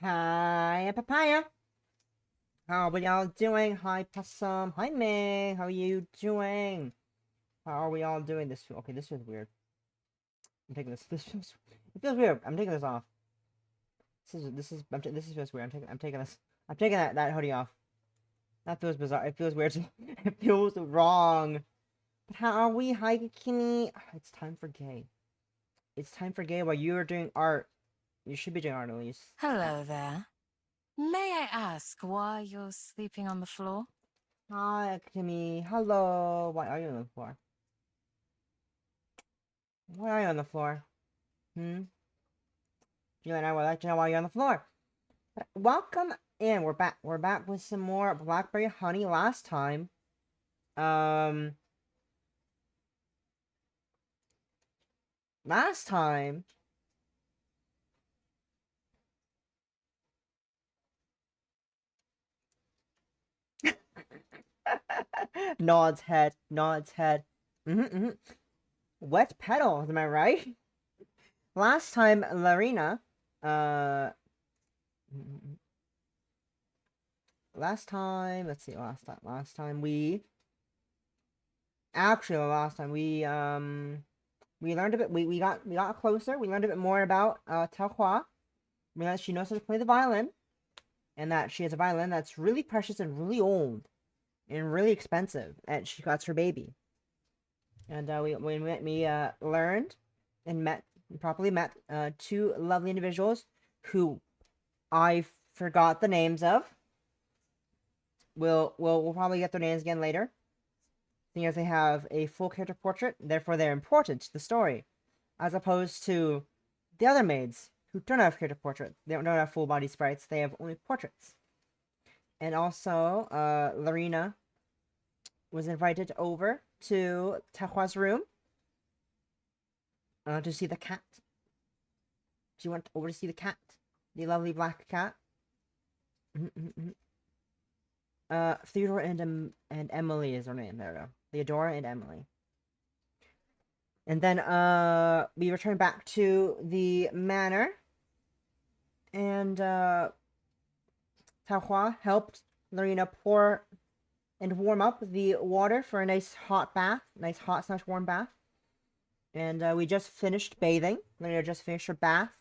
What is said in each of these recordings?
Hi, Papaya. How are y'all doing? Hi, Possum. Hi, May. How are you doing? How are we all doing? Okay, this feels weird. I'm taking this. It feels weird. I'm taking this off. This feels weird. I'm taking this. I'm taking that hoodie off. That feels bizarre. It feels weird. It feels wrong. But how are we? Hi, Kimmy. It's time for gay. It's time for gay while you are doing art. You should be doing art at least. Hello there. May I ask why you're sleeping on the floor? Hi, Kimmy. Hello. Why are you on the floor? Why are you on the floor? Hmm? You and I would like to know why you're on the floor. But welcome in. We're back. We're back with some more Blackberry Honey. Last time, um, last time, nods head, nods head. Wet petals, am I right? Last time, Lorina, uh, last time, let's see, last time we, actually, last time we learned a bit, we got closer, we learned a bit more about, Taohua. We learned she knows how to play the violin, and that she has a violin that's really precious and really old, and really expensive, and that's her baby. And, we learned and properly met, two lovely individuals who I forgot the names of. We'll probably get their names again later. Seeing as they have a full character portrait, therefore they're important to the story, as opposed to the other maids who don't have character portraits. They don't have full body sprites. They have only portraits. And also, Lorina was invited over to Taohua's room to see the cat. She went over to see the cat, the lovely black cat. Theodore and Emily is her name. There we go. Theodora and Emily. And then we return back to the manor, and Taohua helped Lorina pour and warm up the water for a nice hot bath, nice hot / warm bath. And we just finished bathing. Lorina just finished her bath,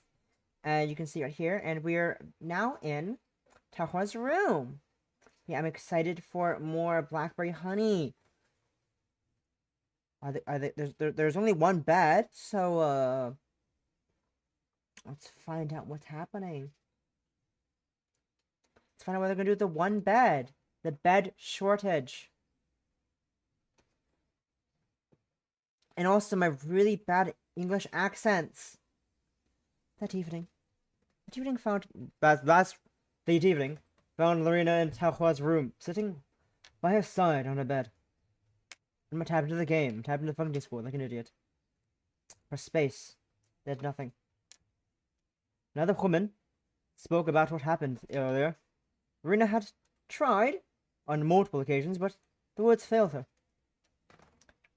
and you can see right here. And we're now in Taohua's room. Yeah, I'm excited for more Blackberry Honey. There's only one bed, so let's find out what's happening. Let's find out what they're gonna do with the one bed. The bed shortage. And also my really bad English accents. That evening found that evening found Lorina in Taohua's room, sitting by her side on a bed. I'm tapped into the game, tapped into the funky school like an idiot. For space. They had nothing. Another woman spoke about what happened earlier. Lorina had tried on multiple occasions, but the words failed her.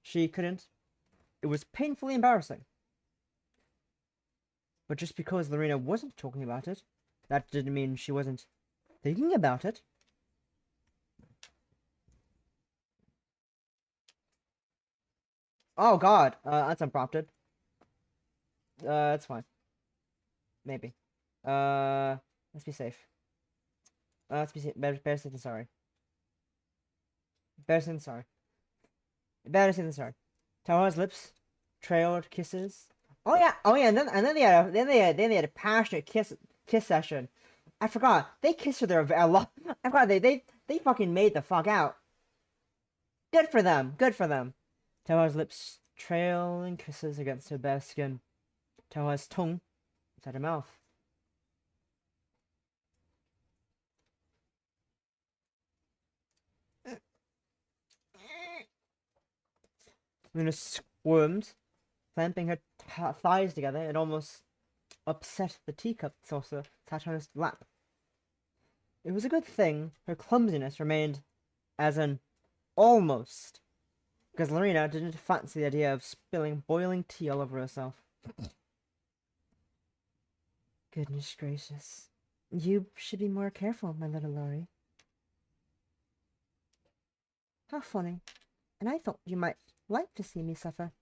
She couldn't. It was painfully embarrassing. But just because Lorina wasn't talking about it, that didn't mean she wasn't thinking about it. Oh god, that's unprompted. That's fine. Maybe. Let's be safe. Let's be safe. Better safe than sorry. Better safe than sorry. Better safe than sorry. Taohua's lips trailed kisses. Oh yeah, and then they had a passionate kiss session. I forgot they kissed her there a lot. I forgot they fucking made the fuck out. Good for them. Good for them. Taohua's lips trailing kisses against her bare skin. Taohua's tongue inside her mouth. Luna squirmed, clamping her thighs together. It almost upset the teacup saucer sat on his lap. It was a good thing her clumsiness remained as an almost, because Lorina didn't fancy the idea of spilling boiling tea all over herself. Goodness gracious. You should be more careful, my little Lori. How funny. And I thought you might like to see me suffer.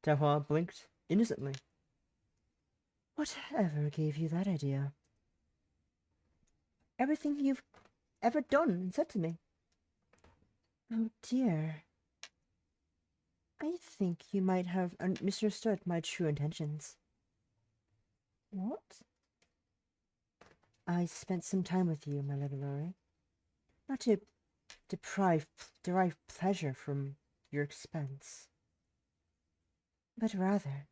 Taohua blinked innocently. Whatever gave you that idea? Everything you've ever done and said to me. Oh dear. I think you might have misunderstood my true intentions. What? I spent some time with you, my little Lori. Not to derive pleasure from your expense, but rather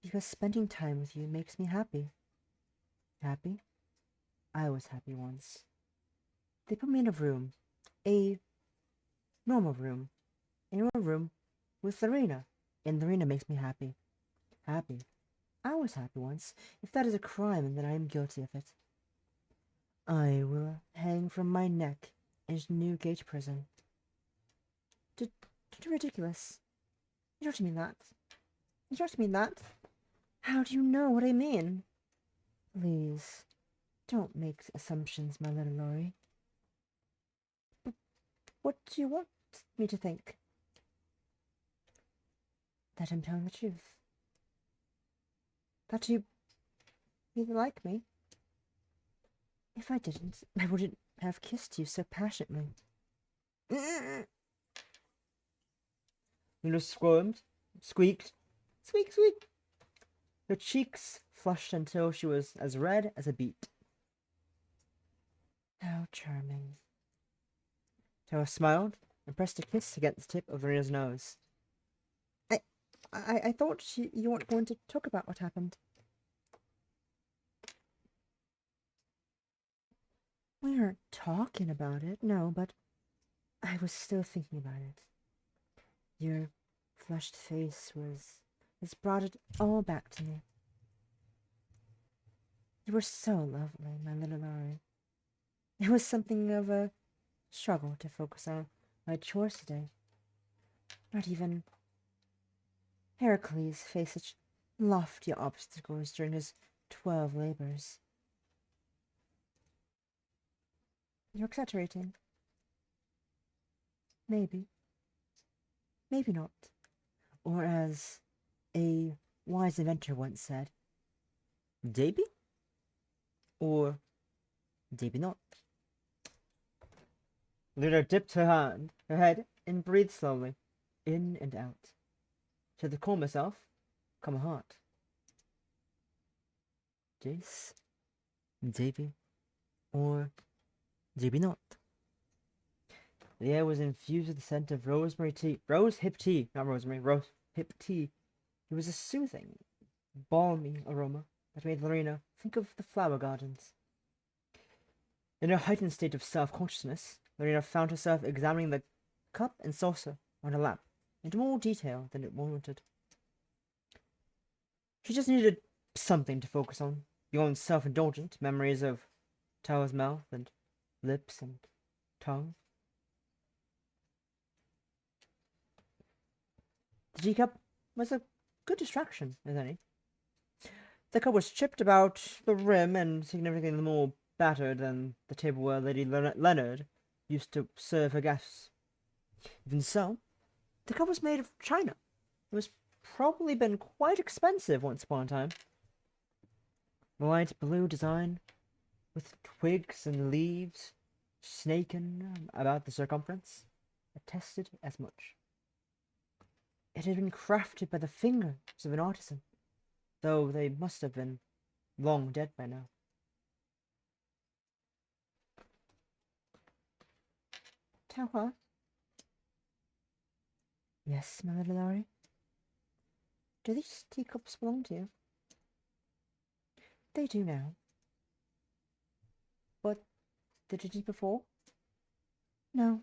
because spending time with you makes me happy. Happy? I was happy once. They put me in a normal room, with Lorina, and Lorina makes me happy. Happy. I was happy once. If that is a crime, then I am guilty of it. I will hang from my neck in Newgate prison. Ridiculous. You don't mean that. You don't mean that. How do you know what I mean? Please, don't make assumptions, my little Lori. But what do you want me to think? That I'm telling the truth. That you really like me. If I didn't, I wouldn't have kissed you so passionately. Luna squirmed, squeaked, squeak, squeak. Her cheeks flushed until she was as red as a beet. How charming. Taohua smiled and pressed a kiss against the tip of Lorina's nose. I thought you weren't going to talk about what happened. We weren't talking about it, no, but I was still thinking about it. Your flushed face has brought it all back to me. You were so lovely, my little Lori. It was something of a struggle to focus on my chores today. Not even Heracles faced such lofty obstacles during his 12 labors. You're exaggerating. Maybe. Maybe not. Or as a wise inventor once said, maybe? Or maybe not. Luna dipped her head, and breathed slowly, in and out. She had to calm herself, calm her heart. Jace? Maybe? Or maybe not. The air was infused with the scent of rose-hip tea. It was a soothing, balmy aroma that made Lorina think of the flower gardens. In a heightened state of self-consciousness, Lorina found herself examining the cup and saucer on her lap into more detail than it warranted. She just needed something to focus on, beyond self-indulgent memories of Taohua's mouth and lips and tongue. The teacup was a good distraction, if any. The cup was chipped about the rim and significantly more battered than the table where Lady Leonard used to serve her guests. Even so, the cup was made of china. It was probably been quite expensive once upon a time. The light blue design, with twigs and leaves snaking about the circumference, attested as much. It had been crafted by the fingers of an artisan, though they must have been long dead by now. Taohua? Yes, my little Lori? Do these teacups belong to you? They do now. But did it before? No.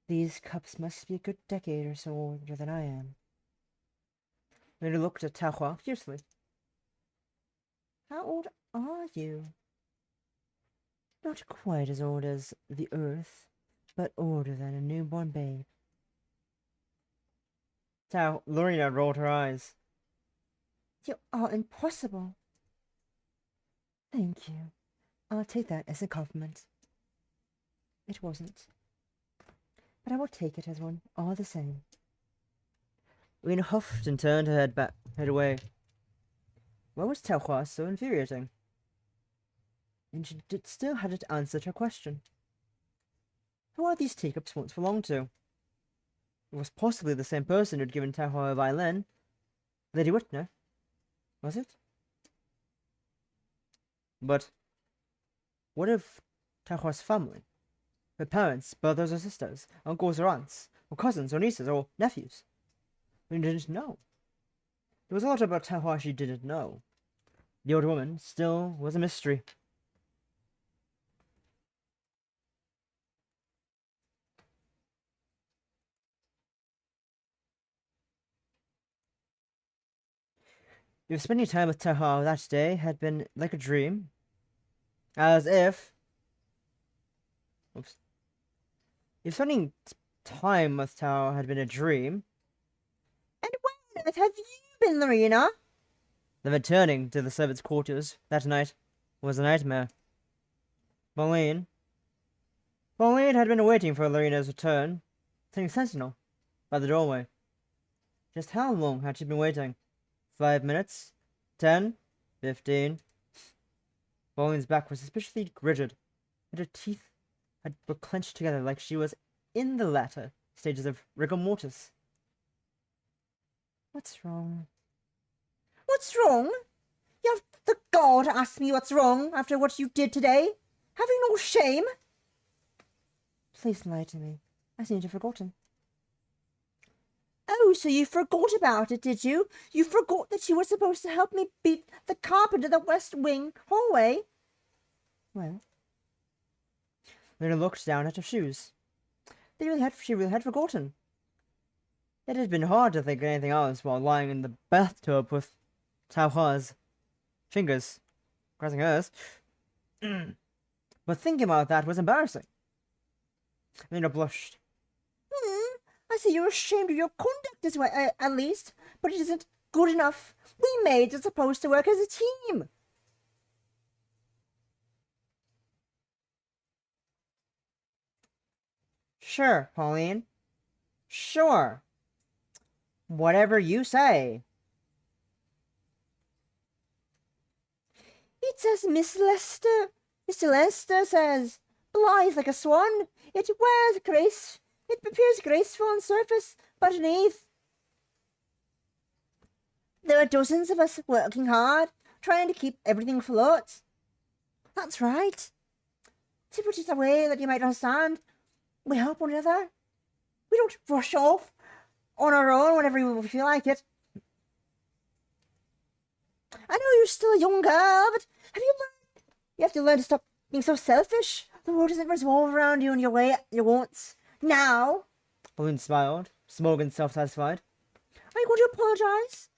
These cups must be a good decade or so older than I am. Lady looked at Taohua fiercely. How old are you? Not quite as old as the earth, but older than a newborn babe. Lorina rolled her eyes. You are impossible. Thank you. I'll take that as a compliment. It wasn't. But I will take it as one all the same. Lorina huffed and turned her head away. Why was Taohua so infuriating? And she still hadn't answered her question. Who are these teacups once belonged to? It was possibly the same person who'd given Taohua a violin. Lady Whitner. Was it? But what of Taohua's family? Her parents, brothers or sisters, uncles or aunts, or cousins or nieces or nephews? We didn't know. There was a lot about Taohua she didn't know. The old woman still was a mystery. If spending time with Taohua that day had been like a dream, as if... Oops. If spending time with Taohua had been a dream... And where on earth have you been, Lorina? Then returning to the servants' quarters that night was a nightmare. Pauline had been waiting for Lorina's return, sitting sentinel by the doorway. Just how long had she been waiting? 5 minutes? 10? 15? Pauline's back was suspiciously rigid, and her teeth were clenched together like she was in the latter stages of rigor mortis. What's wrong? What's wrong? You have the gall to ask me what's wrong after what you did today? Having no shame? Please lie to me. I seem to have forgotten. Oh, so you forgot about it, did you? You forgot that you were supposed to help me beat the carpet in the West Wing hallway? Well, Lorina looked down at her shoes. She really had forgotten. It had been hard to think of anything else while lying in the bathtub with Taohua's fingers crossing hers. But thinking about that was embarrassing. Lorina blushed. I see you're ashamed of your conduct as well, at least, but it isn't good enough. We maids are supposed to work as a team. Sure, Pauline. Sure. Whatever you say. It's as Mr. Lester says, blithe like a swan. It wears grace. It appears graceful on surface, but underneath. There are dozens of us working hard, trying to keep everything afloat. That's right. To put it away that you might understand, we help one another. We don't rush off on our own whenever we feel like it. I know you're still a young girl, but you have to learn to stop being so selfish. The world doesn't revolve around you and your wants. Now, Pauline smiled, smug and self-satisfied. Are you going to apologize?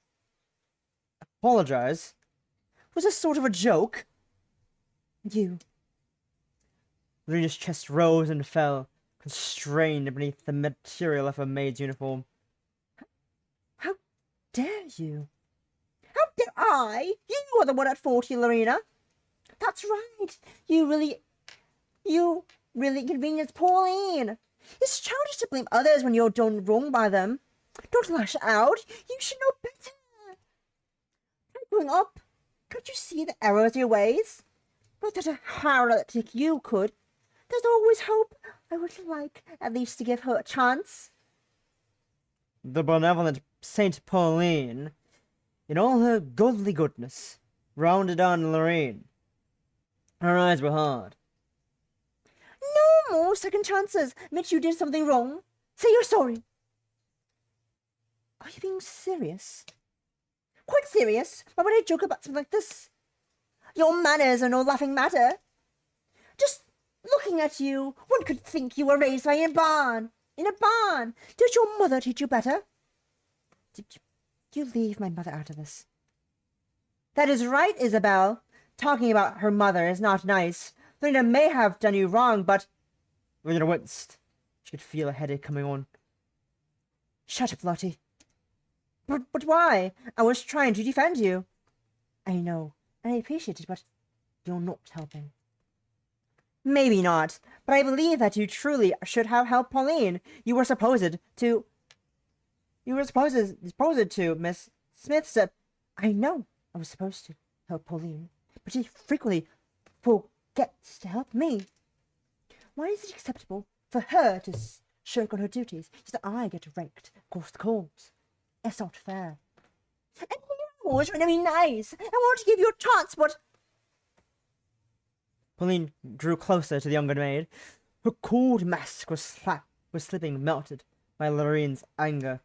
Apologize? Was this sort of a joke? You. Lorina's chest rose and fell, constrained beneath the material of her maid's uniform. How dare you? How dare I? You are the one at fault here, Lorina. That's right. You really inconvenienced Pauline. It's childish to blame others when you're done wrong by them. Don't lash out. You should know better. Growing up, can't you see the errors of your ways? Not that a harlot like you could. There's always hope. I would like at least to give her a chance. The benevolent Saint Pauline, in all her godly goodness, rounded on Lorraine. Her eyes were hard. No more second chances. Admit you did something wrong. Say you're sorry. Are you being serious? Quite serious. Why would I joke about something like this? Your manners are no laughing matter. Just looking at you, one could think you were raised by a barn. In a barn. Did your mother teach you better? Did you leave my mother out of this? That is right, Isabel. Talking about her mother is not nice. Lorina may have done you wrong, but... Lorina winced. She could feel a headache coming on. Shut up, Lottie. But why? I was trying to defend you. I know, and I appreciate it, but you're not helping. Maybe not, but I believe that you truly should have helped Pauline. You were supposed to, Miss Smith said. I know I was supposed to help Pauline, but she frequently forgets to help me. Why is it acceptable for her to shirk on her duties so that I get raked across the coals? It's not fair. And you always trying to be nice. I want to give you a chance, but... Pauline drew closer to the younger maid. Her cold mask was slipping, melted by Lorraine's anger.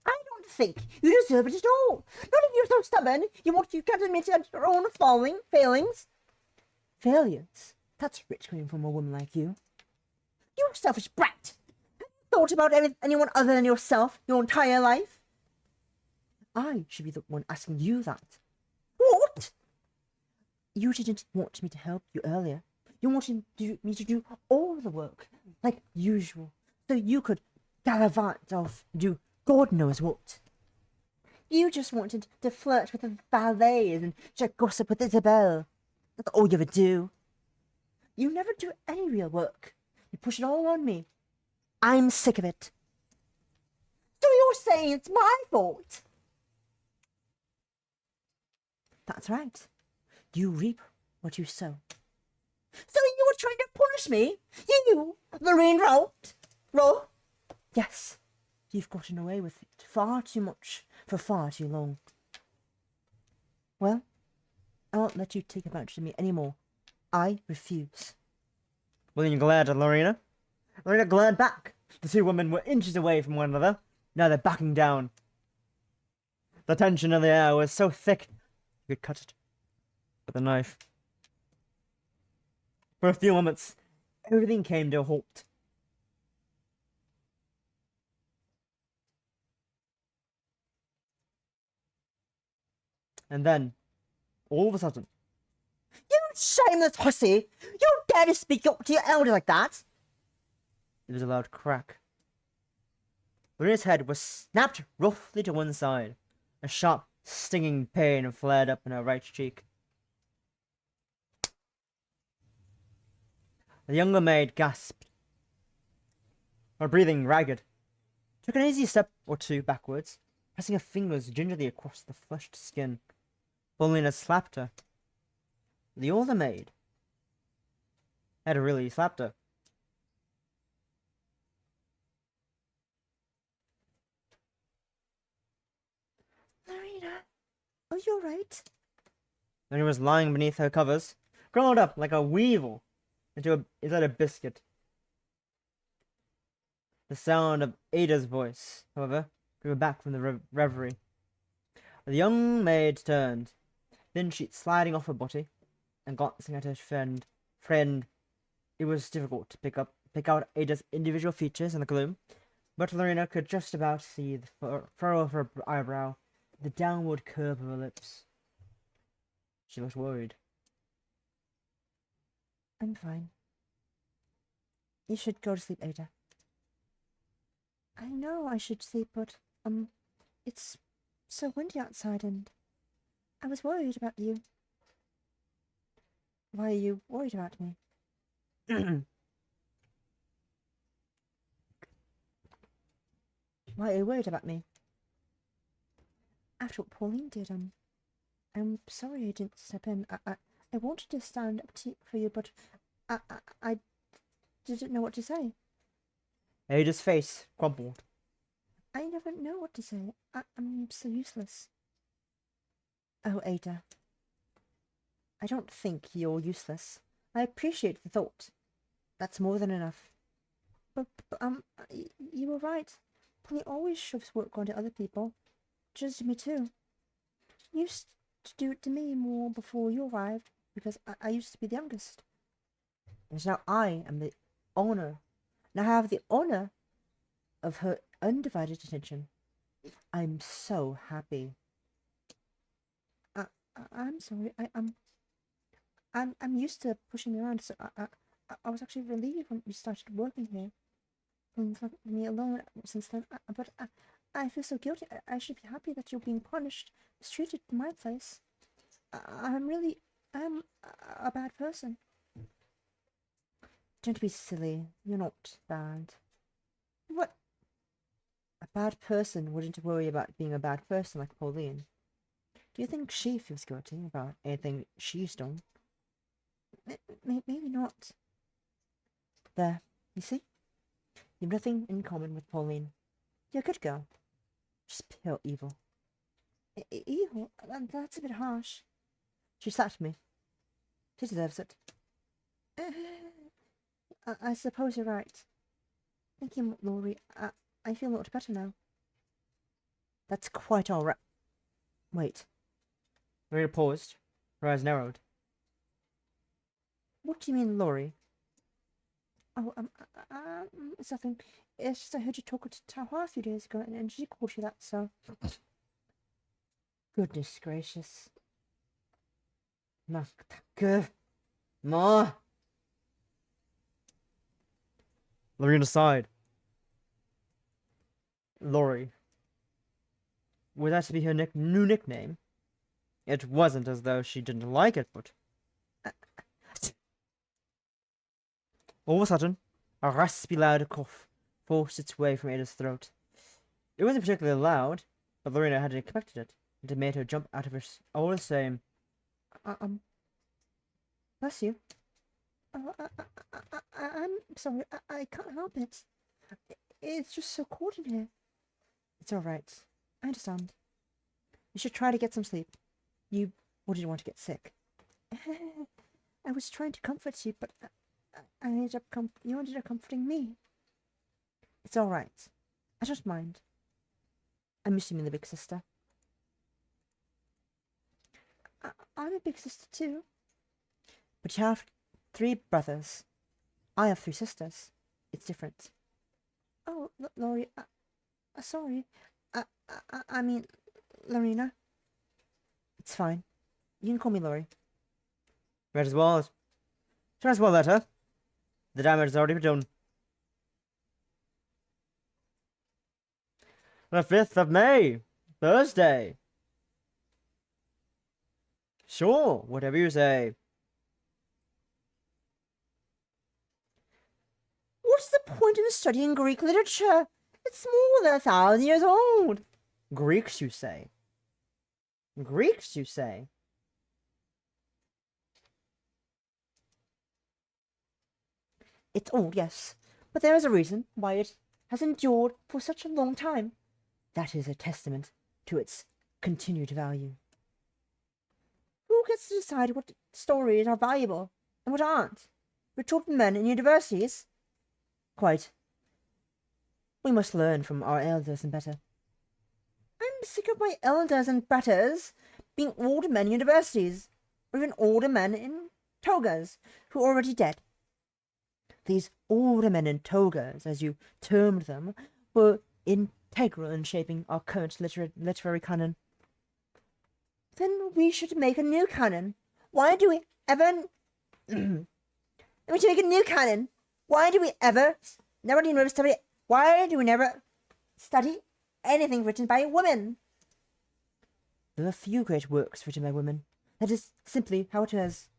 I don't think you deserve it at all. Not if you're so stubborn. You can't admit your own failings. Failures? That's rich coming from a woman like you. You're a selfish brat. Have you thought about anyone other than yourself your entire life? I should be the one asking you that. What? You didn't want me to help you earlier. You wanted me to do all the work, like usual, so you could gallivant off and do God knows what. You just wanted to flirt with the valets and check gossip with Isabel. That's all you ever do. You never do any real work. You push it all on me. I'm sick of it. So you're saying it's my fault? That's right. You reap what you sow. So you were trying to punish me? You, Lorraine Rowe? Yes. You've gotten away with it far too much for far too long. Well, I won't let you take advantage of me anymore. I refuse. William glared at Lorina. Lorina glared back. The two women were inches away from one another. Now they're backing down. The tension in the air was so thick you could cut it with a knife. For a few moments, everything came to a halt. And then, all of a sudden, you shameless hussy! You dare to speak up to your elder like that? There was a loud crack. Lorina's head was snapped roughly to one side. A sharp, stinging pain flared up in her right cheek. The younger maid gasped, her breathing ragged, took an easy step or two backwards, pressing her fingers gingerly across the flushed skin. Lorina slapped her. The older maid had really slapped her. Lorina, are you alright? Lorina was lying beneath her covers, curled up like a weevil inside a biscuit. The sound of Ada's voice, however, drew her back from the reverie. The young maid turned, thin sheet sliding off her body, and glancing at her friend. It was difficult to pick out Ada's individual features in the gloom, but Lorina could just about see the furrow of her eyebrow, the downward curve of her lips. She looked worried. I'm fine. You should go to sleep, Ada. I know I should sleep, but, it's so windy outside and I was worried about you. Why are you worried about me? Why are you worried about me? After what Pauline did, I'm sorry I didn't step in. I wanted to stand up for you, but I didn't know what to say. Ada's face crumpled. I never know what to say. I'm so useless. Oh, Ada. I don't think you're useless. I appreciate the thought. That's more than enough. But you were right. Pauline always shoves work onto other people. Just me too. Used to do it to me more before you arrived, because I used to be the youngest. And now I am the honor. Now I have the honor of her undivided attention. I'm so happy. I'm sorry. I'm used to pushing around, so I was actually relieved when we started working here. And left me alone since then. But I feel so guilty. I should be happy that you're being punished, mistreated in my place. I'm really I'm a bad person. Don't be silly. You're not bad. What? A bad person wouldn't worry about being a bad person like Pauline. Do you think she feels guilty about anything she's done? Maybe not. There, you see? You've nothing in common with Pauline. You're a good girl. Just pure evil. Evil? That's a bit harsh. She slapped me. She deserves it. I suppose you're right. Thank you, Laurie. I feel a lot better now. That's quite alright. Wait. Lorina paused. Her eyes narrowed. What do you mean, Laurie? Oh, it's nothing. It's just I heard you talk to Taohua a few days ago, and she called you that, so... Goodness gracious. Ma. Lorina sighed. Laurie. Was that to be her new nickname? It wasn't as though she didn't like it, but... All of a sudden, a raspy loud cough forced its way from Ada's throat. It wasn't particularly loud, but Lorina hadn't expected it, and it made her jump out of her all the same. Bless you. I'm sorry, I can't help it. It's just so cold in here. It's alright. I understand. You should try to get some sleep. You wouldn't want to get sick. I was trying to comfort you, but you ended up comforting me. It's alright. I don't mind. I miss you, the big sister. I'm a big sister too. But you have 3 brothers. I have 3 sisters. It's different. Oh, Laurie, sorry. I mean, Lorina. It's fine. You can call me Laurie. Might as well let her. The damage has already been done. The 5th of May. Thursday. Sure, whatever you say. What's the point in studying Greek literature? It's more than 1,000 years old. Greeks, you say? Greeks, you say? It's old, yes, but there is a reason why it has endured for such a long time. That is a testament to its continued value. Who gets to decide what stories are valuable and what aren't? Retort men in universities? Quite. We must learn from our elders and better. I'm sick of my elders and betters being older men in universities, or even older men in togas who are already dead. These older men in togas, as you termed them, were integral in shaping our current literary canon. Then we should make a new canon. Why do we ever... We should make a new canon. Why do we ever... Why do we never study anything written by women? There are few great works written by women. That is simply how it is.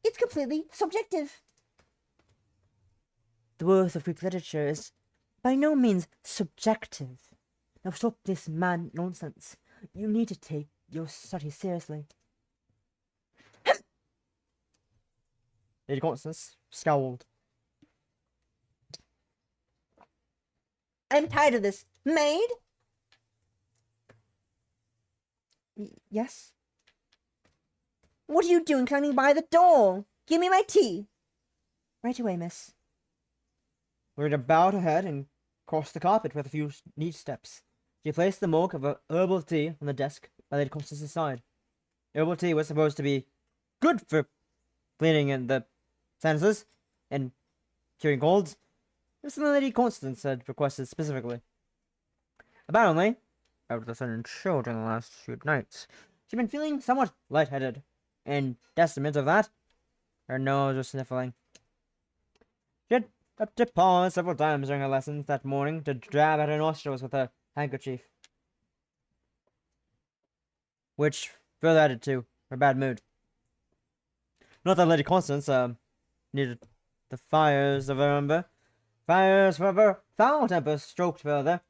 It's completely subjective. The worth of Greek literature is by no means subjective. Now stop this mad nonsense. You need to take your studies seriously. Lady Constance scowled. I'm tired of this. Maid? Yes? What are you doing climbing by the door? Give me my tea. Right away, miss. Lorina bowed her head and crossed the carpet with a few neat steps. She placed the mug of herbal tea on the desk by Lady Constance's side. Herbal tea was supposed to be good for cleaning in the senses and curing colds. It was something Lady Constance had requested specifically. Apparently, after the sudden chill during the last few nights, she'd been feeling somewhat lightheaded, and testament of that, her nose was sniffling. She had up to pause several times during her lessons that morning to dab at her nostrils with her handkerchief, which further added to her bad mood. Not that Lady Constance, needed the fires of her ember. Fires of her foul temper stroked further.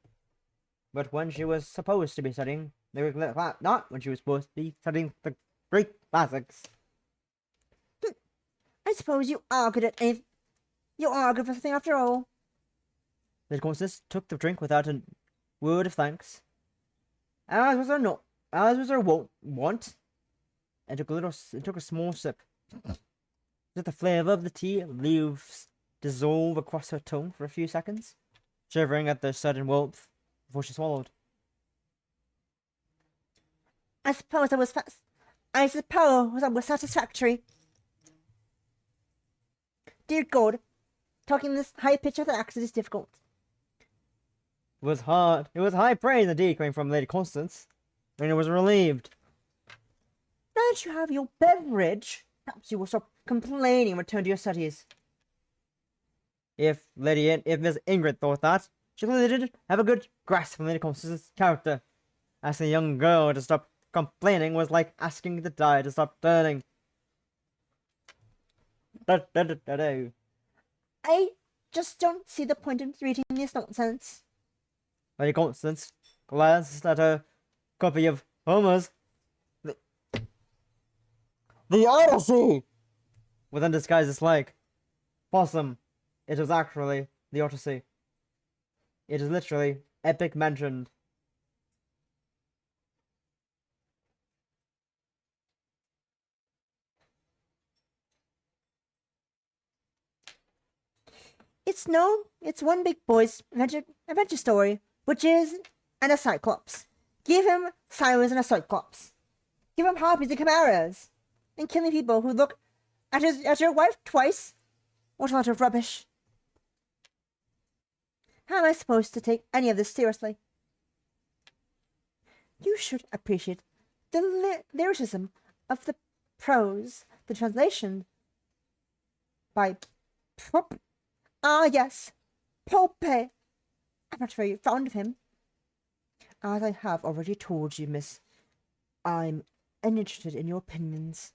But when she was supposed to be studying, not when she was supposed to be studying the Greek classics. I suppose you are good at anything. You are good for something after all. Lady Constance took the drink without a word of thanks, as was her wont, and took a small sip. Let the flavour of the tea leaves dissolve across her tongue for a few seconds, shivering at the sudden warmth before she swallowed. I suppose I was satisfactory. Dear God, talking this high pitch with an accent is difficult. It was hard. It was high praise indeed coming from Lady Constance. Lorina was relieved. Now that you have your beverage, perhaps you will stop complaining and return to your studies. If Miss Ingrid thought that, she clearly didn't have a good grasp of Lady Constance's character. Asking a young girl to stop complaining was like asking the tide to stop turning. I just don't see the point in reading this nonsense. Lady Constance glanced at her copy of Homer's The Odyssey with undisguised dislike. Possum, it was actually the Odyssey. It is literally epic mentioned. It's one big boy's adventure story, witches and a cyclops. Give him sirens and a cyclops. Give him harpies and chimeras. And killing people who look at your wife twice. What a lot of rubbish. How am I supposed to take any of this seriously? You should appreciate the lyricism of the prose, the translation by yes, Pope. I'm not very fond of him. As I have already told you, miss, I'm uninterested in your opinions.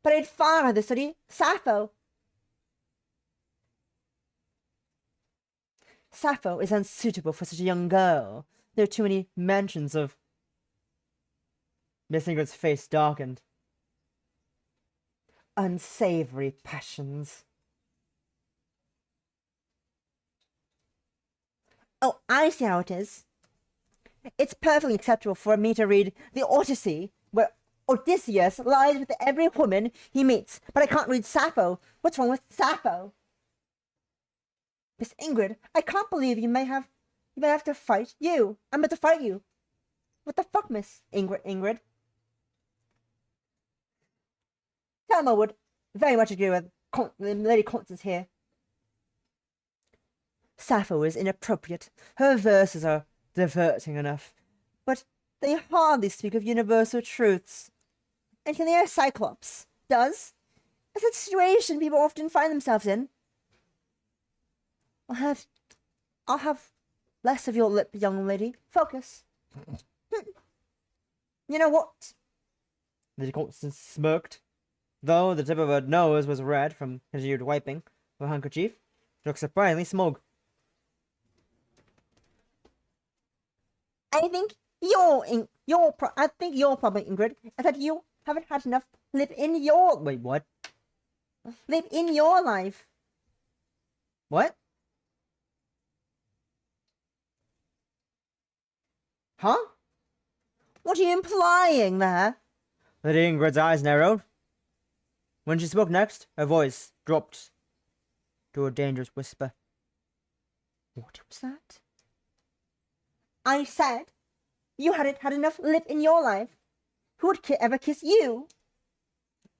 But I'd far rather study Sappho. Sappho is unsuitable for such a young girl. There are too many mentions of... Miss Ingrid's face darkened. Unsavory passions. Oh, I see how it is. It's perfectly acceptable for me to read the Odyssey, where Odysseus lies with every woman he meets, but I can't read Sappho. What's wrong with Sappho? Miss Ingrid, I can't believe you may have to fight you. I'm about to fight you. What the fuck, Miss Ingrid? Thelma would very much agree with Lady Constance here. Sappho is inappropriate. Her verses are diverting enough, but they hardly speak of universal truths. And can they are Cyclops does? It's a situation people often find themselves in. I'll have less of your lip, young lady. Focus. You know what? Lady Constance smirked, though the tip of her nose was red from continued wiping of her handkerchief. She looked surprisingly smug. I think you're probably Ingrid. I thought you haven't had enough lip in your... Wait, what? Lip in your life. What? Huh? What are you implying there? Lady Ingrid's eyes narrowed. When she spoke next, her voice dropped to a dangerous whisper. What was that? I said you hadn't had enough lip in your life. Who would ever kiss you?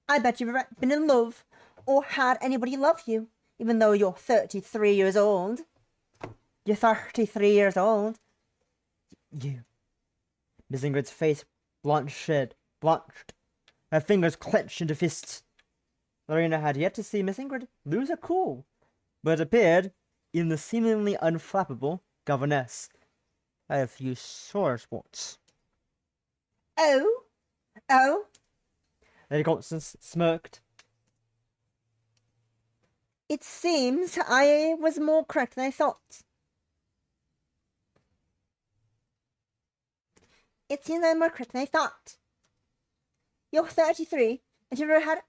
I bet you've ever been in love or had anybody love you, even though you're 33 years old. You're 33 years old. You. Miss Ingrid's face blanched. Her fingers clenched into fists. Lorina had yet to see Miss Ingrid lose her cool, but appeared in the seemingly unflappable governess. I have a few sore spots. Oh? Lady Constance smirked. It seems I was more correct than I thought. It seems I'm more correct than I thought. You're 33, and you've never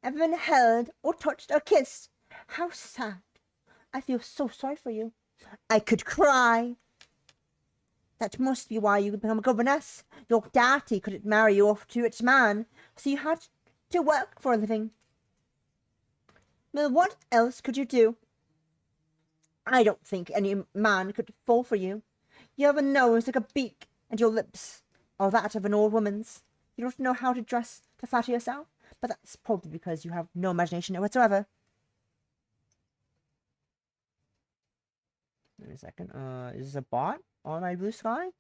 been held or touched or kissed. How sad. I feel so sorry for you. I could cry. That must be why you become a governess. Your daddy couldn't marry you off to a rich man, so you had to work for a living. Well, what else could you do? I don't think any man could fall for you. You have a nose like a beak, and your lips are that of an old woman's. You don't know how to dress to flatter yourself, but that's probably because you have no imagination whatsoever. Wait a second. Is this a bot on my blue sky?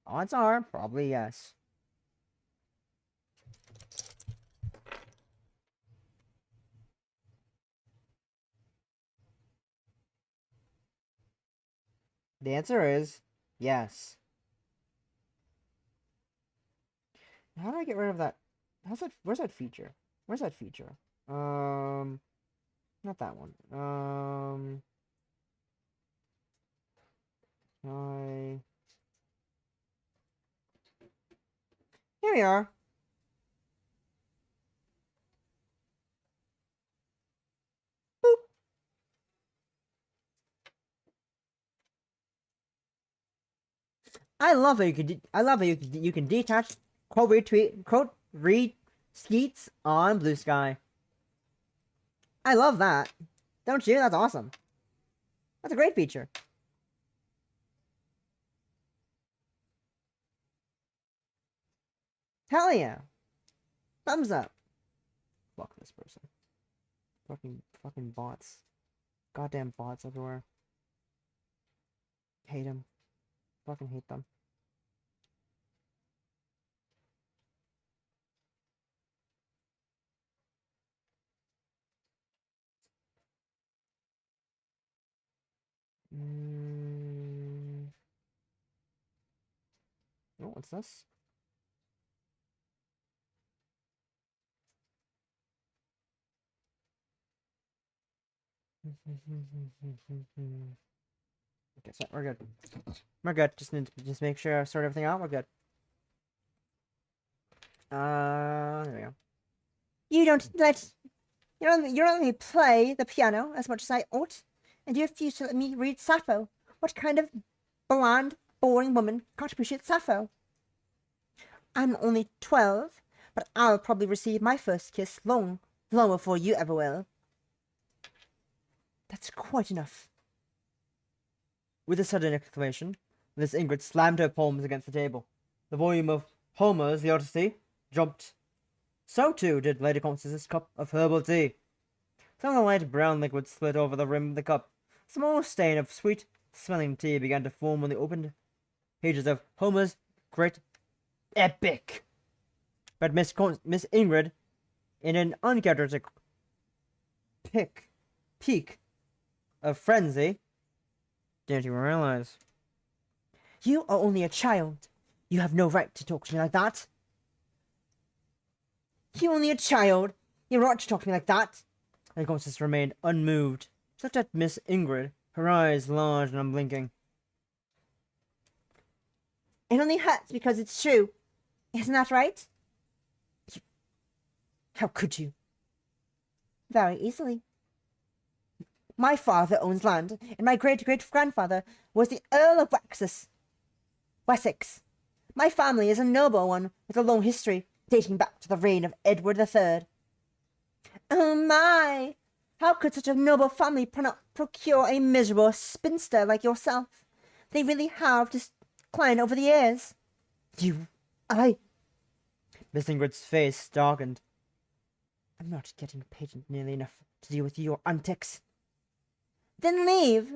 Odds are probably yes. The answer is yes. How do I get rid of that? How's that? Where's that feature? Where's that feature? Not that one. Here we are. Boop. I love that you can. I love that you can detach quote retweet quote read skeets on Blue Sky. I love that. Don't you? That's awesome. That's a great feature. Hell yeah. Thumbs up. Fuck this person. Fucking bots. Goddamn bots everywhere. Hate them. Fucking hate them. Oh, what's this? Okay, so we're good. We're good. Just need to make sure I sort everything out. We're good. There we go. You don't let me play the piano as much as I ought, and you refuse to let me read Sappho. What kind of bland, boring woman can't appreciate Sappho? I'm only 12, but I'll probably receive my first kiss long before you ever will. That's quite enough. With a sudden exclamation, Miss Ingrid slammed her palms against the table. The volume of Homer's The Odyssey jumped. So too did Lady Constance's cup of herbal tea. Some of the light brown liquid split over the rim of the cup. A small stain of sweet-smelling tea began to form on the opened pages of Homer's great epic. But Miss Ingrid, in an uncharacteristic peak of frenzy, didn't even realize. You are only a child. You have no right to talk to me like that. You're only a child. You're right to talk to me like that. And Constance remained unmoved. She looked at Miss Ingrid, her eyes large and unblinking. It only hurts because it's true. Isn't that right? How could you? Very easily. My father owns land, and my great-great-grandfather was the Earl of Wessex. My family is a noble one with a long history, dating back to the reign of Edward III. Oh my! How could such a noble family procure a miserable spinster like yourself? They really have declined over the years. Miss Ingrid's face darkened. I'm not getting paid nearly enough to deal with your antics. Then leave.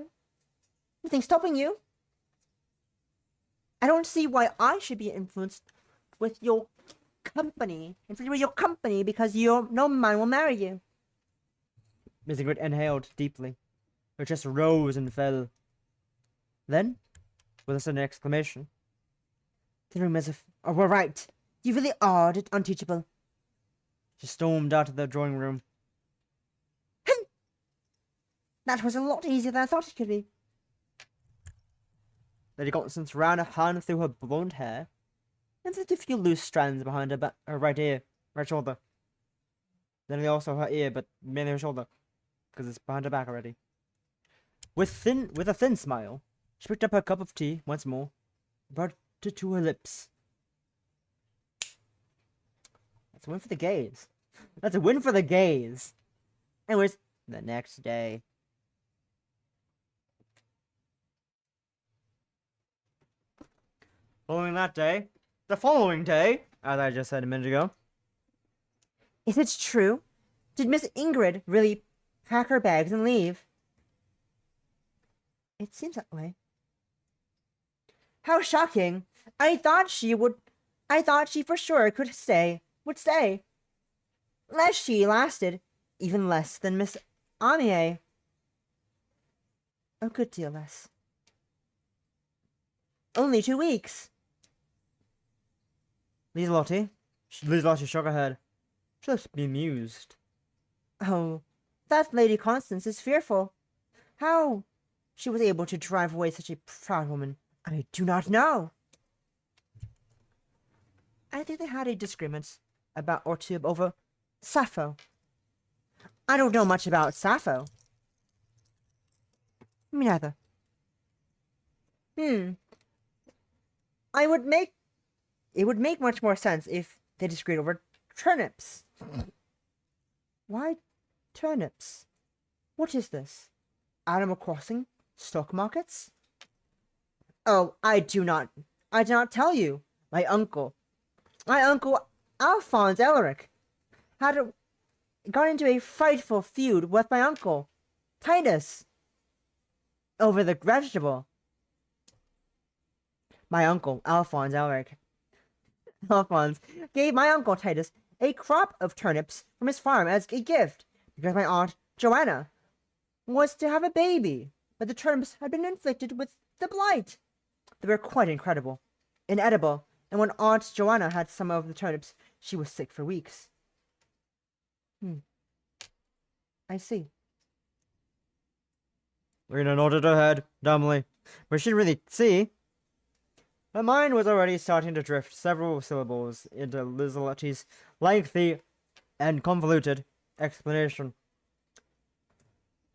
Nothing stopping you. I don't see why I should be influenced with your company. Because no man will marry you. Miss Ingrid inhaled deeply. Her chest rose and fell. Then, with a sudden exclamation, the rumors were right. You really are unteachable. She stormed out of the drawing room. That was a lot easier than I thought it could be. Lady Constance ran a hand through her blonde hair and slipped a few loose strands behind her right ear, right shoulder. Then also her ear, but mainly her shoulder, because it's behind her back already. With a thin smile, she picked up her cup of tea once more, brought it to her lips. That's a win for the gays. That's a win for the gays. Anyways, the next day. Following that day, the following day, as I just said a minute ago. Is it true? Did Miss Ingrid really pack her bags and leave? It seems that way. How shocking! I thought she for sure would stay. Less she lasted, even less than Miss Amier. A good deal less. Only 2 weeks. Lieselotte shook her head. She looked bemused. Oh, that Lady Constance is fearful. How she was able to drive away such a proud woman, I do not know. I think they had a disagreement or two over Sappho. I don't know much about Sappho. Me neither. It would make much more sense if they disagreed over turnips. Why turnips? What is this? Animal Crossing? Stock markets? Oh, I did not tell you. My uncle Alphonse Elric got into a frightful feud with my uncle Titus over the vegetable. My uncle Alphonse gave my uncle Titus a crop of turnips from his farm as a gift because my aunt Joanna was to have a baby, but the turnips had been inflicted with the blight. They were quite inedible, and when Aunt Joanna had some of the turnips, she was sick for weeks. I see. Lorina nodded her head dumbly, but she didn't really see. Her mind was already starting to drift several syllables into Lieselotte's lengthy and convoluted explanation.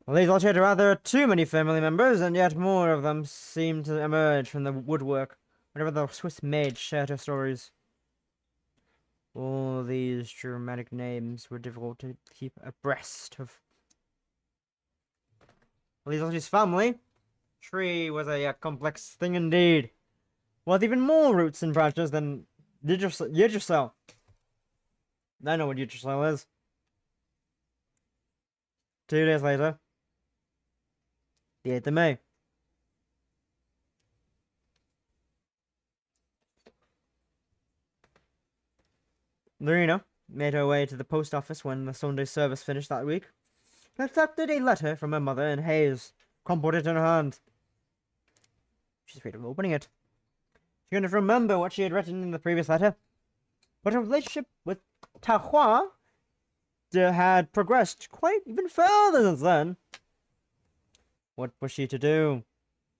Lieselotte had rather too many family members, and yet more of them seemed to emerge from the woodwork whenever the Swiss maid shared her stories. All these Germanic names were difficult to keep abreast of. Lieselotte's family tree was a complex thing indeed, with even more roots and branches than Yggdrasil. I know what Yggdrasil is. 2 days later, the 8th of May. Lorina made her way to the post office when the Sunday service finished that week. She accepted a letter from her mother in haze, crumpled it in her hand. She's afraid of opening it. She couldn't remember what she had written in the previous letter, but her relationship with Taohua had progressed quite even further since then. What was she to do?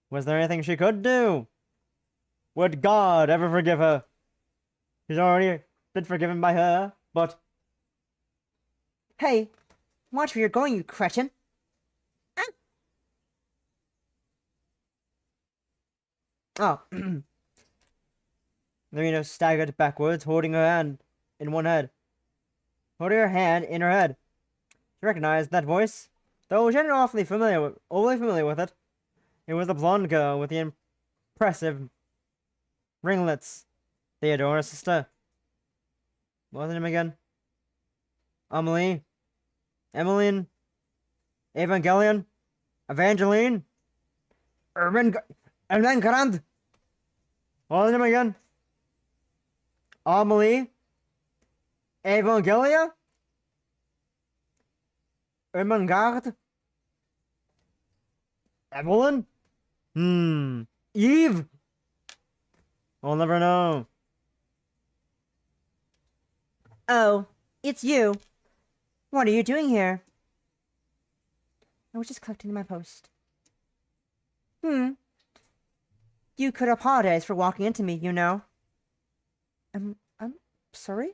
Was there anything she could do? Would God ever forgive her? He's already been forgiven by her, but... Hey, watch where you're going, you cretin. Oh. Lorina staggered backwards, holding her hand in one head. Holding her hand in her head. She recognized that voice, though she wasn't overly familiar with it. It was the blonde girl with the impressive ringlets. Theodora's sister. What was her name again? Amelie? Emmeline? Evangeline? Evangeline? Ermengarand? What was her name again? Amelie? Evangelia? Ermengarde? Evelyn? Eve? We'll never know. Oh, It's you. What are you doing here? I was just collecting my post. You could apologize for walking into me, you know. I'm sorry?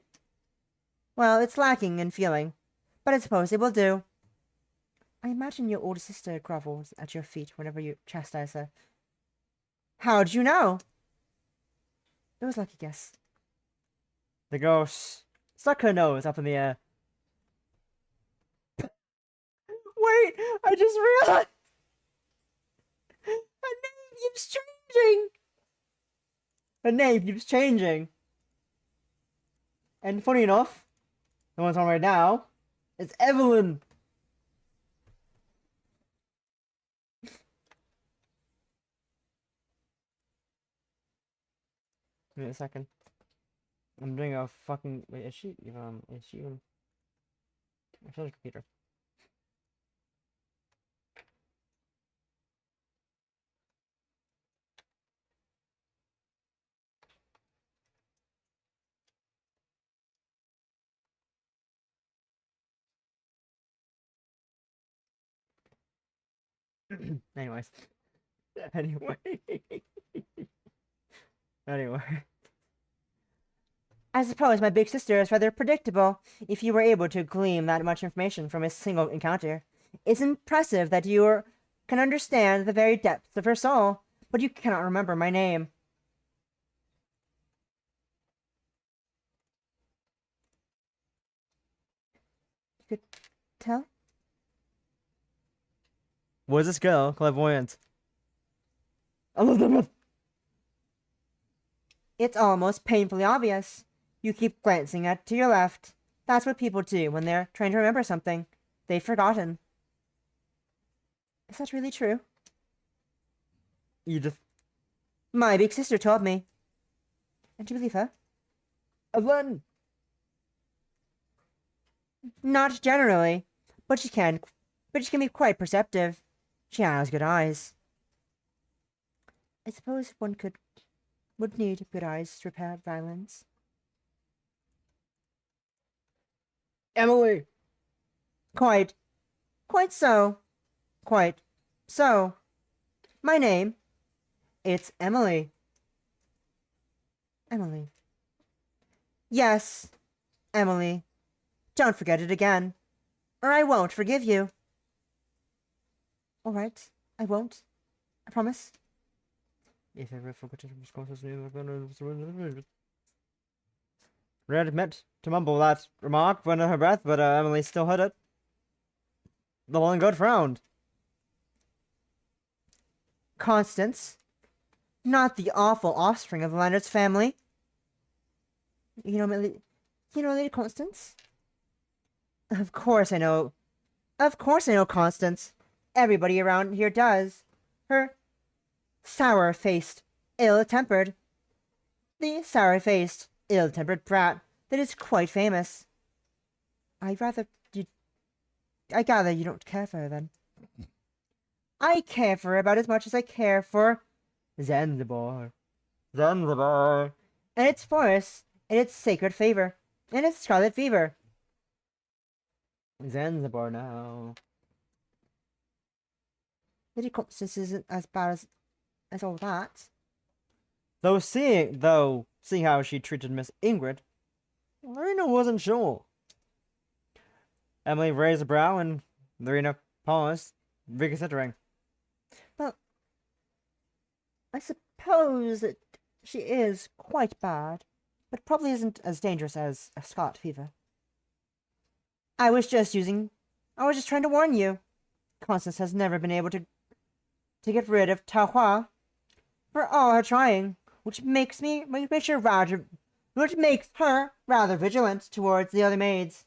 Well, it's lacking in feeling, but I suppose it will do. I imagine your older sister grovels at your feet whenever you chastise her. How'd you know? It was like a guess. The ghost stuck her nose up in the air. Wait, I just realized her name keeps changing. Her name keeps changing. And funny enough, the one's on right now is Evelyn. Give me a second. I'm doing a fucking. Wait, is she even? Is she even? I feel like a computer. Anyways. Anyway. Anyway. I suppose my big sister is rather predictable if you were able to glean that much information from a single encounter. It's impressive that you can understand the very depths of her soul, but you cannot remember my name. You could tell? Was this girl clairvoyant? Elizabeth! It's almost painfully obvious. You keep glancing to your left. That's what people do when they're trying to remember something they've forgotten. Is that really true? Edith. My big sister told me. And do you believe her? Evelyn! Not generally, but she can be quite perceptive. She has good eyes. I suppose one would need good eyes to repair violence. Emily! Quite so. Quite so. My name, it's Emily. Emily. Yes, Emily. Don't forget it again, or I won't forgive you. All right, I won't. I promise. If ever forgot to Red meant to mumble that remark under her breath, but Emily still heard it. The Longgoat frowned. Constance, not the awful offspring of the Leonard's family. You know Lady Constance? Of course I know. Of course I know Constance. Everybody around here does. Her sour-faced, ill-tempered. The sour-faced, ill-tempered brat that is quite famous. I gather you don't care for her, then. I care for her about as much as I care for Zanzibar. Zanzibar. and its forests, and its sacred favor, and its scarlet fever. Zanzibar now. Lady Constance isn't as bad as all that. Though seeing how she treated Miss Ingrid, Lorina wasn't sure. Emily raised a brow and Lorina paused, reconsidering. But I suppose that she is quite bad, but probably isn't as dangerous as a scarlet fever. I was just trying to warn you. Constance has never been able to get rid of Taohua, for all her trying, which makes her rather vigilant towards the other maids.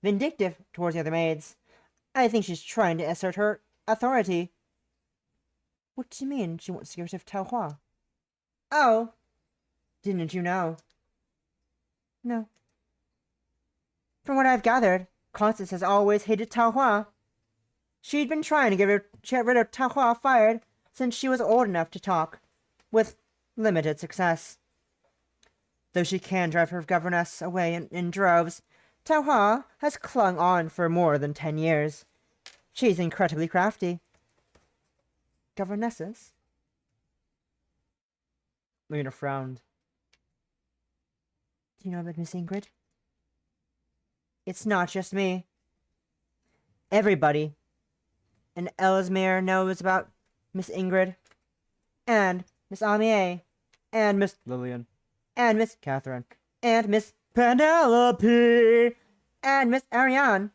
Vindictive towards the other maids. I think she's trying to assert her authority. What do you mean she wants to get rid of Taohua? Oh, didn't you know? No. From what I've gathered, Constance has always hated Taohua. She'd been trying to get rid of Taohua fired since she was old enough to talk, with limited success. Though she can drive her governess away in droves, Taohua has clung on for more than 10 years. She's incredibly crafty. Governesses? Lorina frowned. Do you know about Miss Ingrid? It's not just me. Everybody in Ellesmere knows about Miss Ingrid, and Miss Amier, and Miss Lillian, and Miss Catherine, and Miss Penelope, and Miss Ariane.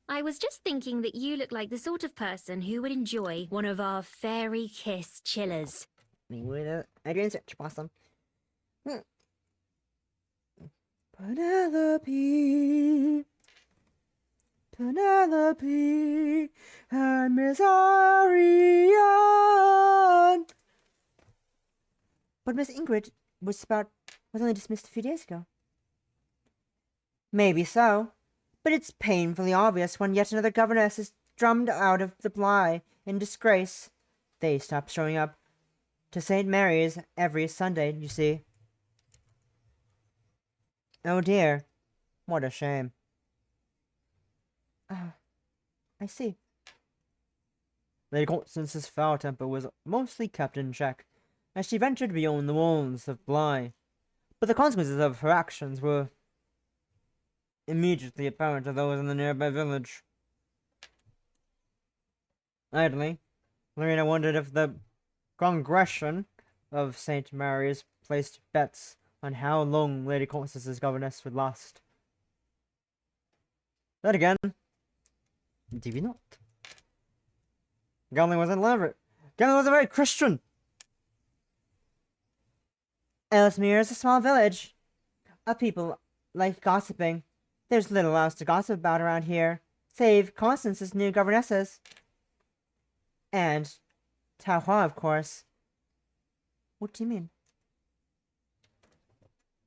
I was just thinking that you look like the sort of person who would enjoy one of our fairy kiss chillers. Adrian's awesome. Penelope, Penelope, and Miss Ariane. But Miss Ingrid was only dismissed a few days ago. Maybe so, but it's painfully obvious when yet another governess is drummed out of the Bly in disgrace. They stop showing up to St. Mary's every Sunday, you see. Oh dear, what a shame. Ah, I see. Lady Constance's foul temper was mostly kept in check, as she ventured beyond the walls of Bly, but the consequences of her actions were immediately apparent to those in the nearby village. Idly, Lorina wondered if the congregation of St. Mary's placed bets on how long Lady Constance's governess would last. Then again, maybe not. Gunley was elaborate. Gunley was a very Christian. Ellesmere is a small village. People like gossiping. There's little else to gossip about around here, save Constance's new governesses. And Taohua, of course. What do you mean?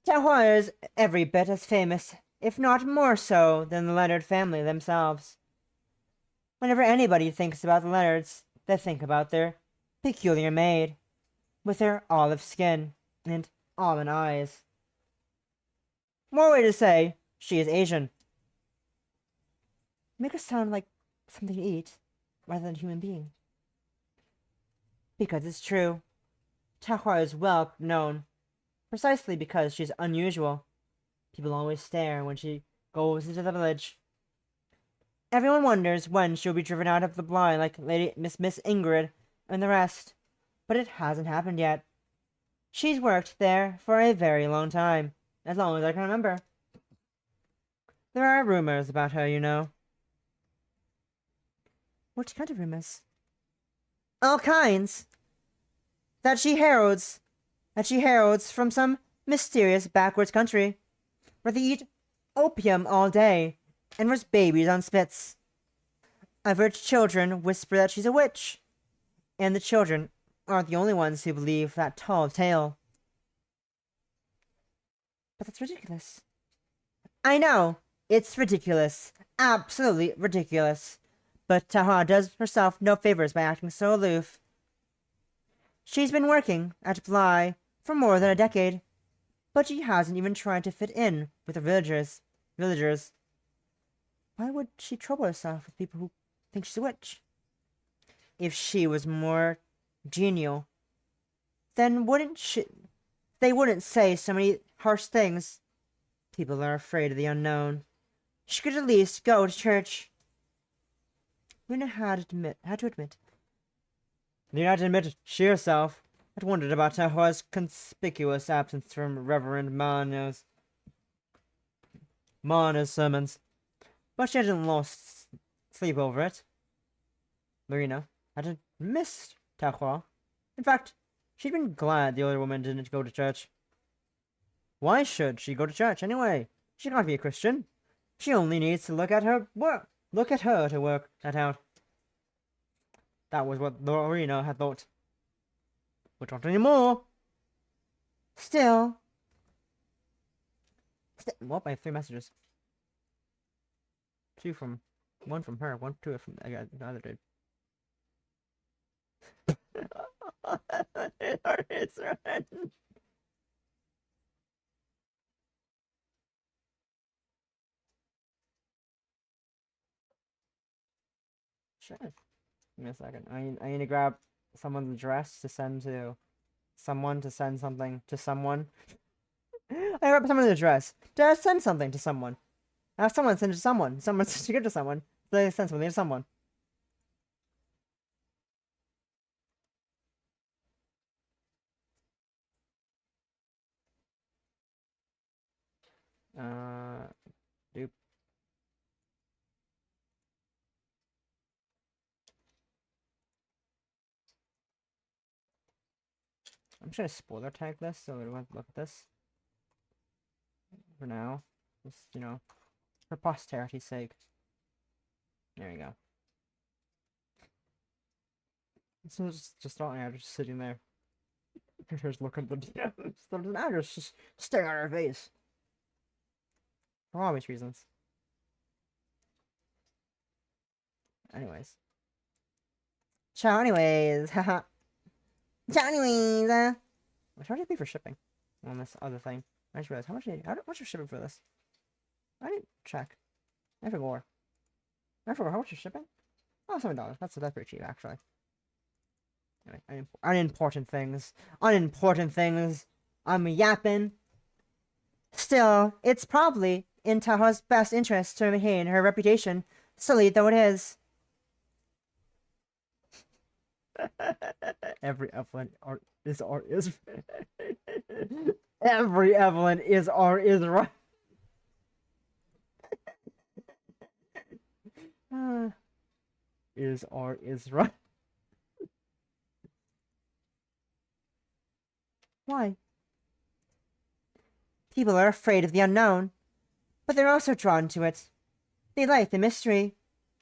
Taohua is every bit as famous, if not more so, than the Leonard family themselves. Whenever anybody thinks about the Leonards, they think about their peculiar maid, with her olive skin and almond eyes. More way to say, she is Asian. Make her sound like something to eat, rather than a human being. Because it's true. Taohua is well known, precisely because she's unusual. People always stare when she goes into the village. Everyone wonders when she'll be driven out of the blind like Miss Ingrid and the rest, but it hasn't happened yet. She's worked there for a very long time, as long as I can remember. There are rumors about her, you know. What kind of rumors? All kinds. That she heralds from some mysterious backwards country, where they eat opium all day and raise babies on spits. I've heard children whisper that she's a witch, and the children aren't the only ones who believe that tall tale. But that's ridiculous. I know, it's ridiculous. Absolutely ridiculous. But Taohua does herself no favors by acting so aloof. She's been working at Bly for more than a decade, but she hasn't even tried to fit in with the villagers. Why would she trouble herself with people who think she's a witch? If she was more genial, then they wouldn't say so many harsh things. People are afraid of the unknown. She could at least go to church. Luna had to admit. She herself had wondered about Taohua's conspicuous absence from Reverend Mana's sermons, but she hadn't lost sleep over it. Lorina hadn't missed Taohua. In fact, she'd been glad the older woman didn't go to church. Why should she go to church anyway? She can't be a Christian. She only needs to look at her to work that out. That was what Lorina had thought. But not anymore. Still. Well, I have 3 messages. 1 from her, 2 from the other dude. It's right. Sure. Give me a second. I need to grab someone's address to send to someone to send something to someone. I grab someone's address to send something to someone. I have someone send it to someone. Someone to give to someone. They send something to someone. Doop. I'm just gonna spoiler tag this so we don't have to look at this. For now. Just, you know, for posterity's sake. There you go. So it's just not an address sitting there. Just looking at the DM. There's an address just staring at our face. For obvious reasons. Anyways. Ciao anyways, haha. Ciao anyways, How much did I pay for shipping on this other thing? I just realized, how much was shipping for this? I didn't check. I forgot. How much is shipping? Oh, $7. That's pretty cheap, actually. Anyway, unimportant things. Unimportant things. I'm yapping. Still, it's probably in Taohua's best interest to maintain her reputation, silly though it is. Every Evelyn is every Evelyn is right. Is right. Why? People are afraid of the unknown, but they're also drawn to it. They like the mystery.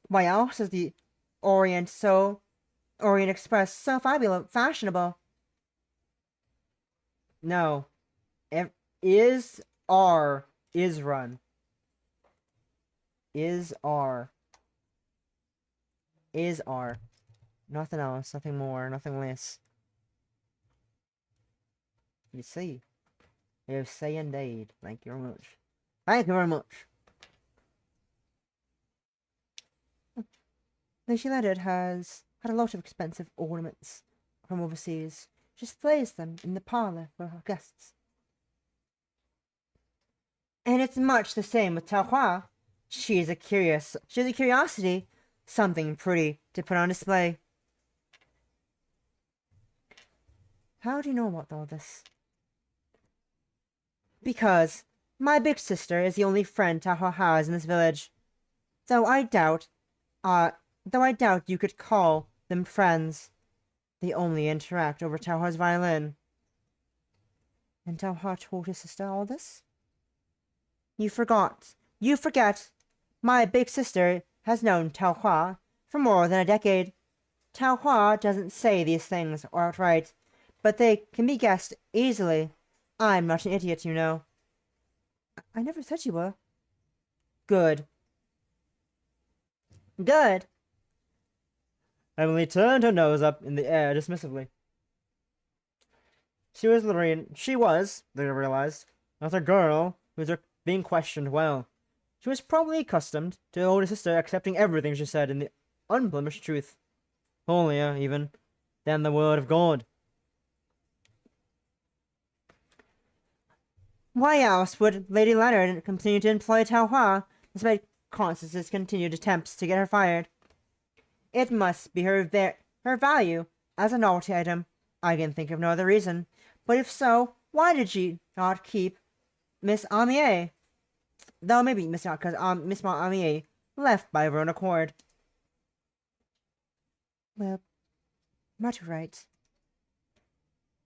Why else is the Orient Express so fashionable? No. Is run. Is R. Nothing else, nothing more, nothing less. You see. You say indeed. Thank you very much. Thank you very much. Lady Leonard has had a lot of expensive ornaments from overseas. She displays them in the parlor for her guests. And it's much the same with Taohua. She has a curiosity, something pretty to put on display. How do you know about all this? Because my big sister is the only friend Taohua has in this village. Though I doubt you could call them friends. They only interact over Taohua's violin. And Taohua told his sister all this? You forget. My big sister has known Taohua for more than a decade. Taohua doesn't say these things outright, but they can be guessed easily. I'm not an idiot, you know. I never said you were. Good. Good. Emily turned her nose up in the air dismissively. She was, they realized, not a girl who was being questioned well. She was probably accustomed to her older sister accepting everything she said in the unblemished truth. Holier, even, than the word of God. Why else would Lady Leonard continue to employ Taohua, despite Constance's continued attempts to get her fired? It must be her value as a novelty item. I can think of no other reason. But if so, why did she not keep Miss Amier? Though maybe Miss Amier left by her own accord. Well, not right.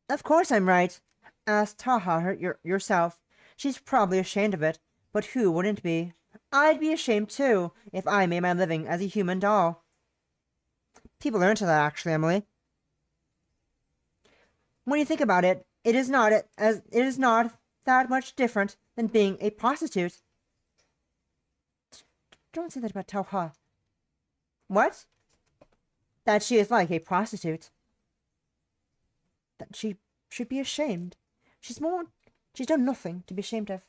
Of course I'm right. Ask Taha yourself. She's probably ashamed of it, but who wouldn't be? I'd be ashamed too, if I made my living as a human doll. People are into that, actually, Emily. When you think about it, it is not that much different than being a prostitute. Don't say that about Taohua. What? That she is like a prostitute. That she should be ashamed. She's done nothing to be ashamed of.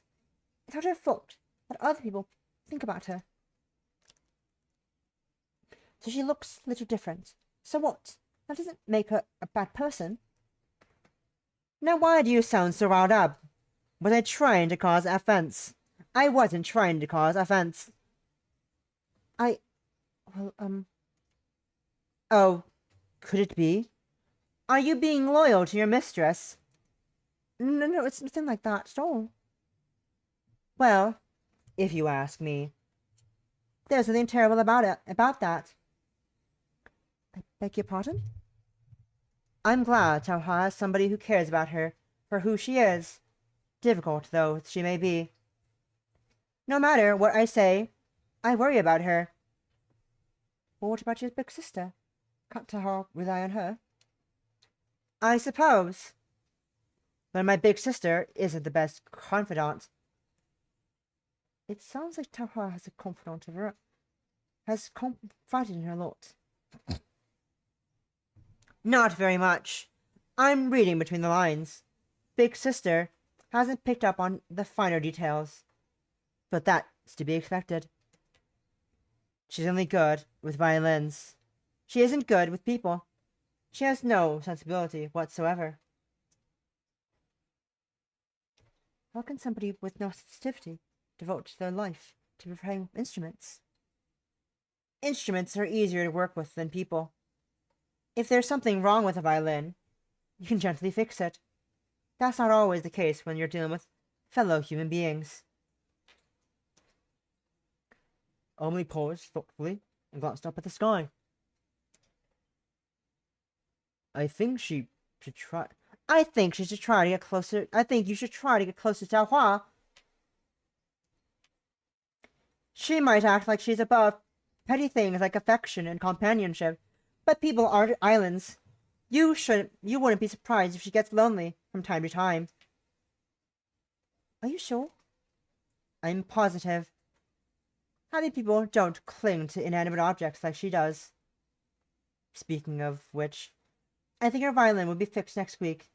It's not her fault that other people think about her. so she looks a little different. So what? That doesn't make her a bad person. Now why do you sound so riled up? Was I trying to cause offense? I wasn't trying to cause offense. Well, Oh, could it be? Are you being loyal to your mistress? no, it's nothing like that at all. Well, if you ask me. There's nothing terrible about that. I beg your pardon? I'm glad Taohua has somebody who cares about her for who she is, difficult though she may be. No matter what I say, I worry about her. Well, what about your big sister? Can't Tahoe rely on her? I suppose. But my big sister isn't the best confidant. It sounds like Tahoe has a confidant of her, has confided in her a lot. Not very much. I'm reading between the lines. Big sister hasn't picked up on the finer details. But that's to be expected. She's only good with violins. She isn't good with people. She has no sensibility whatsoever. How can somebody with no sensitivity devote their life to preparing instruments? Instruments are easier to work with than people. If there's something wrong with a violin, you can gently fix it. That's not always the case when you're dealing with fellow human beings. Emily paused thoughtfully and glanced up at the sky. I think she should try. I think she should try to get closer. I think you should try to get closer to Taohua. She might act like she's above petty things like affection and companionship, but people aren't islands. You wouldn't be surprised if she gets lonely from time to time. Are you sure? I'm positive. Happy people don't cling to inanimate objects like she does. Speaking of which, I think her violin will be fixed next week.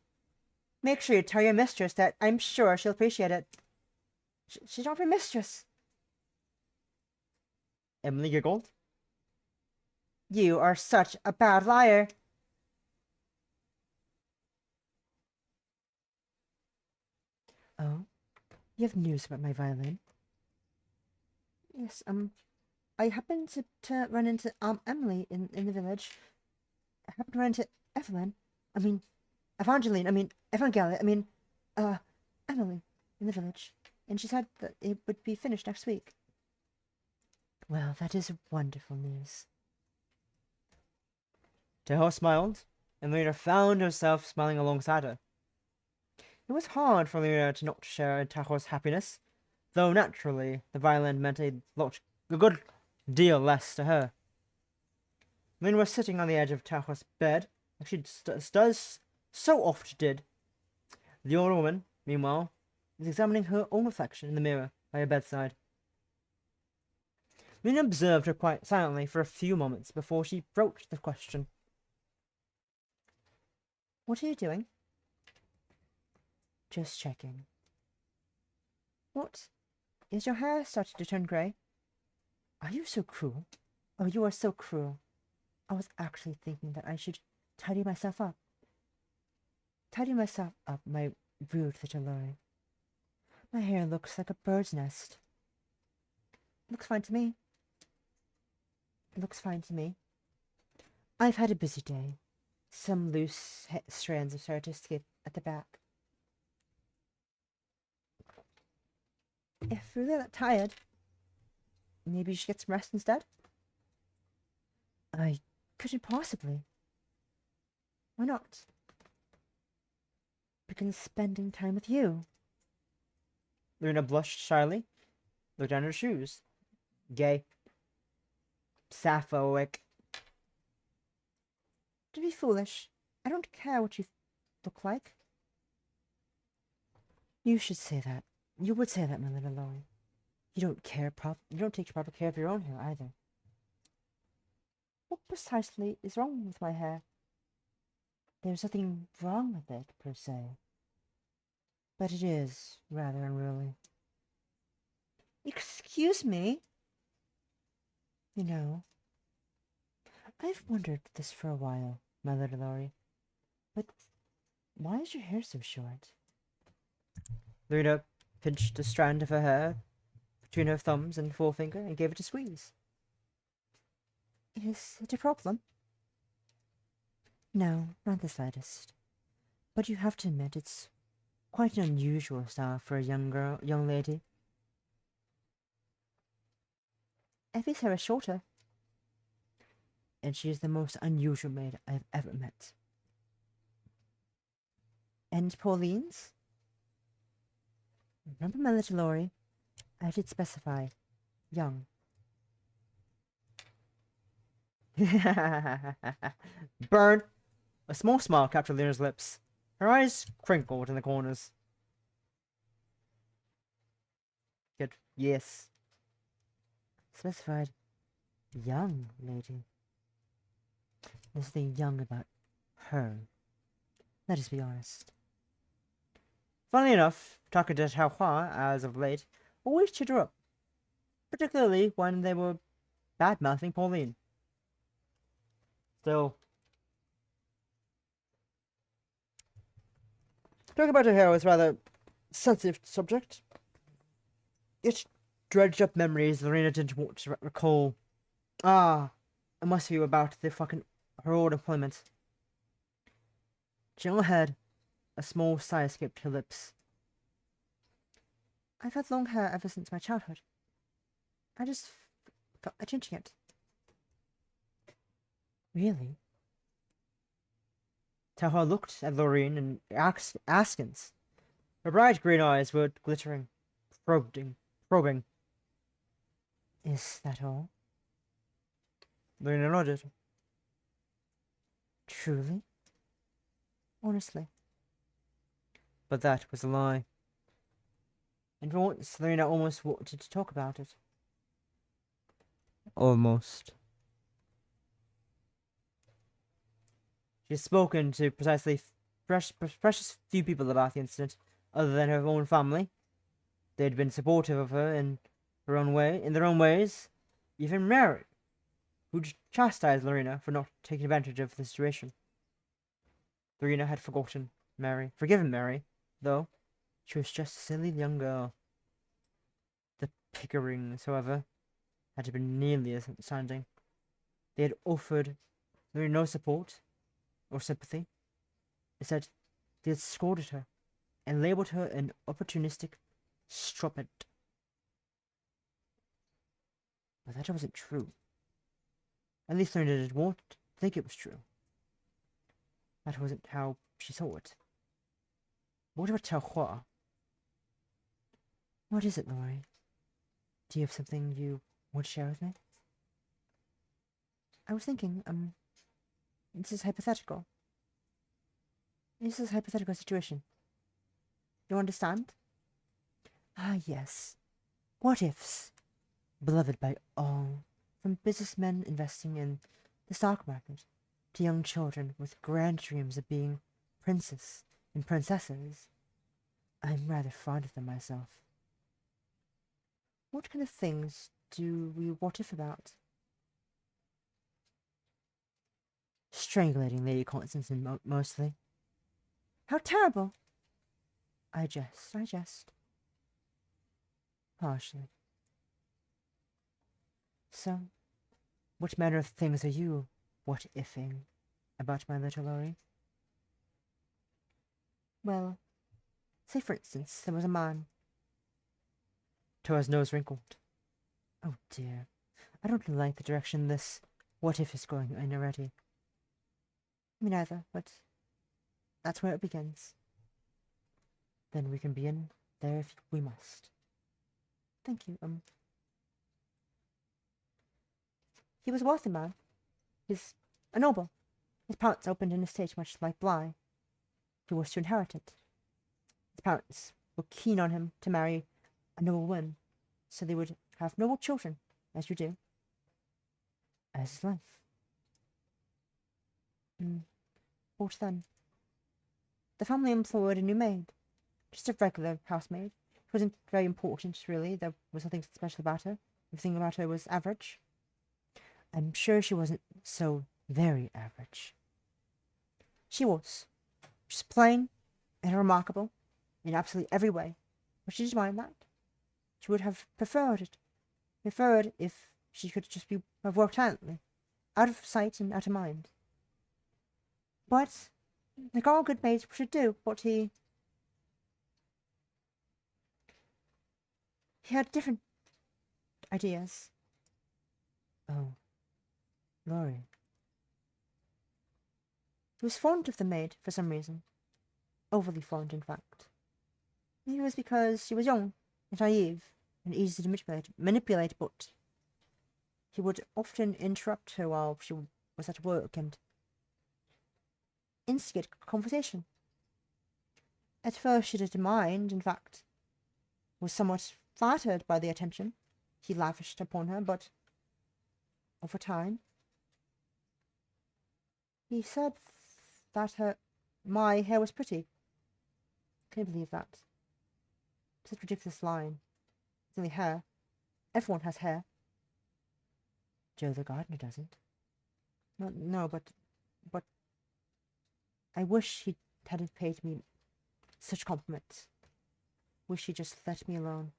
Make sure you tell your mistress that I'm sure she'll appreciate it. She's not your mistress. Emily giggled. You are such a bad liar. Oh, you have news about my violin? Yes, I happened to run into Emily in the village. I happened to run into Emily in the village, and she said that it would be finished next week. Well, that is wonderful news. Taohua smiled, and Lorina found herself smiling alongside her. It was hard for Lorina to not share in Taohua's happiness, though naturally the violin meant a good deal less to her. Lorina was sitting on the edge of Taohua's bed, like she does so often did. The older woman, meanwhile, was examining her own reflection in the mirror by her bedside. Lorina observed her quite silently for a few moments before she broached the question. What are you doing? Just checking. What? Is your hair starting to turn grey? Are you so cruel? Oh, you are so cruel. I was actually thinking that I should tidy myself up. Tidy myself up, my rude little Lori. My hair looks like a bird's nest. Looks fine to me. It looks fine to me. I've had a busy day. Some loose strands have started to escape at the back. If you're really that tired, maybe you should get some rest instead. I couldn't possibly. Why not? Because spending time with you. Lorina blushed shyly, looked down at her shoes. Gay. Sapphic. Don't be foolish. I don't care what you look like. You should say that. You would say that, my little Lori. You don't you don't take proper care of your own hair either. What precisely is wrong with my hair? There's nothing wrong with it, per se. But it is rather unruly. Excuse me? You know, I've wondered this for a while, my little Lori. But why is your hair so short? Lorina pinched a strand of her hair between her thumbs and forefinger and gave it a squeeze. Is it a problem? No, not the slightest. But you have to admit it's quite an unusual style for a young lady. Effie's hair is shorter. And she is the most unusual maid I've ever met. And Pauline's? Remember, my little Lori? I did specify young. Burn! A small smile captured Lorina's lips. Her eyes crinkled in the corners. Good. Yes. Specified young lady. There's nothing young about her. Let us be honest. Funnily enough, talking to Taohua as of late always cheered her up. Particularly when they were bad-mouthing Pauline. Still, talking about her hair was a rather sensitive subject. It dredged up memories Lorina didn't want to recall. Ah, it must be about her old employment. She only had a small sigh escaped her lips. I've had long hair ever since my childhood. I just felt like changing it. Really? Taohua looked at Lorraine and askance. Her bright green eyes were glittering, probing. Is that all? Lorraine nodded. Truly? Honestly. But that was a lie. And for once, Lorina almost wanted to talk about it. Almost. She had spoken to precisely precious few people about the incident, other than her own family. They had been supportive of her in their own ways. Even Mary, who'd chastised Lorina for not taking advantage of the situation. Lorina had forgiven Mary, though she was just a silly young girl. The Pickerings, however, had been nearly as understanding. They had offered Lorina no support or sympathy. Instead, they had scolded her and labelled her an opportunistic strumpet. But that wasn't true. At least Lorina didn't want to think it was true. That wasn't how she saw it. What about Taohua? What is it, Lori? Do you have something you want to share with me? I was thinking, this is hypothetical. This is a hypothetical situation. You understand? Ah, yes. What ifs? Beloved by all, from businessmen investing in the stock market to young children with grand dreams of being princes and princesses. I'm rather fond of them myself. What kind of things do we what if about? Strangulating Lady Constance mostly. How terrible! I jest. Partially. So, what manner of things are you what-ifing about, my little Lori? Well, say for instance, there was a man. Toa's nose wrinkled. Oh dear, I don't like the direction this what-if is going in already. Me neither, but that's where it begins. Then we can be in there if we must. Thank you, He was a wealthy man. He's a noble. His parents opened an estate much like Bly. He was to inherit it. His parents were keen on him to marry a noble woman, so they would have noble children, as you do. As is life. What then? The family employed a new maid. Just a regular housemaid. She wasn't very important, really. There was nothing special about her. Everything about her was average. I'm sure she wasn't so very average. She was. Just plain and remarkable in absolutely every way. But she didn't mind that. She would have preferred it. Preferred if she could just have worked silently, out of sight and out of mind. But, like all good maids should do, but he had different ideas. Oh, Laurie. He was fond of the maid for some reason. Overly fond, in fact. Maybe it was because she was young and naive and easy to manipulate, but he would often interrupt her while she was at work and instigate conversation. At first she didn't mind, in fact, was somewhat flattered by the attention he lavished upon her, but over time he said that my hair was pretty. Can you believe that? Such a ridiculous line. It's only hair. Everyone has hair. Joe the gardener doesn't. No, but I wish he hadn't paid me such compliments. Wish he just let me alone.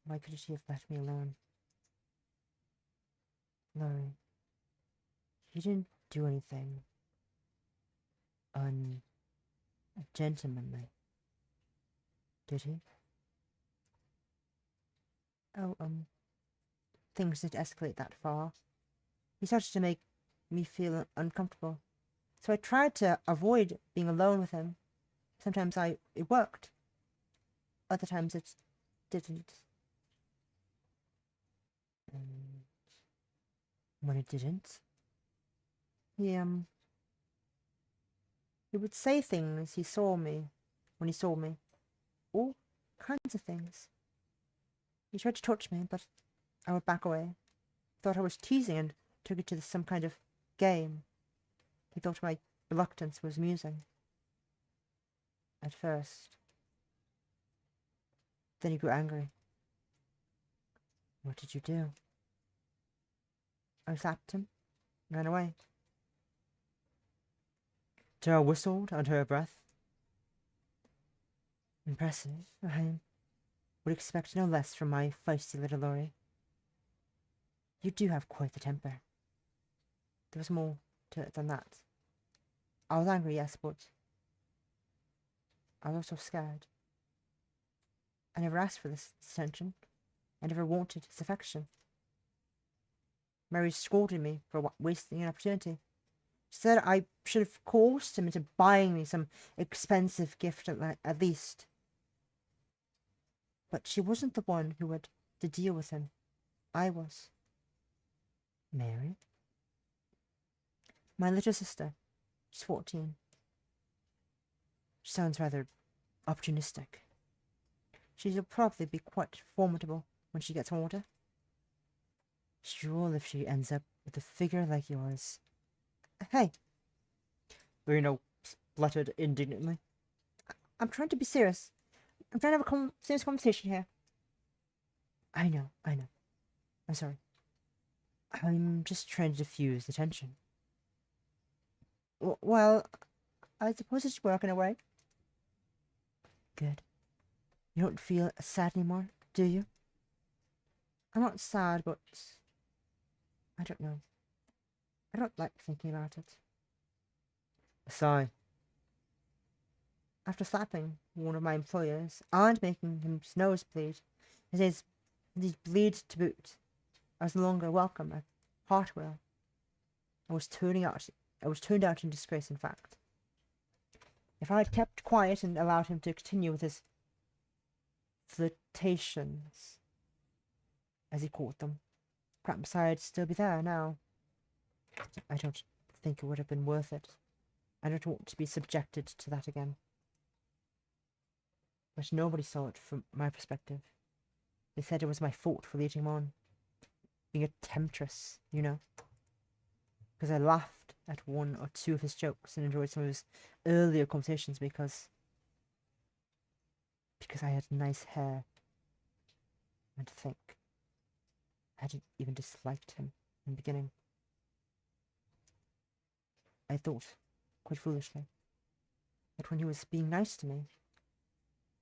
Why couldn't he have let me alone? Laurie, he didn't do anything ungentlemanly, did he? Oh, things didn't escalate that far. He started to make me feel uncomfortable, so I tried to avoid being alone with him. Sometimes it worked. Other times it didn't. And when it didn't, he would say things when he saw me. All kinds of things. He tried to touch me, but I would back away. Thought I was teasing and took it to some kind of game. He thought my reluctance was amusing. At first. Then he grew angry. What did you do? I slapped him, ran away. Tara whistled under her breath. Impressive. I would expect no less from my feisty little Laurie. You do have quite the temper. There was more to it than that. I was angry, yes, but I was also scared. I never asked for this attention. I never wanted his affection. Mary scolded me for wasting an opportunity. She said I should have coerced him into buying me some expensive gift at least. But she wasn't the one who had to deal with him. I was. Mary? My little sister. She's 14. She sounds rather opportunistic. She'll probably be quite formidable when she gets older. Sure, if she ends up with a figure like yours. Hey! Lorina spluttered indignantly. I'm trying to be serious. I'm trying to have a serious conversation here. I know. I'm sorry. I'm just trying to diffuse the tension. Well, I suppose it's working away. Good. You don't feel sad anymore, do you? I'm not sad, but I don't know. I don't like thinking about it. A sigh. After slapping one of my employers and making his nose bleed, his bleed to boot, I was no longer welcome at Hartwell. I was turned out in disgrace, in fact. If I had kept quiet and allowed him to continue with his flirtations, as he called them, perhaps I'd still be there now. I don't think it would have been worth it. I don't want to be subjected to that again. But nobody saw it from my perspective. They said it was my fault for leading him on. Being a temptress, you know. Because I laughed at one or two of his jokes and enjoyed some of his earlier conversations because I had nice hair. And to think, I hadn't even disliked him in the beginning. I thought, quite foolishly, that when he was being nice to me,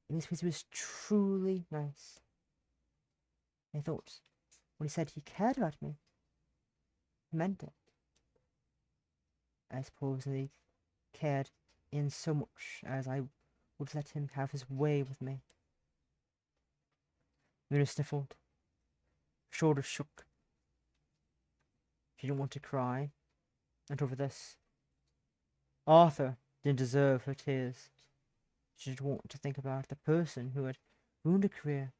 in this case he was truly nice. I thought, when he said he cared about me, he meant it. I suppose that he cared in so much as I would let him have his way with me. Lorina sniffled. Shoulders shook. She didn't want to cry. And over this, Arthur didn't deserve her tears. She didn't want to think about the person who had ruined her career,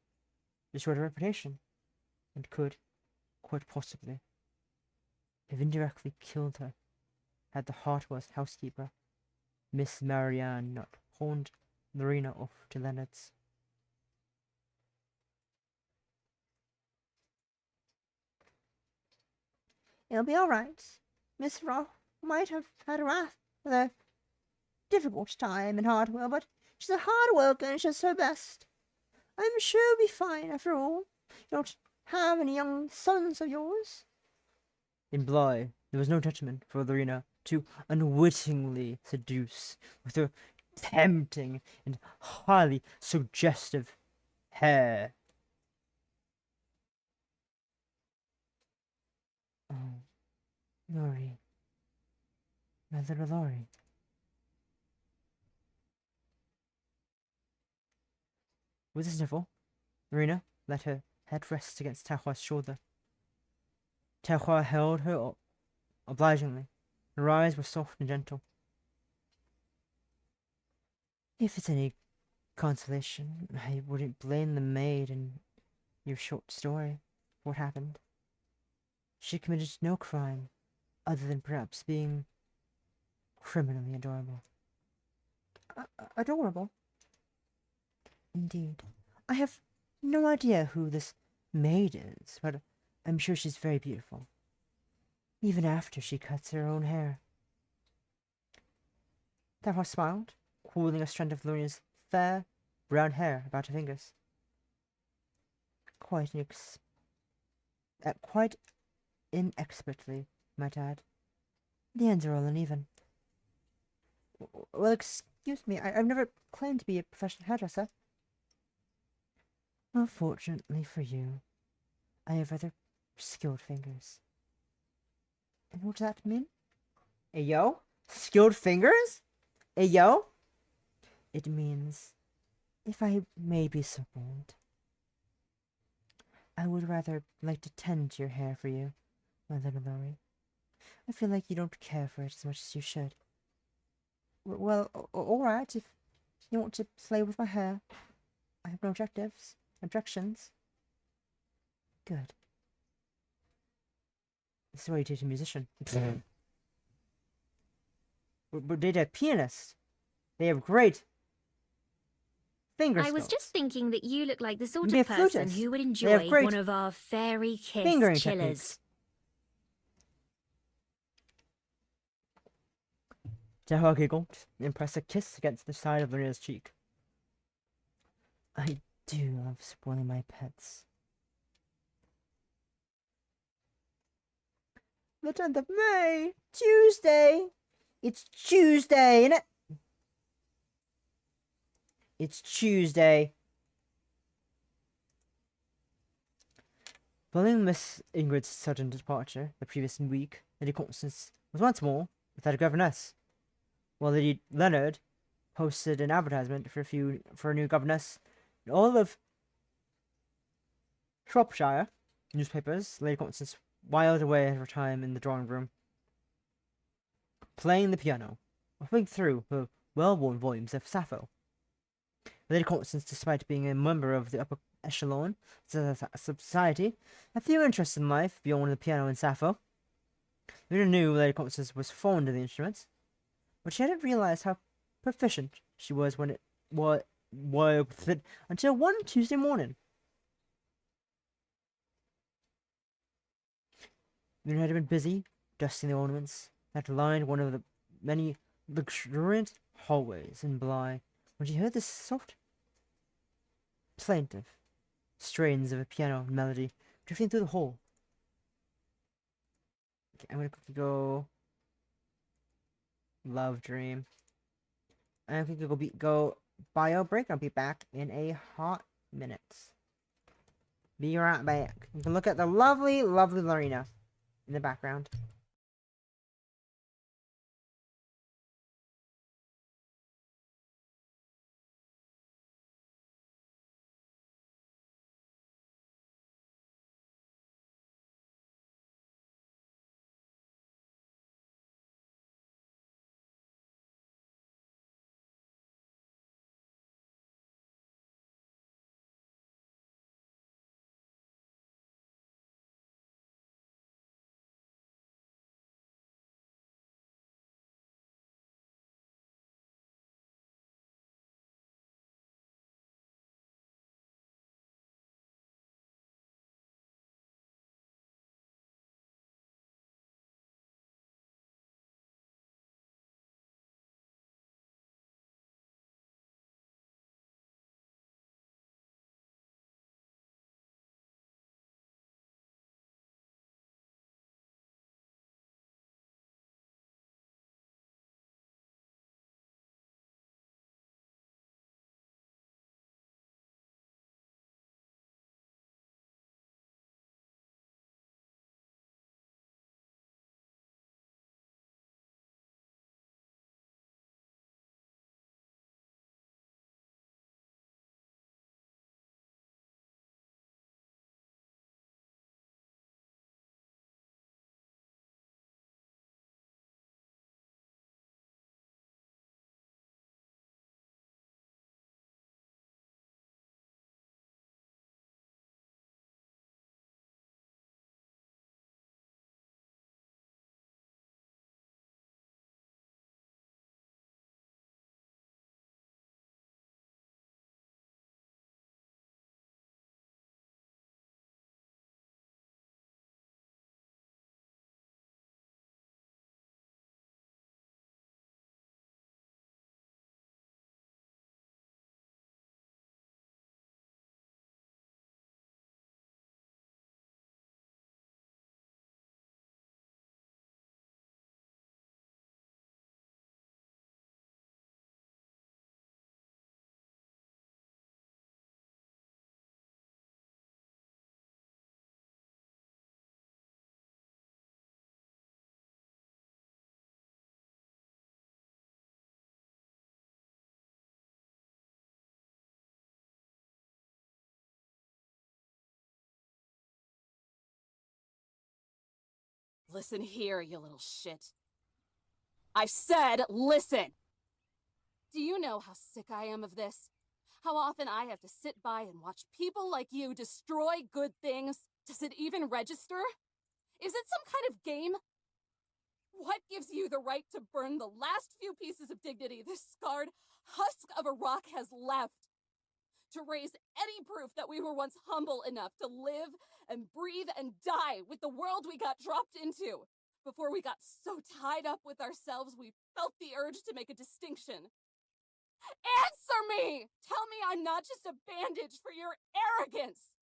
destroyed her reputation, and could, quite possibly, have indirectly killed her had the heartless housekeeper, Miss Marianne, not pawned Lorina off to Leonard's. It'll be all right. Miss Roth might have had a rather difficult time in Hartwell, but she's a hard worker and she does her best. I'm sure it'll be fine after all. You don't have any young sons of yours? In Bly, there was no judgment for Lorina to unwittingly seduce with her tempting and highly suggestive hair. Oh, Lori. My little Lori. With a sniffle, Lorina let her head rest against Taohua's shoulder. Taohua held her obligingly. Her eyes were soft and gentle. If it's any consolation, I wouldn't blame the maid in your short story for what happened. She committed no crime, other than perhaps being criminally adorable. Adorable? Indeed. I have no idea who this maid is, but I'm sure she's very beautiful. Even after she cuts her own hair. Taohua smiled, coiling a strand of Lorina's fair, brown hair about her fingers. Quite inexpertly, might add. The ends are all uneven. Well, excuse me, I've never claimed to be a professional hairdresser. Well, fortunately for you, I have rather skilled fingers. And what does that mean? Ayo? Skilled fingers? Ayo? It means, if I may be so bold, I would rather like to tend to your hair for you, my little Lori. I feel like you don't care for it as much as you should. Well, all right, if you want to play with my hair. I have no objections. Good. This is why you date a musician. But date a pianist. They have great finger I was skills. just thinking that you look like the sort Be a of person flutist. who would They have enjoy great one of our fairy kiss fingering chillers. techniques. Taohua giggled and pressed a kiss against the side of Lorina's cheek. I do love spoiling my pets. The 10th of May, Tuesday. It's Tuesday, innit? It's Tuesday. Following Miss Ingrid's sudden departure the previous week, Lady Constance was once more without a governess, while Lady Leonard posted an advertisement for a new governess in all of Shropshire newspapers. Lady Constance whiled away her time in the drawing room, playing the piano, or flipping through her well-worn volumes of Sappho. Lady Constance, despite being a member of the upper echelon society, had few interests in life beyond the piano and Sappho. Lorina knew Lady Constance was fond of the instruments, but she hadn't realized how proficient she was when it was until one Tuesday morning. Lorina had been busy dusting the ornaments that lined one of the many luxuriant hallways in Bly when she heard the soft, plaintive strains of a piano melody drifting through the hall. Okay, I'm gonna quickly go Love dream. And if we could go bio break, I'll be back in a hot minute. Be right back. You can look at the lovely, lovely Lorina in the background. Listen here, you little shit. I said listen! Do you know how sick I am of this? How often I have to sit by and watch people like you destroy good things? Does it even register? Is it some kind of game? What gives you the right to burn the last few pieces of dignity this scarred husk of a rock has left? To raise any proof that we were once humble enough to live and breathe and die with the world we got dropped into, before we got so tied up with ourselves we felt the urge to make a distinction. Answer me! Tell me I'm not just a bandage for your arrogance!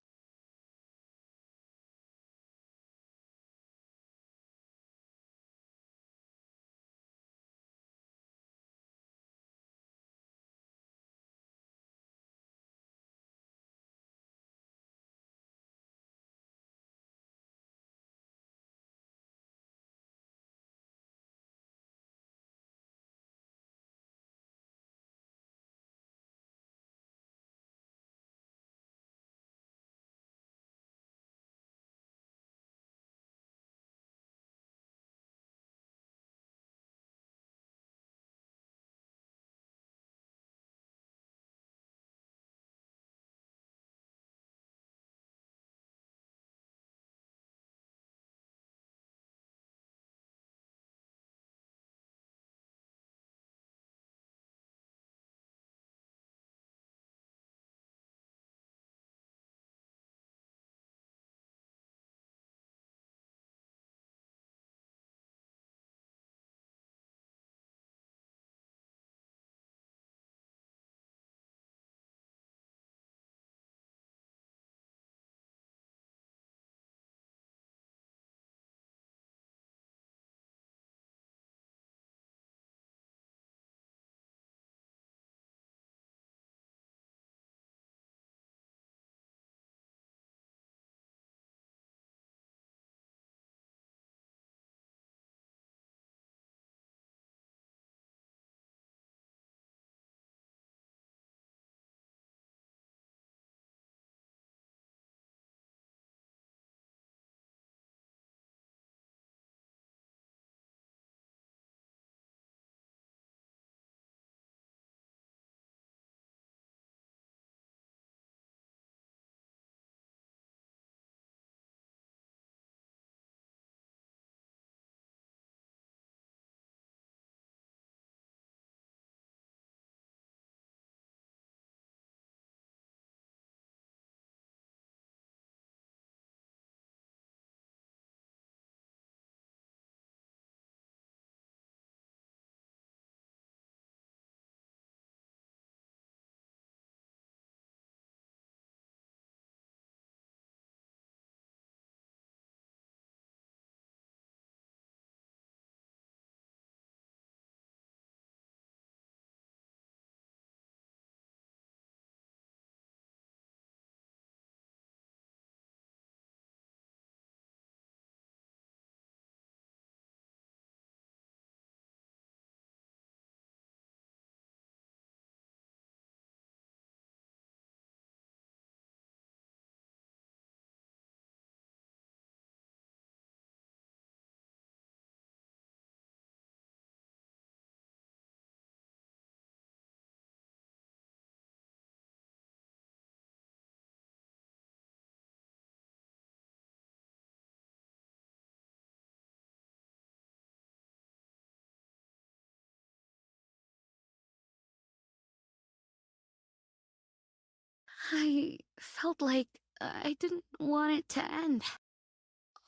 I felt like I didn't want it to end.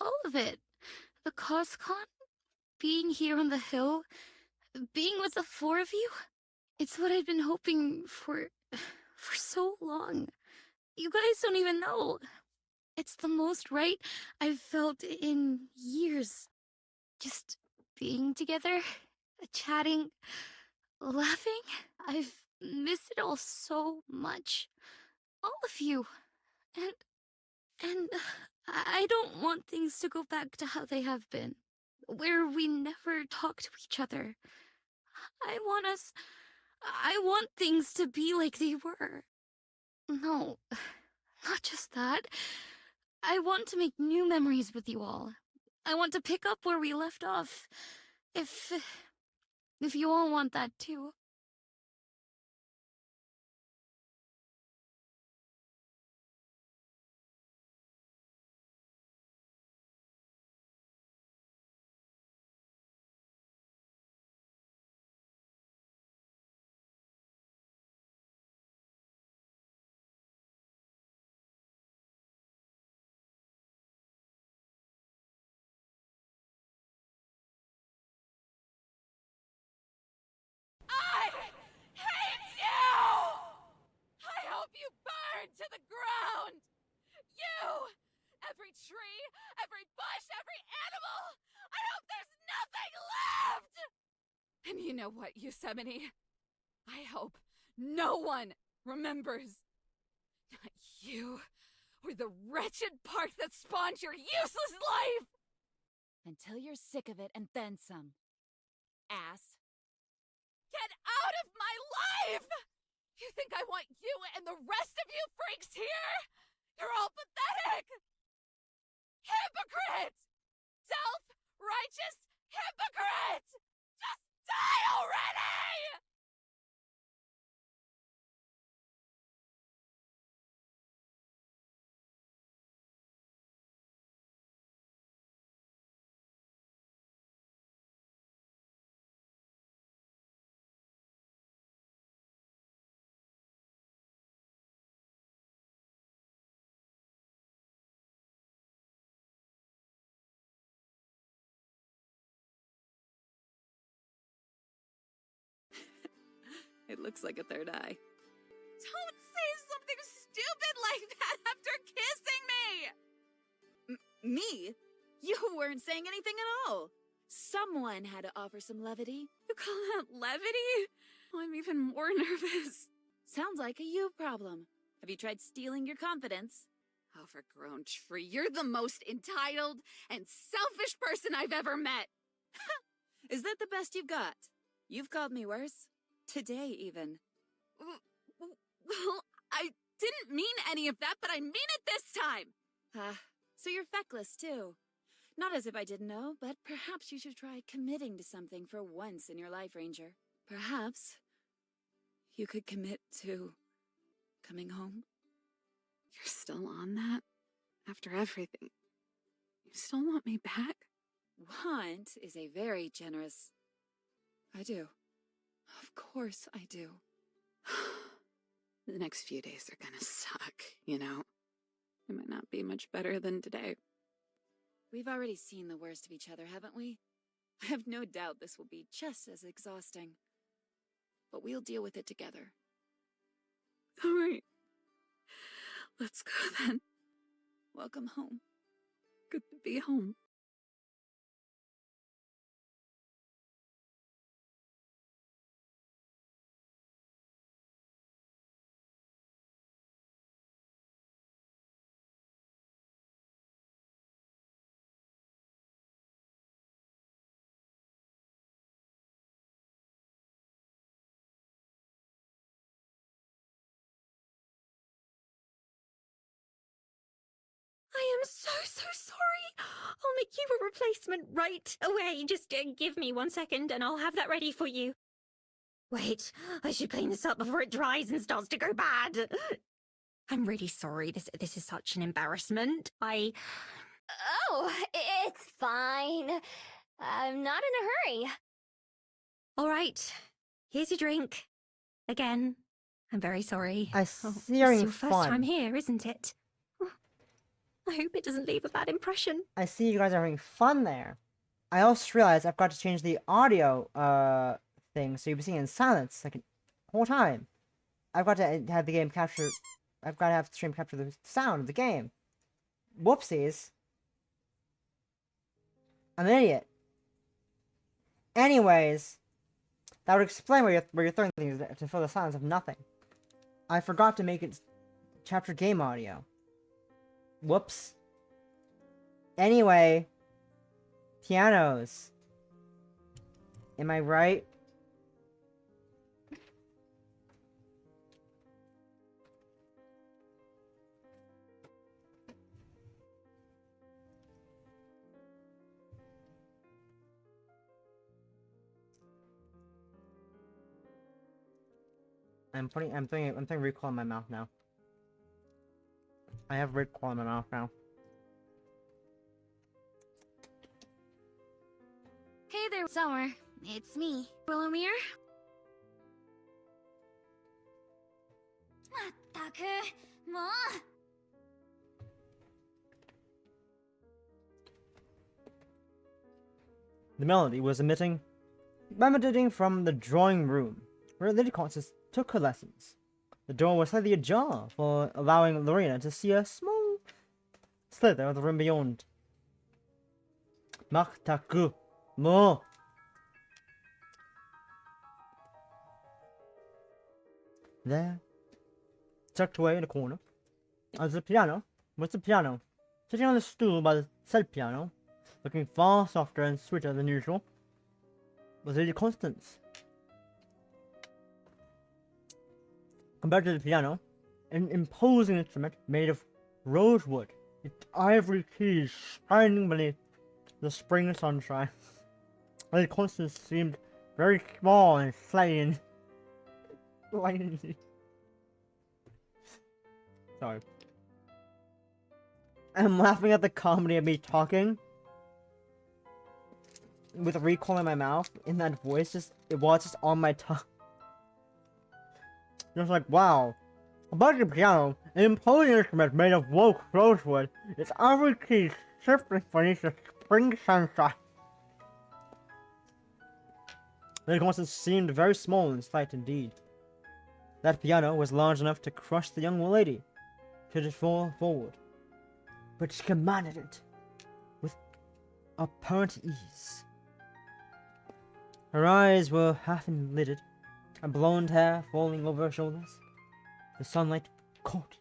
All of it. The CosCon, being here on the hill, being with the four of you. It's what I'd been hoping for so long. You guys don't even know. It's the most right I've felt in years. Just being together, chatting, laughing. I've missed it all so much. All of you. And I don't want things to go back to how they have been, where we never talk to each other. I want things to be like they were. No, not just that. I want to make new memories with you all. I want to pick up where we left off. If you all want that too. I hate you! I hope you burn to the ground! You! Every tree, every bush, every animal! I hope there's nothing left! And you know what, Yosemite? I hope no one remembers. Not you, or the wretched part that spawned your useless life! Until you're sick of it and then some. Ass. Get out of my life! You think I want you and the rest of you freaks here? You're all pathetic! Hypocrite! Self-righteous hypocrite! Just die already! It looks like a third eye. Don't say something stupid like that after kissing me! Me? You weren't saying anything at all. Someone had to offer some levity. You call that levity? I'm even more nervous. Sounds like a you problem. Have you tried stealing your confidence? Overgrown tree, you're the most entitled and selfish person I've ever met. Is that the best you've got? You've called me worse. Today, even. Well, I didn't mean any of that, but I mean it this time! So you're feckless, too. Not as if I didn't know, but perhaps you should try committing to something for once in your life, Ranger. Perhaps you could commit to coming home. You're still on that? After everything? You still want me back? Want is a very generous... I do. Of course I do. The next few days are gonna suck, you know? It might not be much better than today. We've already seen the worst of each other, haven't we? I have no doubt this will be just as exhausting. But we'll deal with it together. Alright. Let's go then. Welcome home. Good to be home. I am so sorry. I'll make you a replacement right away. Just give me 1 second and I'll have that ready for you. Wait, I should clean this up before it dries and starts to go bad. I'm really sorry. This is such an embarrassment. Oh, it's fine. I'm not in a hurry. All right, here's your drink. Again. I'm very sorry. I Oh, see you're it's having your first time fun. here, isn't it? Oh, I hope it doesn't leave a bad impression. I see you guys are having fun there. I also realized I've got to change the audio thing so you'll be singing in silence like the whole time. I've got to have the game capture. I've got to have the stream capture the sound of the game. Whoopsies. I'm an idiot. Anyways, that would explain where you're throwing things to fill the silence of nothing. I forgot to make it chapter game audio. Whoops. Anyway, pianos. Am I right? I'm putting recoil in my mouth now. I have recoil in my mouth now. Hey there, Summer. It's me, Willowmere. まったく、もう。The melody was emanating from the drawing room, where Lady Constance took her lessons. The door was slightly ajar, for allowing Lorina to see a small slither of the room beyond. Maktaku, mo. There, tucked away in a corner, was the piano, sitting on the stool by the said piano, looking far softer and sweeter than usual, was Lady Constance. Compared to the piano, an imposing instrument made of rosewood, its ivory keys shining beneath the spring sunshine. Lady Constance seemed very small and slightly Sorry. I'm laughing at the comedy of me talking with a recoil in my mouth in that voice, it was just on my tongue. Just like, wow. Above the piano, an imposing instrument made of rosewood, its ivory keys shifting beneath the spring sunshine. Lady Constance seemed very small and slight indeed. That piano was large enough to crush the young lady, should it fall forward, but she commanded it with apparent ease. Her eyes were half lidded, her blonde hair falling over her shoulders. The sunlight caught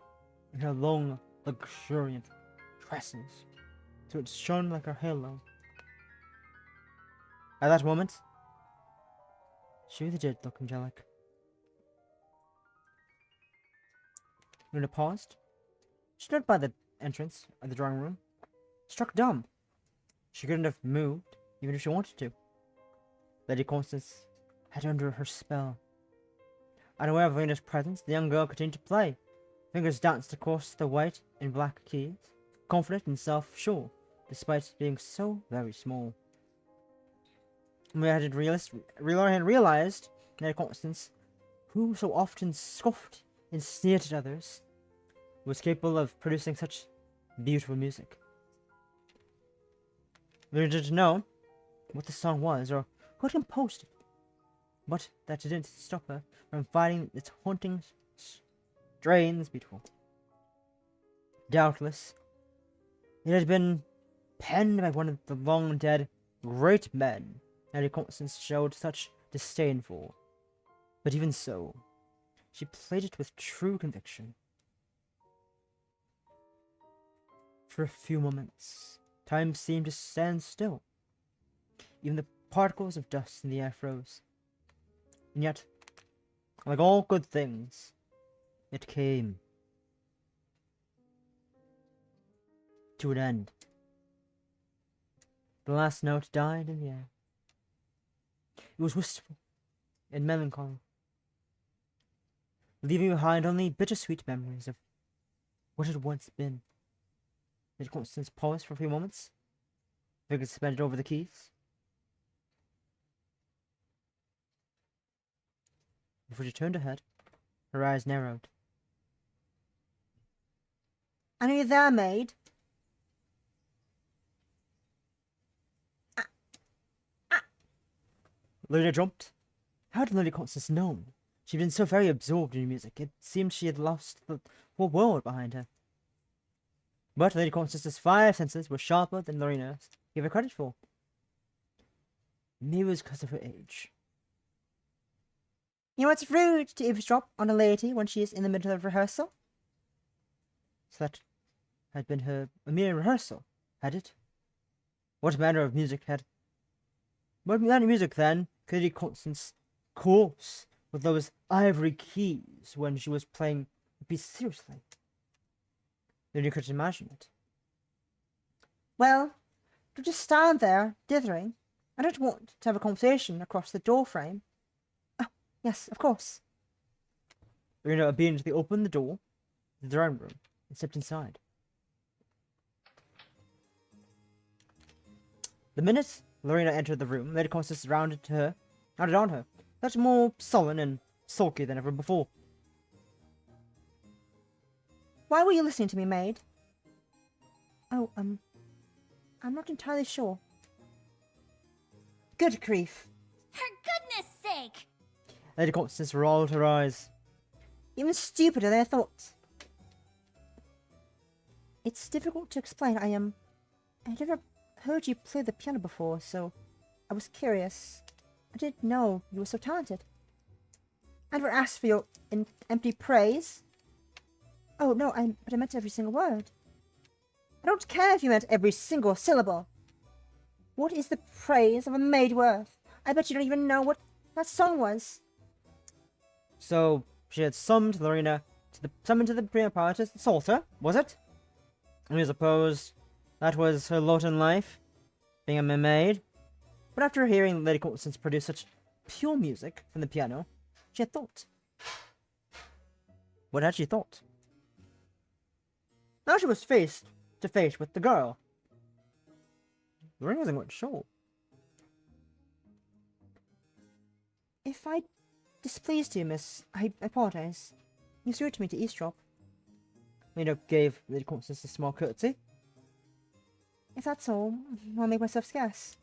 in her long, luxuriant tresses, so it shone like her halo. At that moment, she really did look angelic. Luna paused. She stood by the entrance of the drawing room, struck dumb. She couldn't have moved, even if she wanted to. Lady Constance had under her spell. Unaware of Luna's presence, the young girl continued to play. Fingers danced across the white and black keys, confident and self-sure, despite being so very small. Luna had realized Lady Constance, who so often scoffed and sneered at others, was capable of producing such beautiful music. Luna didn't know what the song was or who had composed it, but that didn't stop her from finding its haunting strains beautiful. Doubtless, it had been penned by one of the long-dead great men Lady Constance showed such disdain for, but even so, she played it with true conviction. For a few moments, time seemed to stand still. Even the particles of dust in the air froze. And yet, like all good things, it came to an end. The last note died in the air. It was wistful and melancholy, leaving behind only bittersweet memories of what had once been. Lady Constance paused for a few moments, fingers suspended over the keys. Before she turned her head, Her eyes narrowed. Are you there, maid? Lorina jumped. How had Lady Constance known? She'd been so very absorbed in music, it seemed she had lost the whole world behind her. But Lady Constance's 5 senses were sharper than Lorina's gave her credit for. Maybe it was because of her age. You know it's rude to eavesdrop on a lady when she is in the middle of rehearsal. So that had been her mere rehearsal, had it? What manner of music then could Lady Constance course with those ivory keys when she was playing the piece seriously? Lorina couldn't imagine it. Well, to just stand there, dithering. I don't want to have a conversation across the door frame. Oh, yes, of course. Lorina obediently opened the door to the drawing room and stepped inside. The minute Lorina entered the room, Lady Constance rounded on her, much more sullen and sulky than ever before. Why were you listening to me, maid? Oh, I'm not entirely sure. Good grief. For goodness sake! Lady Constance rolled her eyes. Even stupider than I thought. It's difficult to explain. I'd never heard you play the piano before, so I was curious. I didn't know you were so talented. I never asked for your empty praise. Oh, no, but I meant every single word. I don't care if you meant every single syllable. What is the praise of a maid worth? I bet you don't even know what that song was. So she had summoned Lorina to the piano part to assault her, was it? And I suppose that was her lot in life, being a mermaid. But after hearing Lady Constance produce such pure music from the piano, she had thought. What had she thought? Now she was face to face with the girl. Lorina wasn't quite sure. If I displeased you, miss, I apologize. You threw to me to eavesdrop. Lorina gave Lady Constance a small curtsy. If that's all, I'll make myself scarce.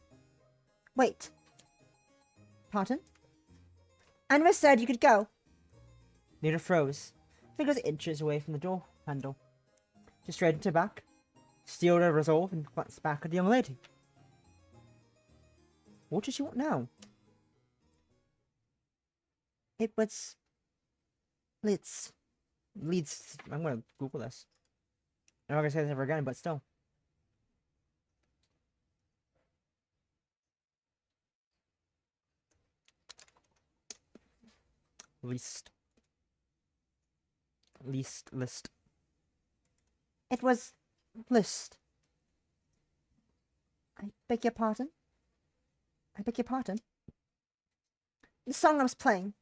Wait. Pardon? I never said you could go. Lorina froze, fingers inches away from the door handle. She straightened her back, steeled her resolve, and glanced back at the young lady. What did she want now? It was... Leeds. I'm gonna Google this. I'm not gonna say this ever again, but still. List. It was... List. I beg your pardon? I beg your pardon? The song I was playing.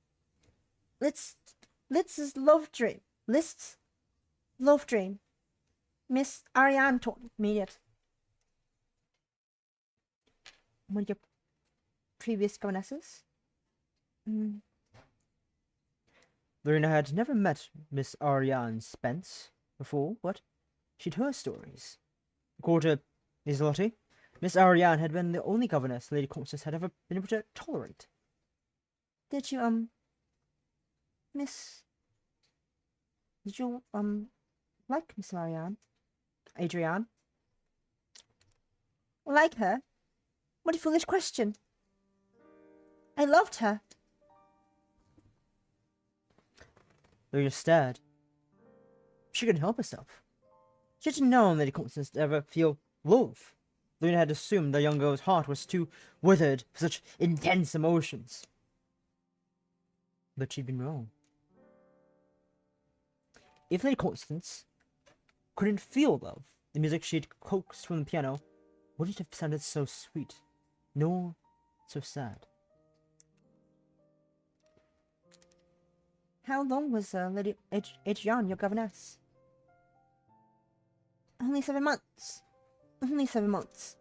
Liszt's Love Dream. Liszt's Love Dream. Miss Ariane taught me it. One of your previous governesses? Lorina had never met Miss Ariane Spence before, but she'd heard stories. According to Isolati, Miss Ariane had been the only governess Lady Constance had ever been able to tolerate. Did you, like Miss Ariane? Adrienne? Like her? What a foolish question. I loved her. Lorina stared. She couldn't help herself. She hadn't known Lady Constance to ever feel love. Lorina had assumed the young girl's heart was too withered for such intense emotions. But she'd been wrong. If Lady Constance couldn't feel love, the music she'd coaxed from the piano wouldn't have sounded so sweet, nor so sad. How long was Lady Adrienne your governess? Only 7 months. Only 7 months.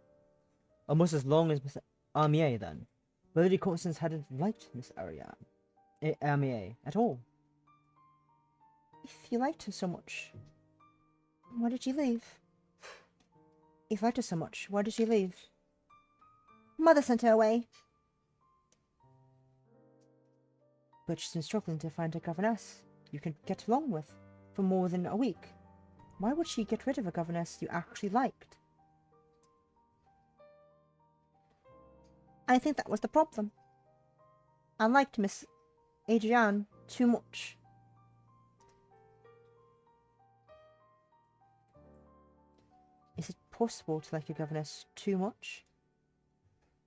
Almost as long as Miss Armier, then. But Lady Constance hadn't liked Miss Ariane. Armier at all. If you liked her so much, why did you leave? If you liked her so much, why did you leave? Mother sent her away. But she's been struggling to find a governess you can get along with for more than a week. Why would she get rid of a governess you actually liked? I think that was the problem. I liked Miss Adrienne too much. Is it possible to like a governess too much?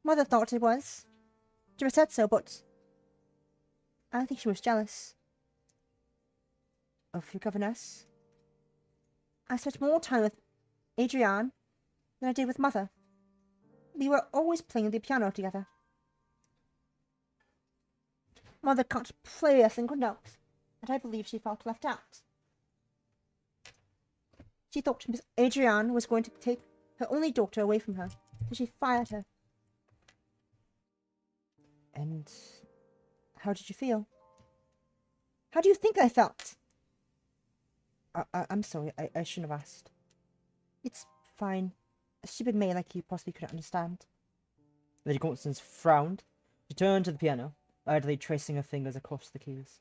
Mother thought it was. She said so, but I think she was jealous of your governess. I spent more time with Adrienne than I did with Mother. We were always playing the piano together. Mother can't play a single note, and I believe she felt left out. She thought Miss Adrienne was going to take her only daughter away from her, so she fired her. And how did you feel? How do you think I felt? I'm sorry, I shouldn't have asked. It's fine. A stupid maid like you possibly couldn't understand. Lady Constance frowned. She turned to the piano, idly tracing her fingers across the keys.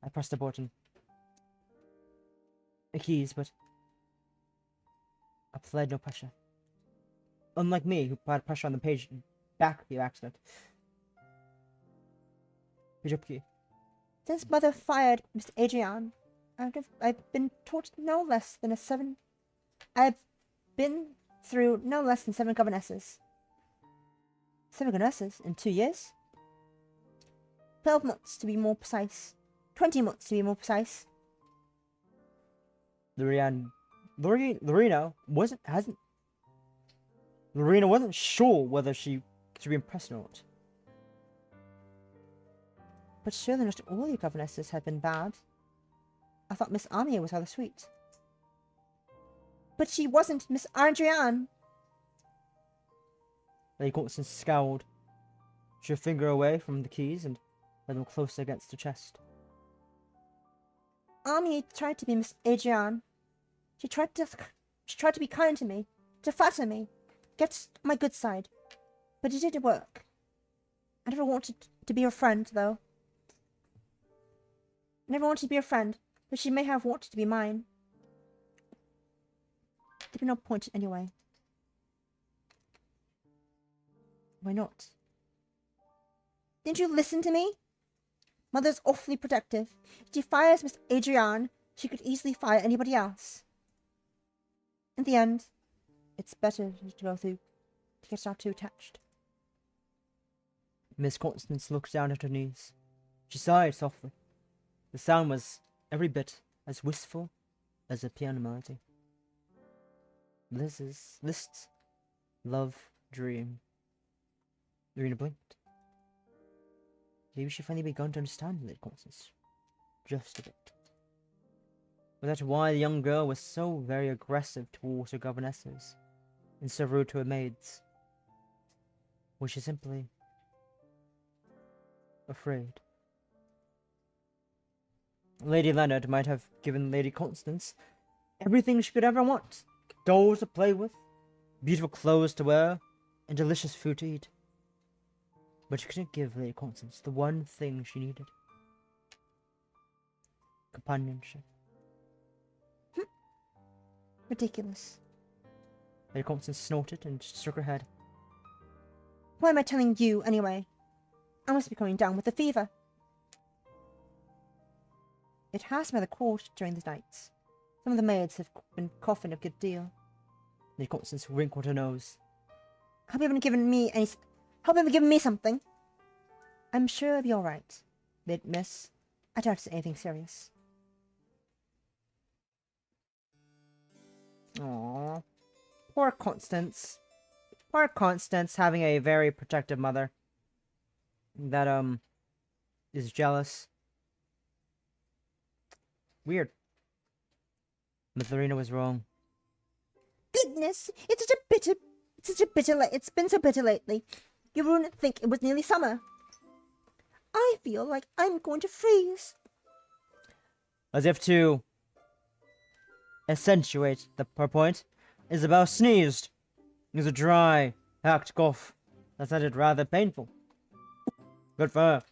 I pressed a button. The keys, but I applied no pressure. Unlike me, who applied pressure on the page back by accident. Page up key. Since Mother fired Miss Adrienne, I've been taught no less than I've been through no less than 7 governesses. 7 governesses in 2 years? 12 months to be more precise. 20 months to be more precise. Lorina wasn't sure whether she should be impressed or not. But surely not all your governesses had been bad. I thought Miss Amia was rather sweet. But she wasn't Miss Adrienne. Lady Constance scowled. She drew her finger away from the keys and led them closer against her chest. Amia tried to be Miss Adrienne. She tried to be kind to me, to flatter me, get my good side. But it didn't work. I never wanted to be her friend, though. I never wanted to be her friend, but she may have wanted to be mine. There'd be no point anyway. Why not? Didn't you listen to me? Mother's awfully protective. If she fires Miss Adrienne, she could easily fire anybody else. In the end, it's better to get not too attached. Miss Constance looked down at her knees. She sighed softly. The sound was every bit as wistful as a piano melody. Liszt's love dream. Lorina blinked. Maybe she finally begun to understand Lady Constance. Just a bit. Was that why the young girl was so very aggressive towards her governesses, and so rude to her maids? Was she simply afraid? Lady Leonard might have given Lady Constance everything she could ever want. Dolls to play with, beautiful clothes to wear, and delicious food to eat. But she couldn't give Lady Constance the one thing she needed. Companionship. Ridiculous. Lady Constance snorted and shook her head. Why am I telling you, anyway? I must be coming down with the fever. It has been rather cold during the nights. Some of the maids have been coughing a good deal. Lady Constance wrinkled her nose. Hope you haven't given me something. I'm sure it'll be all right, miss. I doubt it's anything serious. Aww. Poor Constance. Poor Constance having a very protective mother. That, is jealous. Weird. But Lorina was wrong. Goodness, it's been so bitter lately. You wouldn't think it was nearly summer. I feel like I'm going to freeze. As if to accentuate her point, Isabel sneezed. It was a dry, hacked cough that sounded rather painful. Good for her.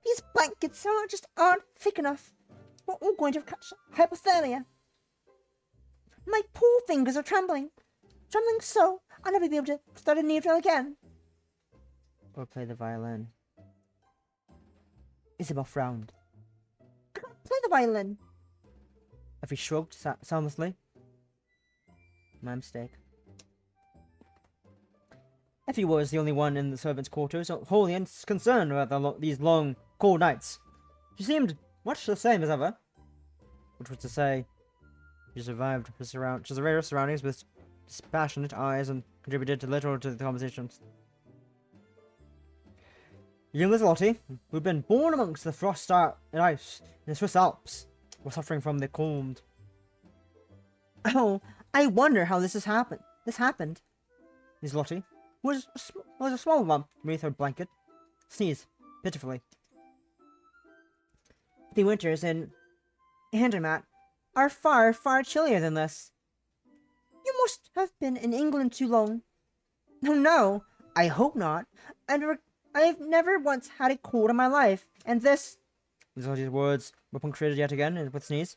These blankets aren't thick enough. We're all going to catch hypothermia. My poor fingers are trembling. Trembling so I'll never be able to start a needle again. Or play the violin. Isabel frowned. I can't play the violin. Effie shrugged soundlessly. My mistake. Effie was the only one in the servants' quarters wholly unconcerned about these long, cold nights. She seemed much the same as ever. Which was to say, she survived her various surroundings with dispassionate eyes and contributed little to the conversations. Young Lottie, who'd been born amongst the frost and ice in the Swiss Alps, was suffering from the cold. Oh, I wonder how this happened. Miss Lottie, who was a small lump beneath her blanket, sneezed pitifully. The winters in Andermatt are far, far chillier than this. You must have been in England too long. No, I hope not. I've never once had a cold in my life, and this... Miss Lottie's words were punctuated yet again with a sneeze.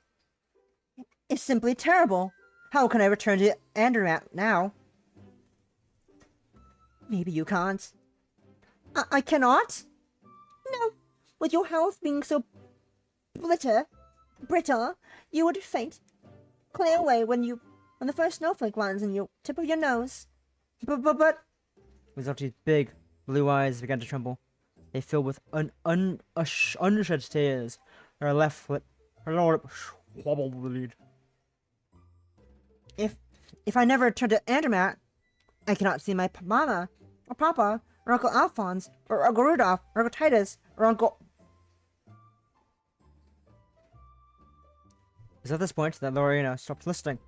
It's simply terrible. How can I return to Andermatt now? Maybe you can't. I cannot? No. With your health being so brittle, you would faint clear away when the first snowflake lands in your tip of your nose. But... Miss Lottie's big blue eyes began to tremble. They filled with unshed tears. Her lower lip swabbled. If I never return to Andermatt, I cannot see my mama, or papa, or Uncle Alphonse, or Uncle Rudolph, or Uncle Titus, or Uncle... It was at this point that Lorina stopped listening.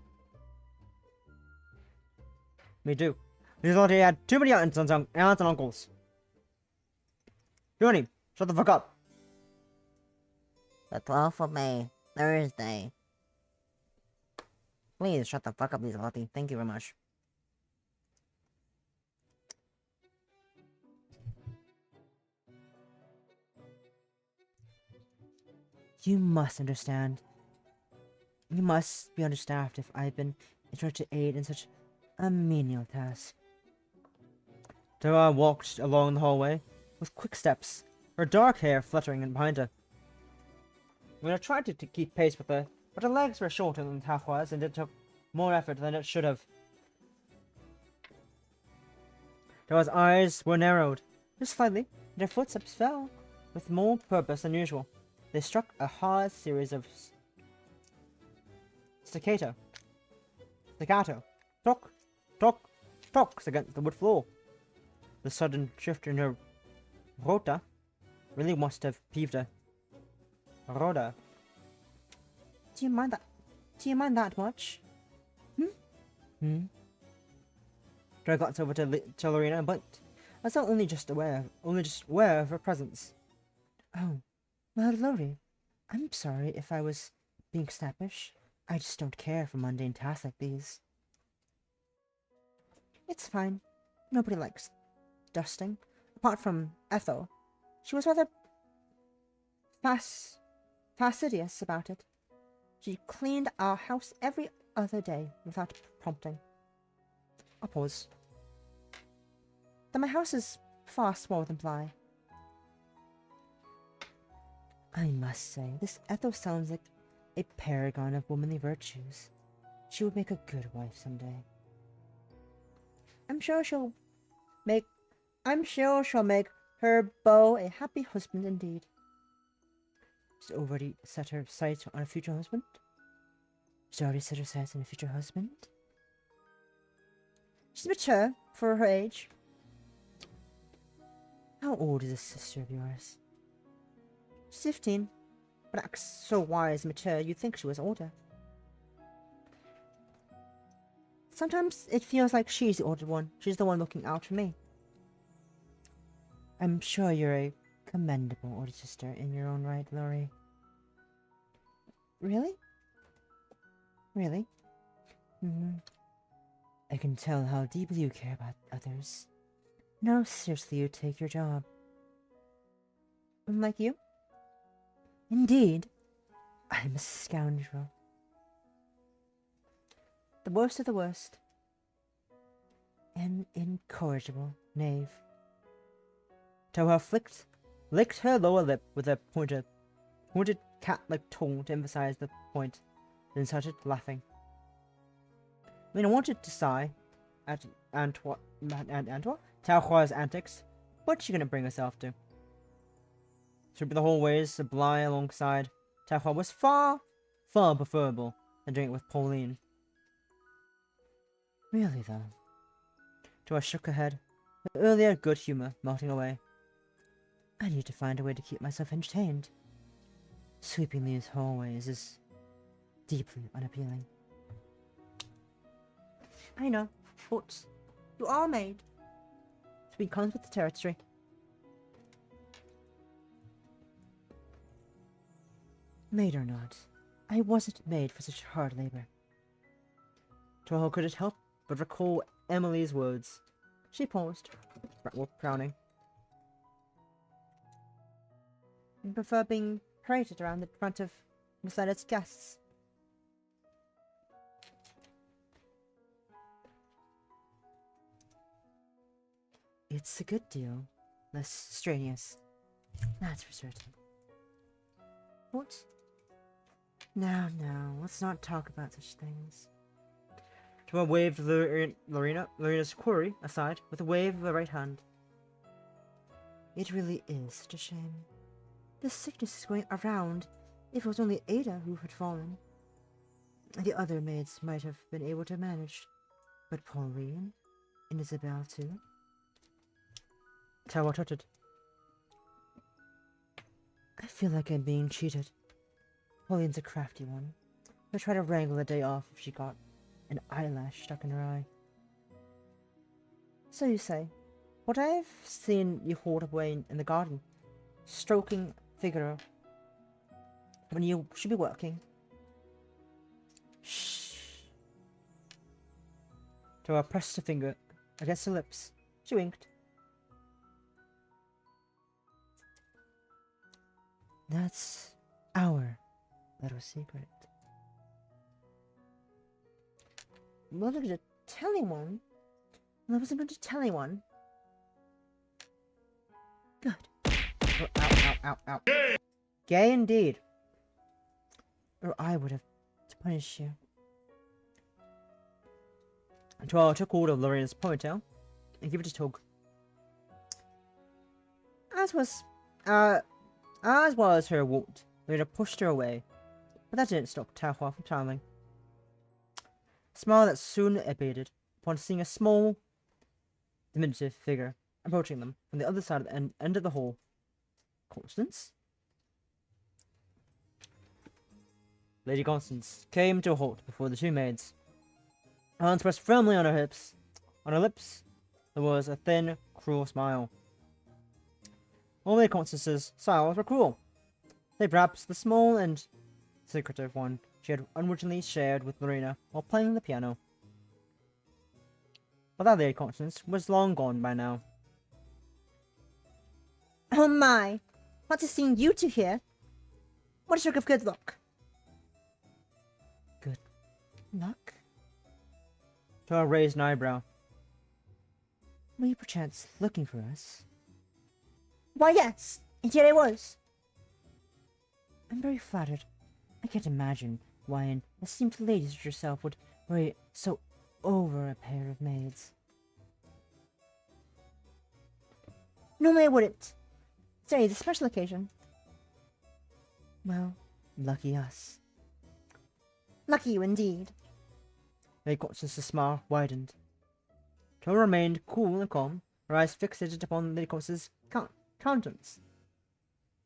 Me too. Miss Lottie had too many aunts and uncles. Johnny, shut the fuck up. The 12th of May, Thursday. Please shut the fuck up, Miss Lottie. Thank you very much. You must understand. You must be understaffed if I've been entrusted to aid in such a menial task. Taohua walked along the hallway with quick steps, her dark hair fluttering behind her. Lorina tried to keep pace with her, but her legs were shorter than Taohua's and it took more effort than it should have. Taohua's eyes were narrowed, just slightly, and her footsteps fell with more purpose than usual. They struck a hard series of staccato, tock, tock, tocks against the wood floor. The sudden shift in her rota really must have peeved her. Rhoda. Do you mind that much? Dora glanced over to Lorina and blinked. I was only just aware of her presence. Oh, well, Lori, I'm sorry if I was being snappish. I just don't care for mundane tasks like these. It's fine. Nobody likes dusting. Apart from Ethel. She was rather fastidious about it. She cleaned our house every other day without prompting. A pause. Then my house is far smaller than Bly. I must say, this Ethel sounds like a paragon of womanly virtues. She would make a good wife someday. I'm sure she'll make her beau a happy husband indeed. She's already set her sights on a future husband? She's already set her sights on a future husband? She's mature for her age. How old is this sister of yours? She's 15, but acts so wise and mature you'd think she was older. Sometimes it feels like she's the older one. She's the one looking out for me. I'm sure you're a commendable older sister in your own right, Lori. Really? Really? I can tell how deeply you care about others. And how seriously you take your job. Unlike you? Indeed. I'm a scoundrel. The worst of the worst. An incorrigible knave. Taohua licked her lower lip with a pointed cat-like tongue to emphasize the point, then started laughing. Lena wanted to sigh at Taohua's antics, but she couldn't bring herself to. Sweeping the hallways, Sublime alongside Taohua was far preferable than doing it with Pauline. Really, though. Taohua shook her head, her earlier good humor melting away. I need to find a way to keep myself entertained. Sweeping these hallways is deeply unappealing. I know, but you are made. Sweet comes with the territory. Made or not, I wasn't made for such hard labor. Taohua couldn't help but recall Emily's words. She paused, frowning. You prefer being paraded around in front of Miss Leonard's guests. It's a good deal less strenuous, that's for certain. What? No, let's not talk about such things. Taohua waved Lorina's query aside with a wave of the right hand. It really is such a shame. The sickness is going around. If it was only Ada who had fallen, the other maids might have been able to manage. But Pauline and Isabel too? Taohua tutted. I feel like I'm being cheated. Pauline's a crafty one. She'll try to wrangle a day off if she got an eyelash stuck in her eye. So you say, what I've seen you hold away in the garden, stroking Figaro, when you should be working. Shh. Taohua pressed a finger against her lips. She winked. That's our little secret. I'm not going to tell anyone. I wasn't going to tell anyone. Good. Oh, ow. Gay indeed. Or I would have to punish you. Taohua took hold of Lorina's ponytail and gave it a tug. As was her wont, Lorina pushed her away, but that didn't stop Taohua from smiling. A smile that soon abated upon seeing a small, diminutive figure approaching them from the other side of the end of the hall. Constance? Lady Constance came to a halt before the two maids. Her hands pressed firmly on her hips. On her lips, there was a thin, cruel smile. All Lady Constance's smiles were cruel. They perhaps the small and secretive one she had unwittingly shared with Lorina while playing the piano. But that Lady Constance was long gone by now. Oh my! Not to see you two here. What a stroke of good luck. Good luck? Taohua raised an eyebrow. Were you perchance looking for us? Why, yes, indeed I was. I'm very flattered. I can't imagine why an esteemed lady such as yourself would worry so over a pair of maids. Normally I wouldn't. Today's a special occasion. Well, lucky us. Lucky you indeed. Lady Constance's smile widened. Taohua remained cool and calm, her eyes fixated upon Lady Constance's countenance.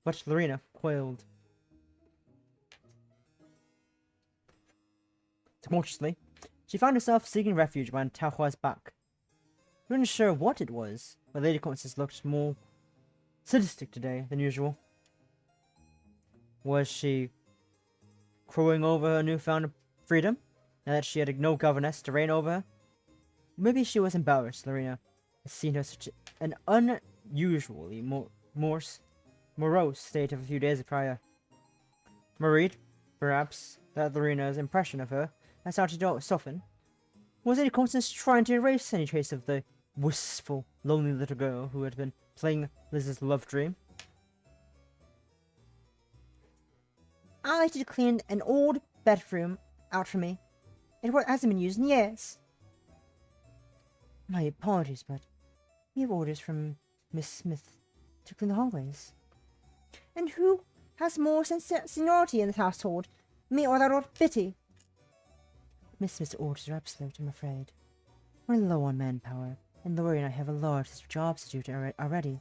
But Lorina quailed. Subconsciously, she found herself seeking refuge behind Taohua's back. She wasn't sure what it was, but Lady Constance looked more sadistic today than usual. Was she crowing over her newfound freedom, now that she had no governess to reign over her. Maybe she was embarrassed, Lorina had seen her such an unusually morose state of a few days prior. Worried, perhaps, that Lorina's impression of her had started to soften. Was Lady Constance trying to erase any trace of the wistful, lonely little girl who had been playing Liz's love dream? I like to clean an old bedroom out for me. It hasn't been used in years. My apologies, but we have orders from Miss Smith to clean the hallways. And who has more seniority in this household, me or that old Bitty? Miss Smith's orders are absolute, I'm afraid. We're low on manpower, and Laurie and I have a large list of jobs to do already.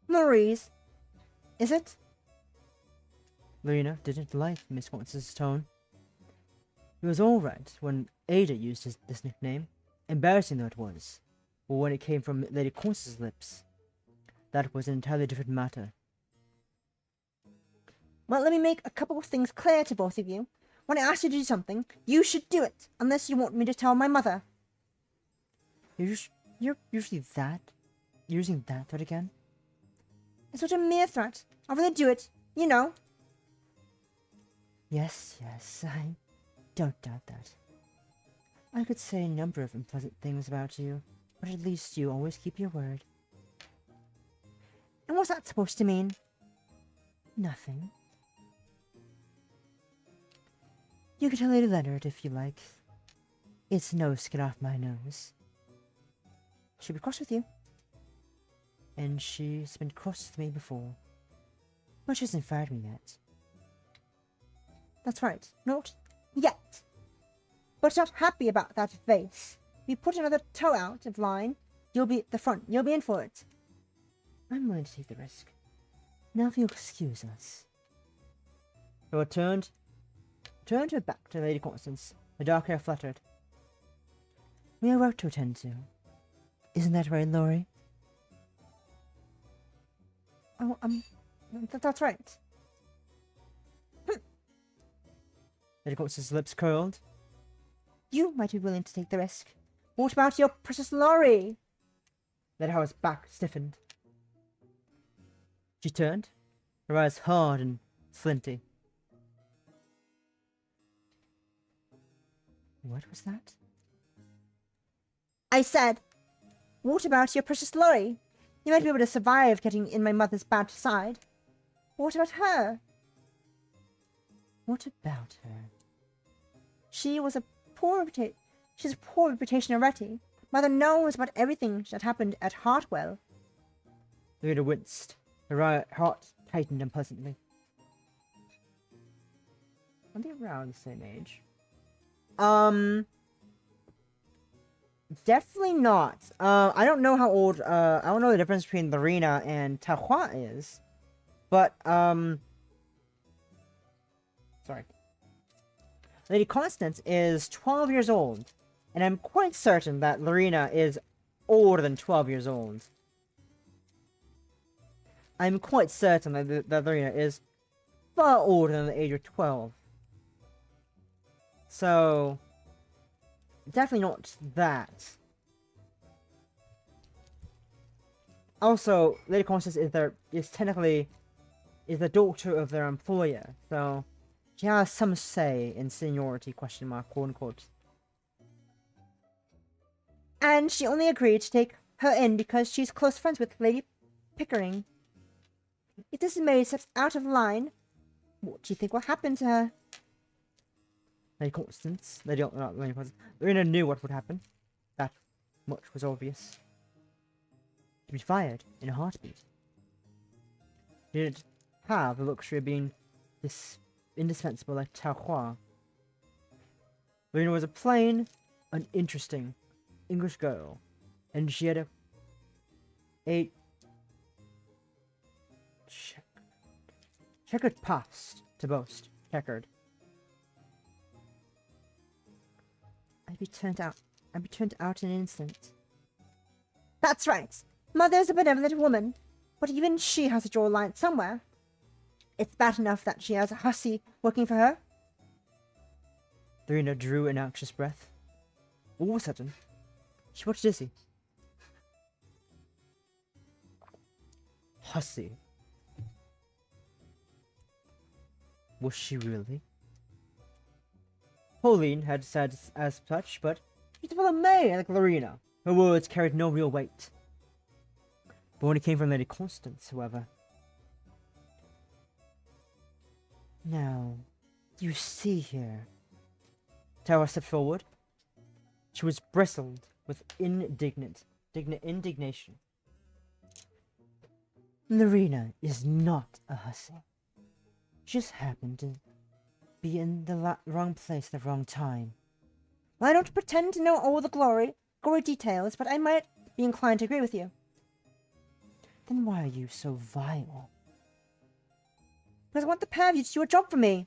Marie's, is it? Lorina didn't like Miss Constance's tone. It was all right when Ada used this nickname, embarrassing though it was, but when it came from Lady Constance's lips, that was an entirely different matter. Well, let me make a couple of things clear to both of you. When I ask you to do something, you should do it, unless you want me to tell my mother. You're usually using that threat again? It's not a mere threat. I'll really do it, you know. Yes, I don't doubt that. I could say a number of unpleasant things about you, but at least you always keep your word. And what's that supposed to mean? Nothing. You can tell Lady Leonard if you like. It's no skin off my nose. She'll be cross with you. And she's been cross with me before. But she hasn't fired me yet. That's right, not yet. But not happy about that vase. If you put another toe out of line, you'll be at the front. You'll be in for it. I'm willing to take the risk. Now if you'll excuse us. Laura turned her back to Lady Constance, her dark hair fluttered. We have work to attend to. Isn't that right, Laurie? Oh, that's right. Lady Constance's lips curled. You might be willing to take the risk. What about your precious Laurie? Lady Howard's back stiffened. She turned, her eyes hard and flinty. What was that? I said, what about your precious Laurie? You might be able to survive getting in my mother's bad side. What about her? What about her? She's a poor reputation already. Mother knows about everything that happened at Hartwell. Lorina winced. Her heart tightened unpleasantly. Are they around the same age? Definitely not. I don't know how old, I don't know the difference between Lorina and Taohua is. But, sorry. Lady Constance is 12 years old. And I'm quite certain that Lorina is older than 12 years old. I'm quite certain that Lorina is far older than the age of 12. So, definitely not that. Also, Lady Constance is technically the daughter of their employer, so she has some say in seniority, question mark, quote unquote. And she only agreed to take her in because she's close friends with Lady Pickering. If this maid steps out of line, what do you think will happen to her? Lady Constance, not Lady Constance, Lorina knew what would happen. That much was obvious. To be fired in a heartbeat. She didn't have the luxury of being this indispensable like Taohua. Lorina was a plain, uninteresting English girl, and she had a checkered past to boast. Checkered. I'd be turned out in an instant. That's right. Mother's a benevolent woman, but even she has to draw a line somewhere. It's bad enough that she has a hussy working for her. Lorina drew an anxious breath. All of a sudden, she watched Dizzy. Hussy. Was she really? Pauline had said as such, but she's a fellow maid like Lorina. Her words carried no real weight. But when it came from Lady Constance, however... Now, you see here... Taohua stepped forward. She was bristled with indignation. Lorina is not a hussy. She just happened to be in the wrong place at the wrong time. Well, I don't pretend to know all the gory details, but I might be inclined to agree with you. Then why are you so vile? Because I want the pair of you to do a job for me.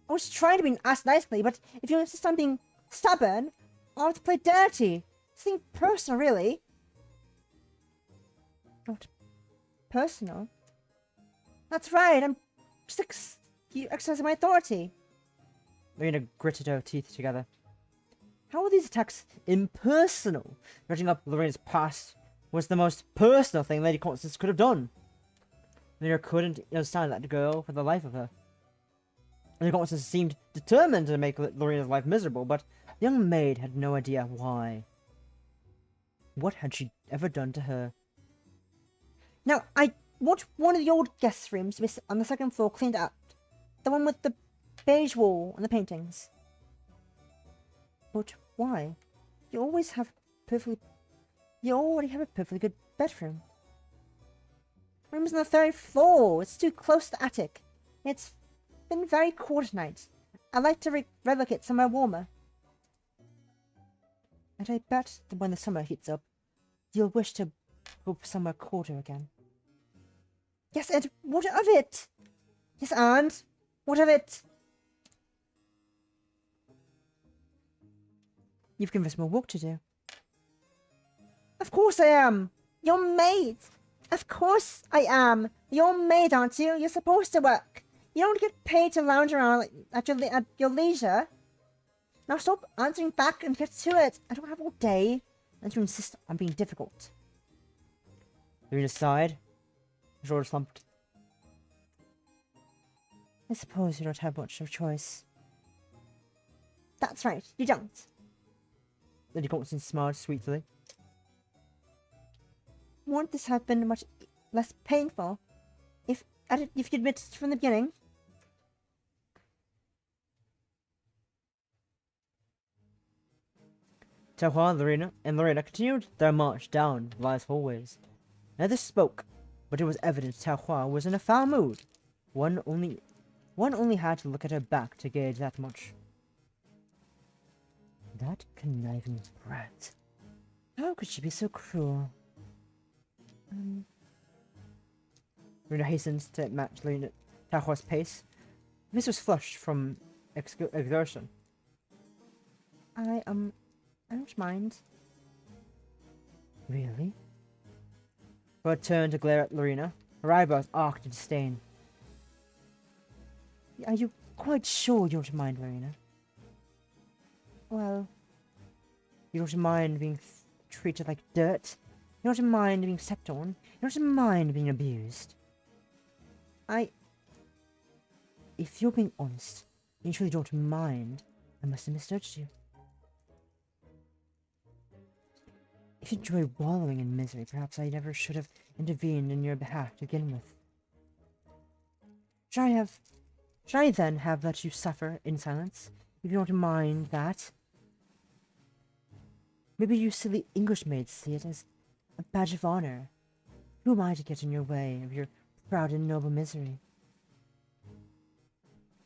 I was trying to be asked nicely, but if you insist on being stubborn, I'll have to play dirty. Something personal, really. Not personal? That's right, I'm just exercising my authority. Lorina gritted her teeth together. How are these attacks impersonal? Dredging up Lorina's past was the most personal thing Lady Constance could have done. Lorina couldn't understand that girl for the life of her. Lady Constance seemed determined to make Lorina's life miserable, but the young maid had no idea why. What had she ever done to her? Now, I want one of the old guest rooms to be on the second floor cleaned up. The one with the beige wall and the paintings. But why? You already have a perfectly good bedroom. Room's on the 3rd floor. It's too close to the attic. It's been very cold tonight. I'd like to relocate somewhere warmer. And I bet that when the summer heats up, you'll wish to go somewhere colder again. Yes, and what of it? Yes, and what of it? You've given us more work to do. Of course I am. You're maid. Of course I am. You're maid, aren't you? You're supposed to work. You don't get paid to lounge around at your leisure. Now stop answering back and get to it. I don't have all day. And you insist on being difficult. Lorina sighed. Her shoulders slumped. I suppose you don't have much of a choice. That's right, you don't. Lady Constance smiled sweetly. Won't this have been much less painful if you admitted from the beginning? Taohua, Lorina, and Lorina continued their march down Lila's hallways. Neither spoke, but it was evident Taohua was in a foul mood. One only had to look at her back to gauge that much. That conniving brat. How could she be so cruel? Lorina hastened to match Taohua's pace. This was flushed from exertion. I don't mind. Really? Her turned to glare at Lorina, her eyebrows arched in disdain. Are you quite sure you don't mind, Lorina? Well, you don't mind being treated like dirt? You don't mind being stepped on? You don't mind being abused? If you're being honest, and you truly don't mind, I must have misjudged you. If you enjoy wallowing in misery, perhaps I never should have intervened in your behalf to begin with. Should I then have let you suffer in silence, if you don't mind that? Maybe you silly English maids see it as a badge of honor. Who am I to get in your way of your proud and noble misery?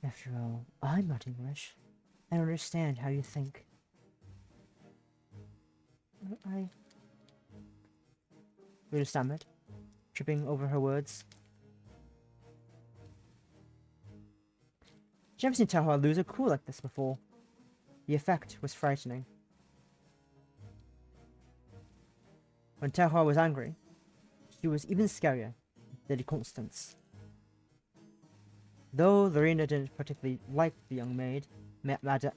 After all, I'm not English. I don't understand how you think. Rita stammered, tripping over her words. She'd never seen Taohua lose her cool like this before. The effect was frightening. When Taohua was angry, she was even scarier than Lady Constance. Though Lorina didn't particularly like the young maid,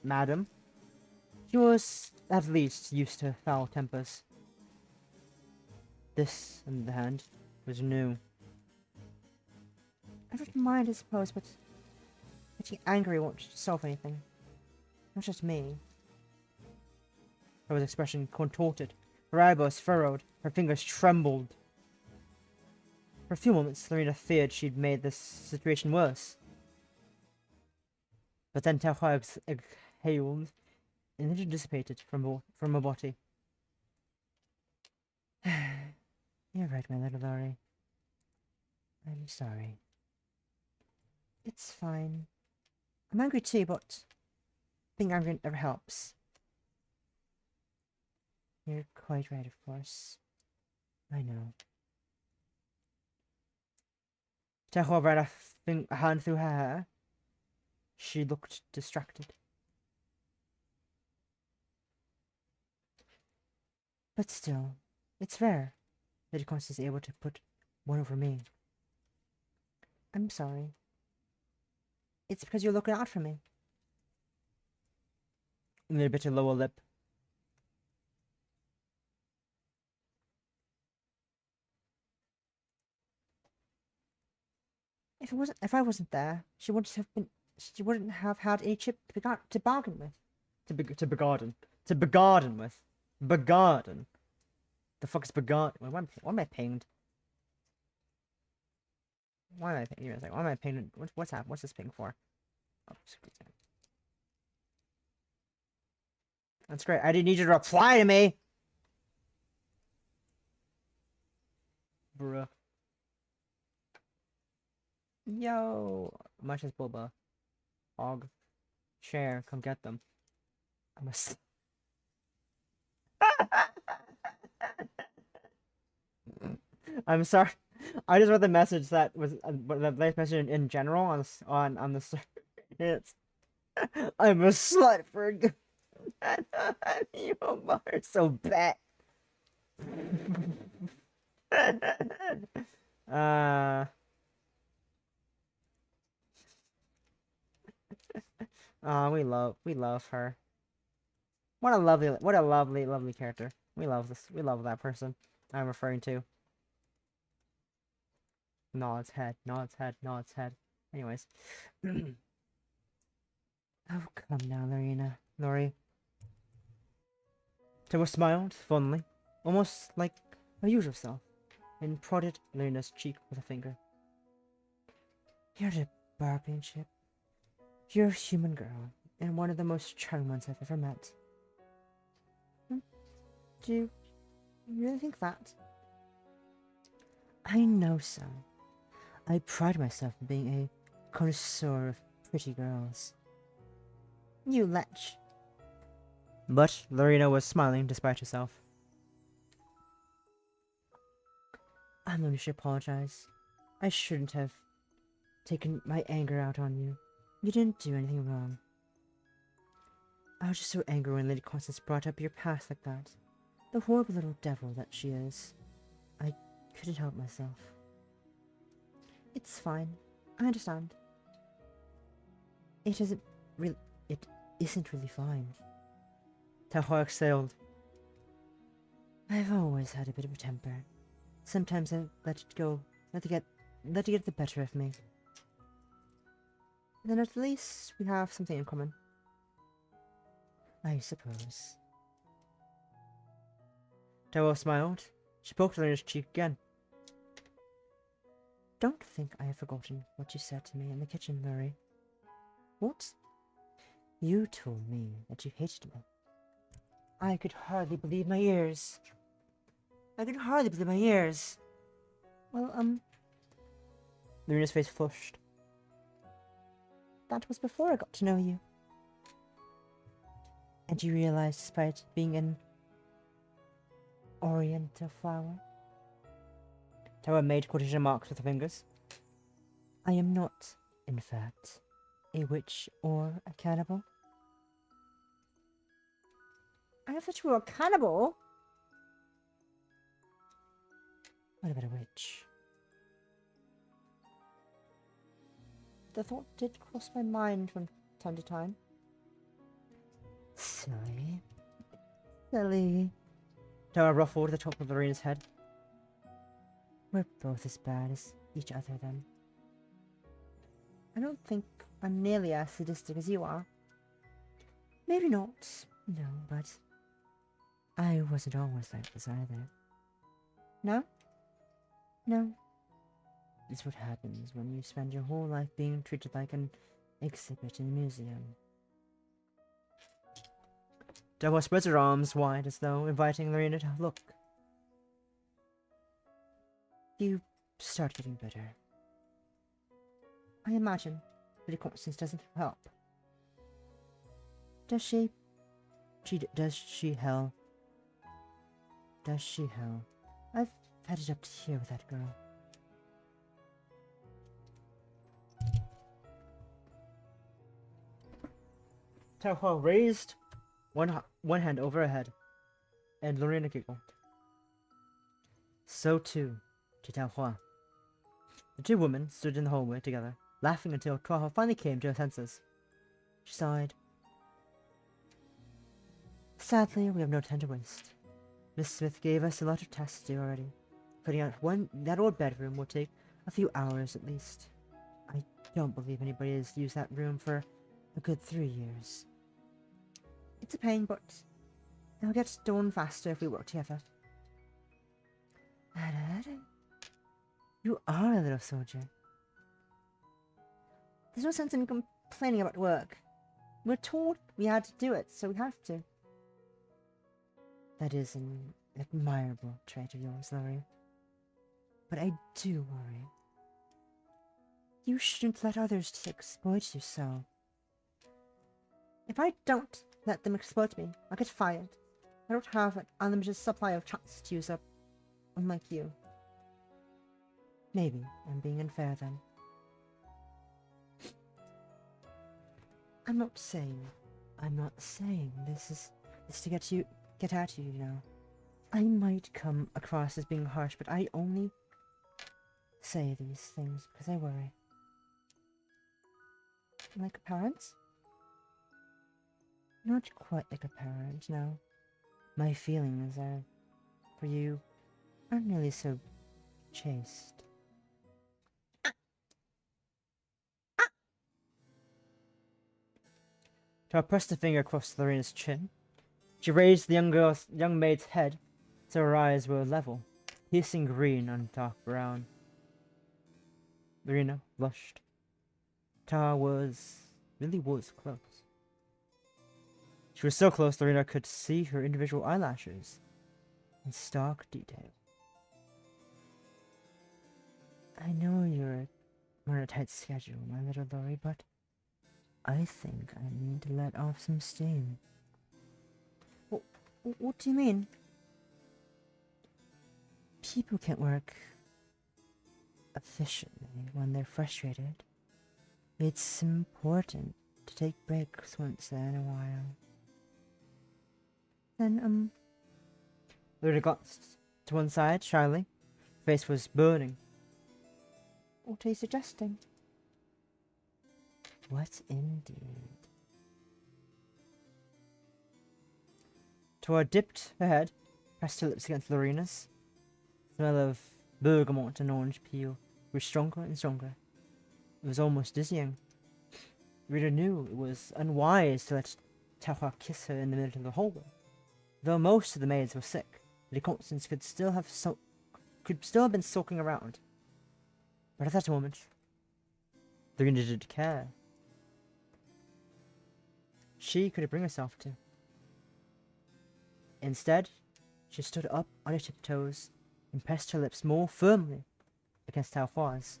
madam. She was at least used to foul tempers. This, on the hand, was new. I don't mind, I suppose, but getting angry won't solve anything. Not just me. Her expression contorted, her eyebrows furrowed, her fingers trembled. For a few moments, Lorina feared she'd made this situation worse. But then Taohua exhaled and then dissipated from her body. You're right, my little Lori. I'm sorry. It's fine. I'm angry too, but being angry never helps. You're quite right, of course. I know. Taohua ran a hand through her hair. She looked distracted. But still, it's rare that Constance is able to put one over me. I'm sorry. It's because you're looking out for me. A little bit of lower lip. If I wasn't there, she wouldn't have had any chip to bargain with. To begarden with. Begarden. The fuck is begarden? Why am I pinged? Why am I pinged? Why am I pinged? What's that? What's this ping for? Oh, that's great. I didn't need you to reply to me. Bruh. Yo, much as Boba. Og. Share, come get them. I'm a I'm sorry. I just read the message that was the message in general on the it's I'm a slut for a good you are so bad. We love her. What a lovely character. We love that person I'm referring to. Nods head. Anyways. Oh, come now, Lorina. Lori. Taohua smiled fondly, almost like her usual self, and prodded Lorina's cheek with a finger. You're a bargaining chip. You're a human girl, and one of the most charming ones I've ever met. Do you really think that? I know so. I pride myself in being a connoisseur of pretty girls. You lech. But Lorina was smiling despite herself. I'm going to apologize. I shouldn't have taken my anger out on you. You didn't do anything wrong. I was just so angry when Lady Constance brought up your past like that. The horrible little devil that she is. I couldn't help myself. It's fine. I understand. It isn't really fine. Taohua exhaled. I've always had a bit of a temper. Sometimes I let it go, let it get the better of me. Then at least we have something in common. I suppose. Taohua smiled. She poked Lorina's cheek again. Don't think I have forgotten what you said to me in the kitchen, Lori. What? You told me that you hated me. I could hardly believe my ears. Well, Lorina's face flushed. That was before I got to know you. And you realized, despite being an oriental flower? Taohua made quotation marks with her fingers. I am not, in fact, a witch or a cannibal. I thought you were a cannibal. What about a witch? The thought did cross my mind from time to time. Silly. Silly. Taohua ruffled the top of Lorina's head. We're both as bad as each other then. I don't think I'm nearly as sadistic as you are. Maybe not. No, but I wasn't always like this either. No? No. It's what happens when you spend your whole life being treated like an exhibit in a museum. Taohua spreads her arms wide as though inviting Lorina to look. You start getting better. I imagine that Constance doesn't help. Does she? Does she hell? Does she hell? I've had it up to here with that girl. Taohua raised one hand over her head, and Lorina giggled. So too did Taohua. The two women stood in the hallway together, laughing until Taohua finally came to her senses. She sighed. Sadly, we have no time to waste. Miss Smith gave us a lot of tasks to do already. Putting out that old bedroom will take a few hours at least. I don't believe anybody has used that room for a good 3 years. It's a pain, but it'll get done faster if we work together. You are a little soldier. There's no sense in complaining about work. We're told we had to do it, so we have to. That is an admirable trait of yours, Lori. But I do worry. You shouldn't let others exploit you so. If I don't let them exploit me, I'll get fired. I don't have an unlimited supply of chances to use up, unlike you. Maybe I'm being unfair then. I'm not saying this is to get at you, you know. I might come across as being harsh, but I only say these things because I worry. Like a parent? Not quite like a parent, no. My feelings are, for you, aren't nearly so chaste. Taohua pressed a finger across Lorina's chin. She raised the young maid's head so her eyes were level, piercing green on dark brown. Lorina blushed. Taohua really was close. She was so close Lorina could see her individual eyelashes in stark detail. I know you're on a tight schedule, my little Lori, but I think I need to let off some steam. What do you mean? People can't work efficiently when they're frustrated. It's important to take breaks once in a while. Then, Lorina glanced to one side shyly. Her face was burning. What are you suggesting? What indeed? Taohua dipped her head, pressed her lips against Lorina's. The smell of bergamot and orange peel grew stronger and stronger. It was almost dizzying. Lorina knew it was unwise to let Taohua kiss her in the middle of the hallway. Though most of the maids were sick, Lady Constance could still have been sulking around. But at that moment, Lorina didn't care. She couldn't bring herself to. Instead, she stood up on her tiptoes and pressed her lips more firmly against Taohua's.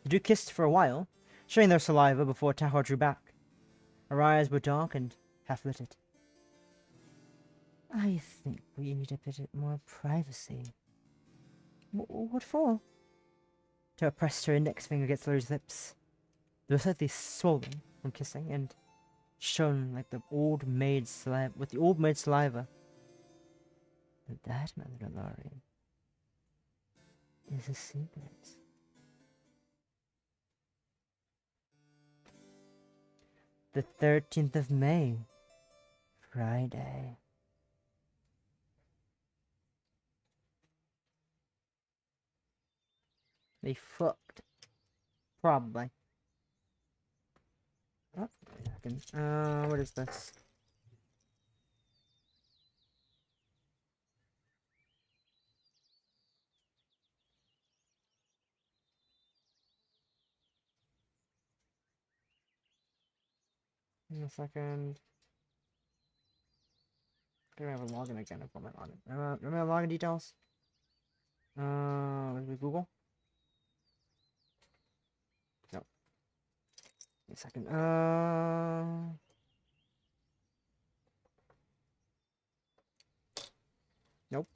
The two kissed for a while, sharing their saliva before Taohua drew back. Her eyes were dark and half-lidded. I think we need a bit more privacy. What for? Taohua pressed her index finger against Lori's lips. They were slightly swollen from kissing and shone like the old maid's saliva, with the old maid's saliva. But that, my little Lori, is a secret. The 13th of May. Friday. They fucked. Probably. Oh, wait a second. What is this? In a second. I'm gonna have a login again. I've got my login. Remember my login details? With Google? No. Wait a second. Nope.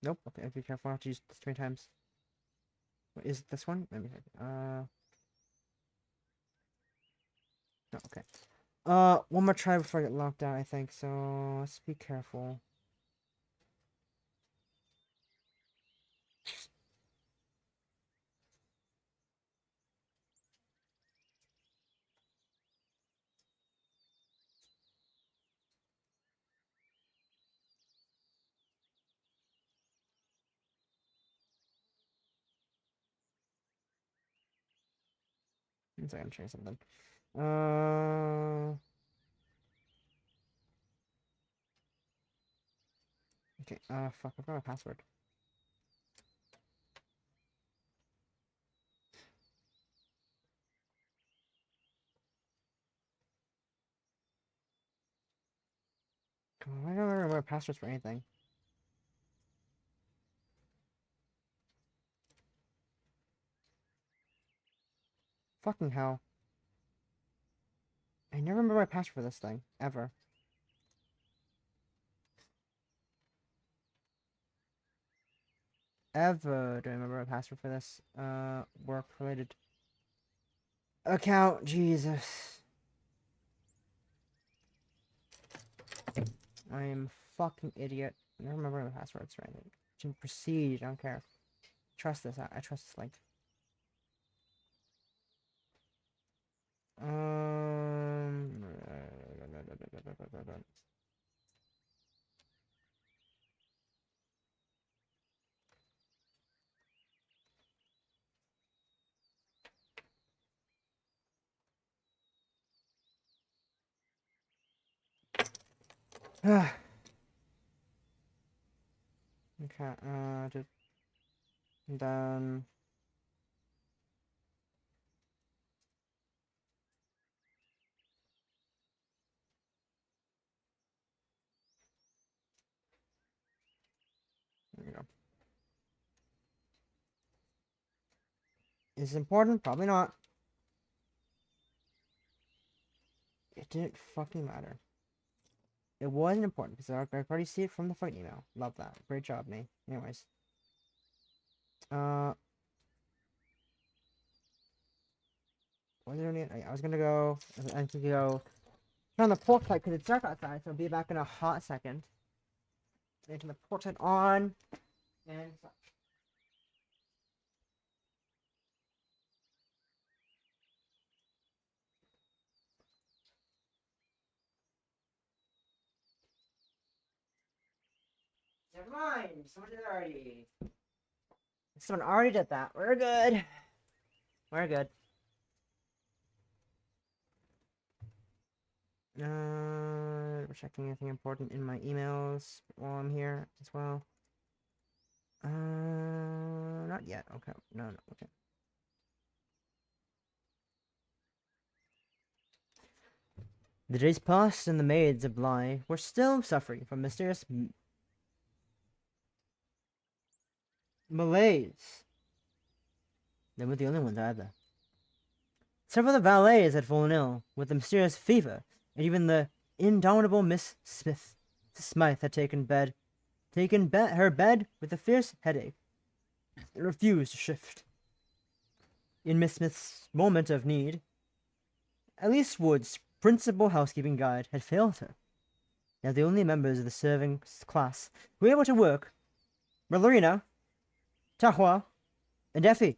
Nope. Okay, be careful not to use this too many times. What is this one? Let me check. No, okay. One more try before I get locked out, I think, so let's be careful. One second, I'm trying something. Okay, fuck, I forgot my password. Come on, I don't remember my passwords for anything. Fucking hell. I never remember my password for this thing, ever. Ever do I remember my password for this, work-related account? Jesus. I am a fucking idiot. I never remember my passwords for anything. To proceed, I don't care. Trust this, I trust this link. Okay, just done. There we go. Is it important? Probably not. It didn't fucking matter. It wasn't important because I could already see it from the fucking email. Love that. Great job, me. Anyways. Was there any? I was gonna go. I was gonna go turn on the porch light because it's dark outside, so I'll be back in a hot second. And turn the porch light on and such. Never mind. Someone did it already. Someone already did that. We're good. We're good. We're checking anything important in my emails while I'm here as well. Not yet. Okay. No, okay. The days passed and the maids of Bly were still suffering from mysterious malaise. They weren't the only ones either. Several of the valets had fallen ill with a mysterious fever, and even the indomitable Miss Smythe had taken her bed with a fierce headache, and refused to shift. In Miss Smith's moment of need, Elise Wood's principal housekeeping guide had failed her. Now the only members of the serving class who were able to work were Lorina, Taohua, and Effie.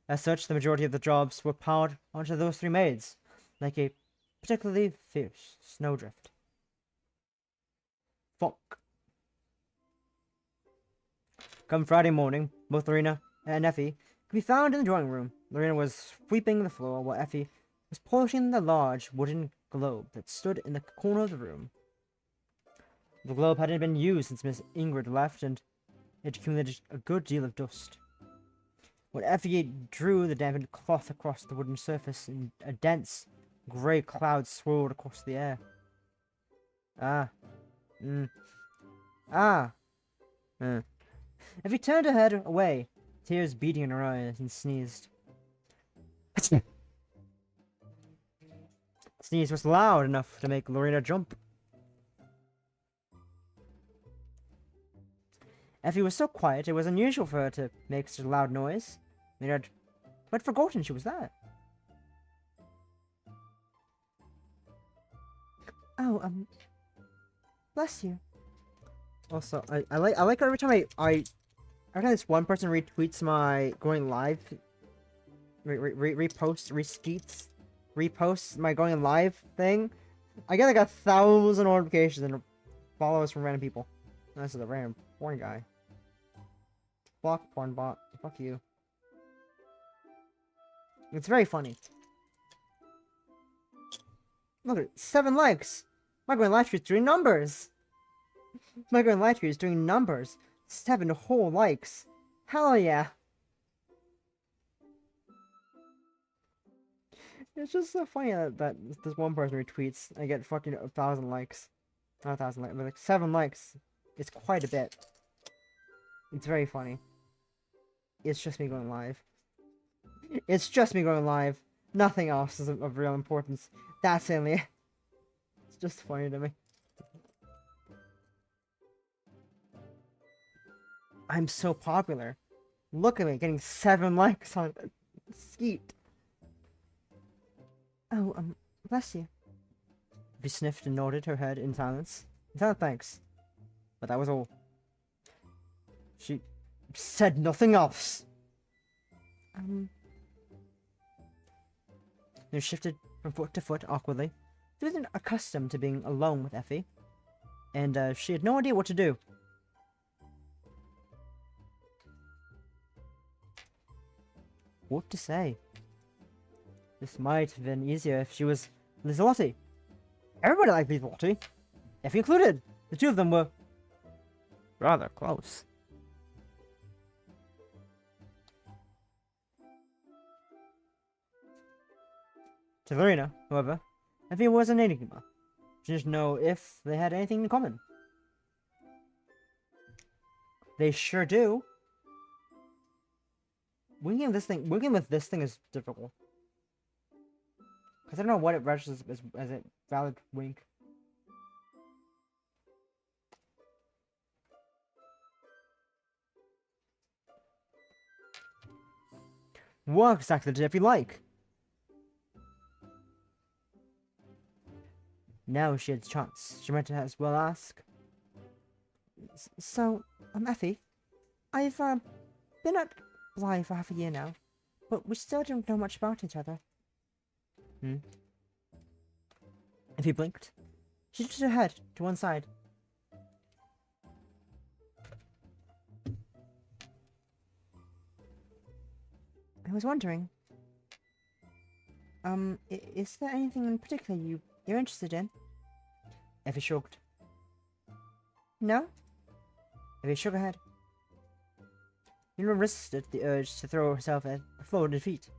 As such, the majority of the jobs were piled onto those three maids, like a particularly fierce snowdrift. Fuck. Come Friday morning, both Lorina and Effie could be found in the drawing room. Lorina was sweeping the floor while Effie was polishing the large wooden globe that stood in the corner of the room. The globe hadn't been used since Miss Ingrid left, and it accumulated a good deal of dust. When Effie drew the dampened cloth across the wooden surface, and a dense, grey cloud swirled across the air. Effie turned her head away, tears beading in her eyes, and sneezed. Sneeze was loud enough to make Lorina jump. Effie was so quiet it was unusual for her to make such a loud noise. I'd forgotten she was there. Oh, bless you. Also, I like every time every time this one person retweets my going live, reposts my going live thing, I get like 1,000 notifications and follows from random people. This is a random porn guy. Block porn bot. Fuck you. It's very funny. Look at it, 7 likes. My going live stream is doing numbers. My going live stream is doing numbers. 7 whole likes. Hell yeah. It's just so funny that this one person retweets. I get fucking 1,000 likes. Not 1,000 likes, but like 7 likes. It's quite a bit. It's very funny. It's just me going live. It's just me going live. Nothing else is of real importance. That's only. It's just funny to me. I'm so popular. Look at me getting 7 likes on Skeet. Oh, bless you. She sniffed and nodded her head in silence. Thanks. But that was all. She said nothing else. They shifted from foot to foot awkwardly. She wasn't accustomed to being alone with Effie, and she had no idea what to do. What to say? This might have been easier if she was Lizelotti. Everybody liked Lizelotti, Effie included. The two of them were rather close. To Lorina, however, Effie was an enigma. She didn't know if they had anything in common. They sure do. Winking with this thing is difficult. Because I don't know what it registers as a valid wink. What exactly did Effie like? Now she had a chance. She might as well ask. So, Effie, I've been at Blythe for half a year now, but we still don't know much about each other. Effie blinked. She tilted her head to one side. I was wondering, is there anything in particular you're interested in? Effie shrugged. No? Effie shook her head. Lorina resisted the urge to throw herself at the floor in defeat.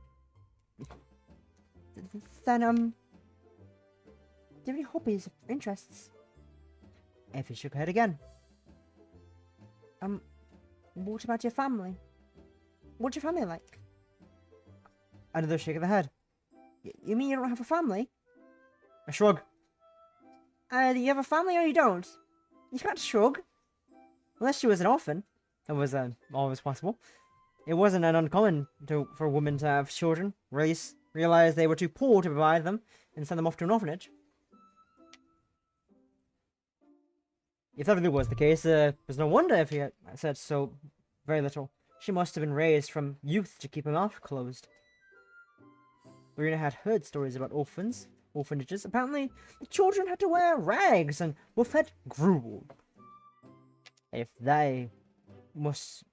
Then, do you have any hobbies or interests? Effie shook her head again. What about your family? What's your family like? Another shake of the head. You mean you don't have a family? A shrug. You have a family or you don't? You can't shrug. Unless she was an orphan. That was always possible. It wasn't uncommon for women to have children, realize they were too poor to provide them, and send them off to an orphanage. If that really was the case, there's no wonder if he had said so very little. She must have been raised from youth to keep her mouth closed. Lorina had heard stories about orphanages. Apparently, the children had to wear rags and were fed gruel. If they must,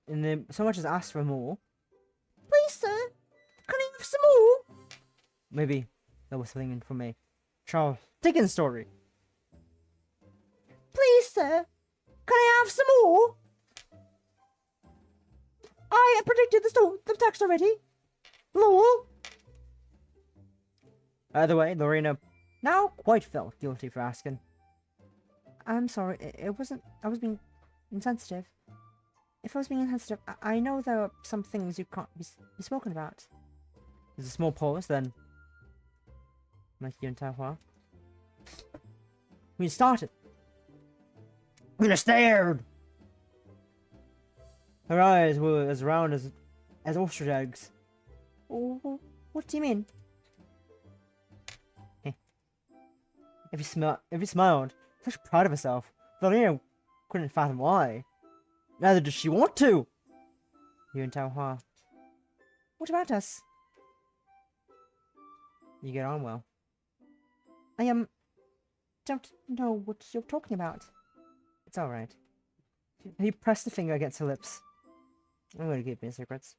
so much as ask for more, Please, sir, can I have some more? maybe there was something in from a Charles Dickens story. Please, sir, can I have some more? I predicted the text already. Lol. Either way, Lorina now quite felt guilty for asking. I'm sorry, it wasn't. I was being insensitive. If I was being insensitive, I know there are some things you can't be spoken about. There's a small pause, then. Like you and Taohua. We started. Lorina stared. Her eyes were as round as ostrich eggs. Oh, what do you mean? If he smiled, such proud of herself, Lorina couldn't fathom why. Neither did she want to. You and Taohua. What about us? You get on well. I don't know what you're talking about. It's alright. He pressed a finger against her lips. I'm gonna keep your secrets.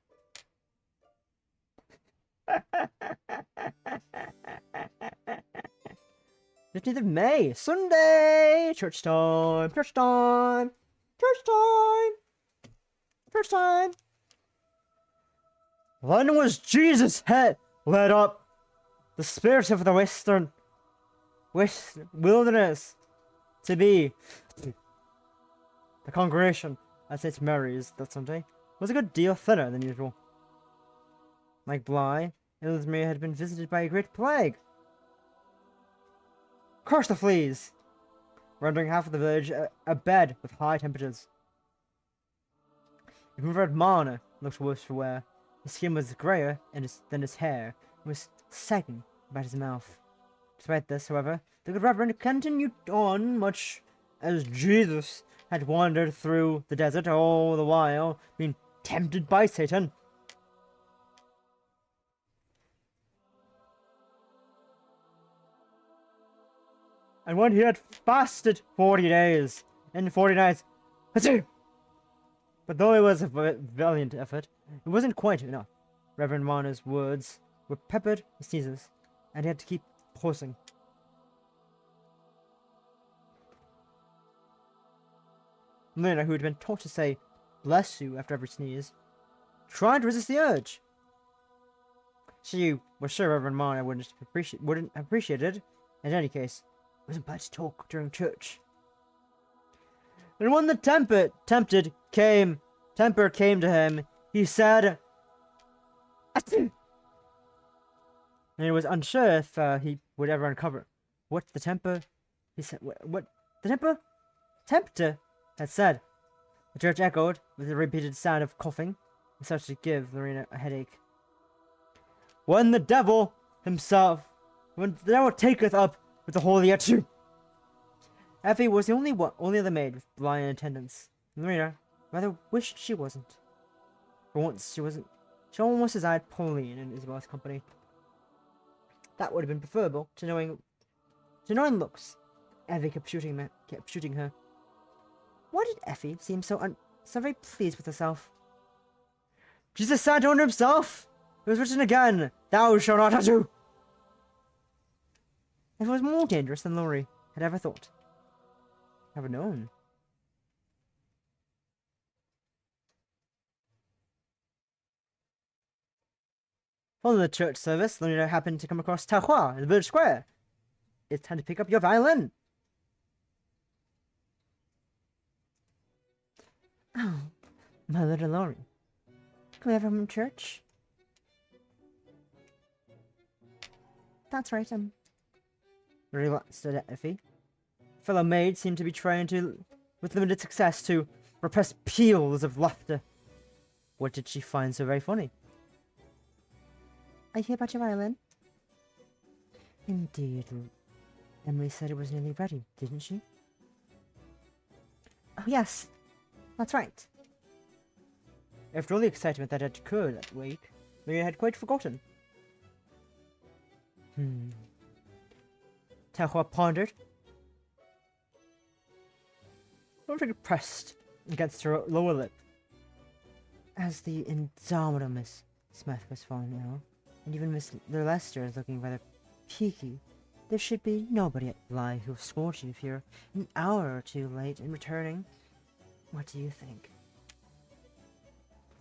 "15th of May, Sunday! Church time! Church time! Church time! Church time!" Then was Jesus' head led up. The spirit of the west wilderness to be. The congregation at St. Mary's that Sunday was a good deal thinner than usual. Like Bly, Ellesmere had been visited by a great plague. Curse the fleas! Rendering half of the village a bed with high temperatures. Even Red Marner looked worse for wear. His skin was greyer than his hair, and was sagging about his mouth. Despite this, however, the good Reverend continued on much as Jesus had wandered through the desert all the while, being tempted by Satan. And when he had fasted 40 days and 40 nights, but though it was a valiant effort, it wasn't quite enough. Reverend Marner's words were peppered with sneezes, and he had to keep pausing. Lorina, who had been taught to say, "Bless you," after every sneeze, tried to resist the urge. She was sure Reverend Marner wouldn't have appreciated it. In any case, it wasn't bad to talk during church. And when the temper came to him, he said, "Achoo!" And he was unsure if he would ever uncover what the temper. He said, "What the tempter had said." The church echoed with a repeated sound of coughing, and started to give Lorina a headache. When the devil taketh up with the holy Achoo. Effie was the only other maid with Bly in attendance. Lorina rather wished she wasn't. For once, she wasn't. She almost desired Pauline in Isabel's company. That would have been preferable to knowing looks. Effie kept shooting her. Why did Effie seem so very pleased with herself? Jesus said unto himself, "It was written again, thou shalt not Achoo." It was more dangerous than Laurie had ever thought. Ever known. Following the church service, Lorina happened to come across Taohua in the village square. "It's time to pick up your violin." Oh, my little Laurie. Can we have her from church? That's right, Lorina stood at Effie. Fellow maid seemed to be trying with limited success, to repress peals of laughter. What did she find so very funny? I hear about your violin. Indeed. Emily said it was nearly ready, didn't she? Oh, yes. That's right. After all the excitement that had occurred that week, Lorina had quite forgotten. Taohua pondered. Something pressed against her lower lip. As the indomitable Miss Smith was falling ill, and even Miss Lester is looking rather peaky, there should be nobody at Bly who will scold you if you're an hour or two late in returning. What do you think?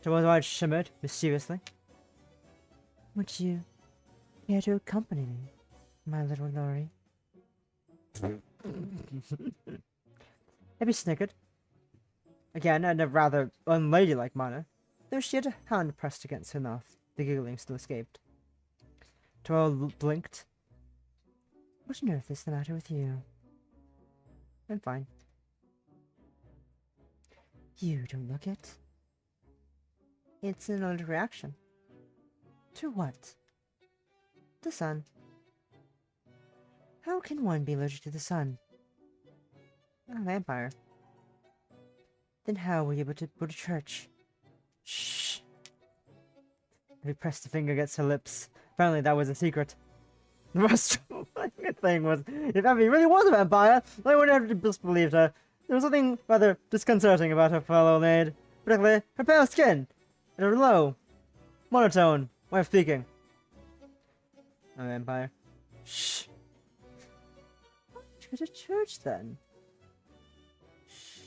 Taohua's eyes shimmered mischievously. Would you care to accompany me, my little Lori? Abby snickered. Again, in a rather unladylike manner, though she had a hand pressed against her mouth. The giggling still escaped. Taohua blinked. What on earth is the matter with you? I'm fine. You don't look it. It's an allergic reaction. To what? The sun. How can one be allergic to the sun? A vampire. Then how were you able to go to church? Shh. He pressed a finger against her lips. Apparently that was a secret. The most striking thing was, if Abby really was a vampire, I would have disbelieved her. There was something rather disconcerting about her fellow maid, particularly her pale skin, and her low, monotone way of speaking. A vampire. Shh. Why don't you go to church then? Shh.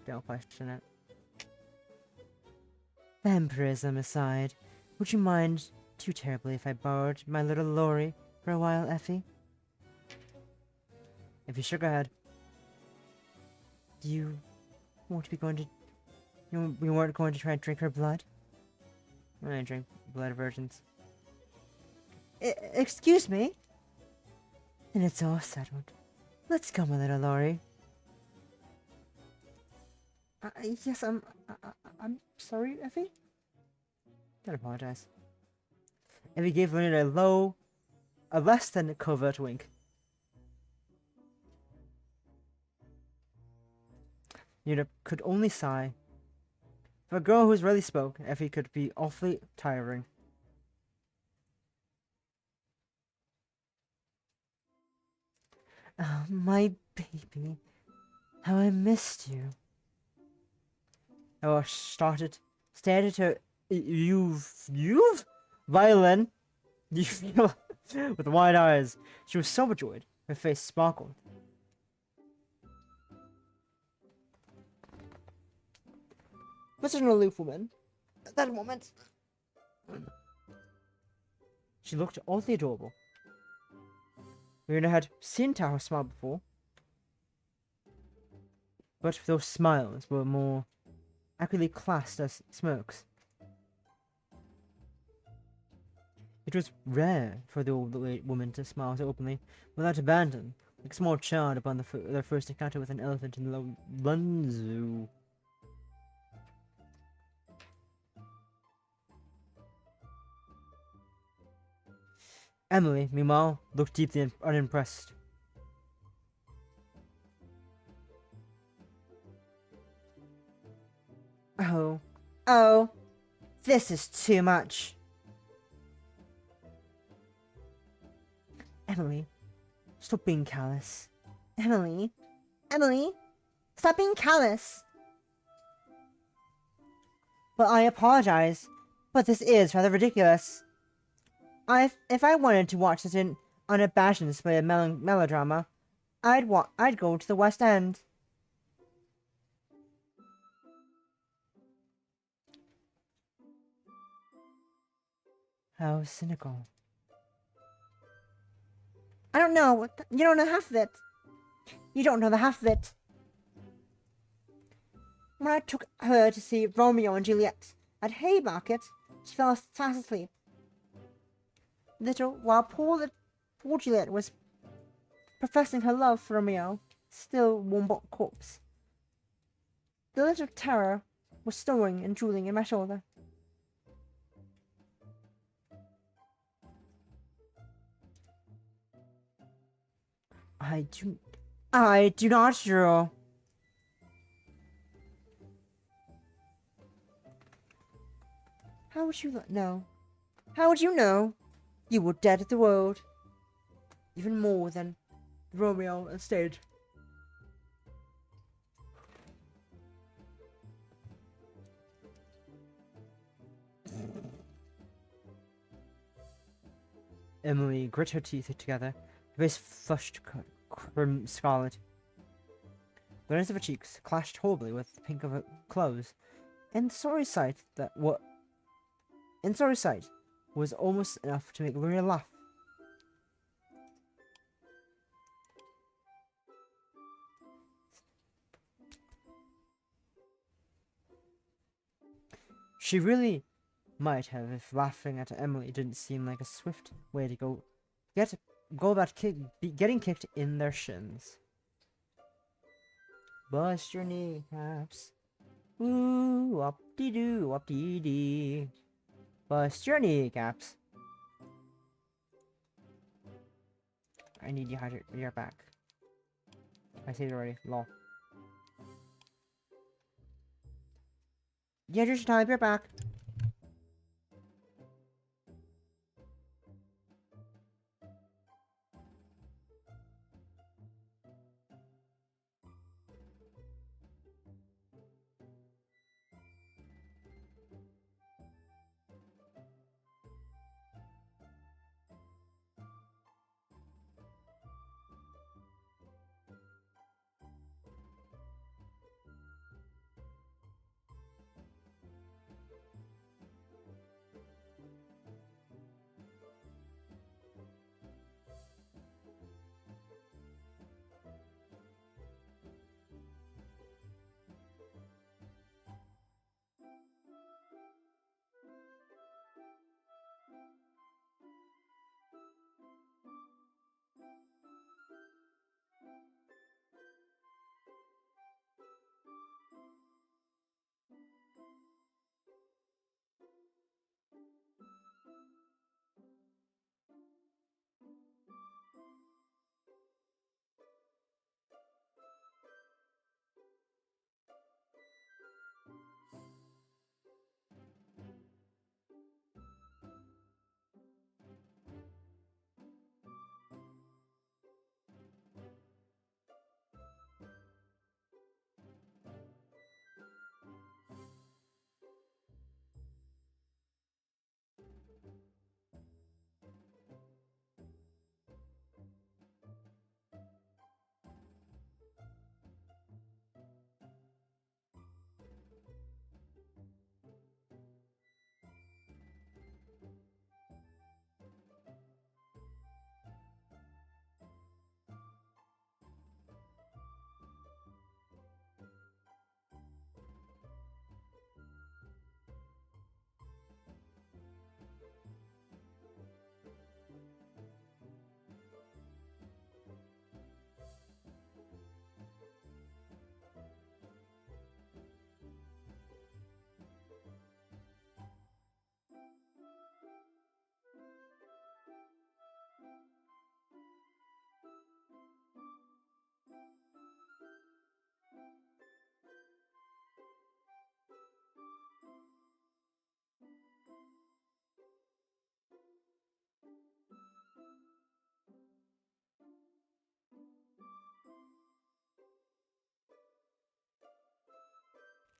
Don't question it. Vampirism aside, would you mind too terribly if I borrowed my little Lori for a while, Effie? Effie shook her head. You won't be going to... You weren't going to try and drink her blood? I drink blood of virgins. Excuse me? Then it's all settled. Let's go, my little Lori. Yes, I'm sorry, Effie? Don't apologize. Effie gave Lorina a less than covert wink. Lorina could only sigh. For a girl who rarely spoke, Effie could be awfully tiring. Oh, my baby. How I missed you. Oh, stared at her. You've? Violin? You feel with wide eyes. She was so overjoyed. Her face sparkled. Such an aloof woman. At that moment. She looked oddly adorable. Lorina had seen Taohua smile before. But those smiles were more accurately classed as smirks. It was rare for the old woman to smile so openly, without abandon, like a small child upon their first encounter with an elephant in the London Zoo. Emily, meanwhile, looked deeply unimpressed. Oh, this is too much. Emily, stop being callous. Emily, stop being callous. Well, I apologize, but this is rather ridiculous. If I wanted to watch such an unabashed display of melodrama, I'd go to the West End. How cynical. I don't know. You don't know half of it. You don't know the half of it. When I took her to see Romeo and Juliet at Haymarket, she fell fast asleep. While poor Juliet was professing her love for Romeo, still warm corpse. The little terror was snoring and drooling in my shoulder. I do not drool. How would you know? How would you know? You were dead at the world. Even more than Romeo instead. Emily grit her teeth together, her face flushed scarlet. The rest of her cheeks clashed horribly with the pink of her clothes, and sorry sight was almost enough to make Lorina laugh. She really might have if laughing at Emily didn't seem like a swift way to go about getting kicked in their shins. Bust your kneecaps. Ooh, up-dee-doo, up-dee-dee. Bust your kneecaps. I need you your back. I said it already. Lol. Yeah, just time, you're back.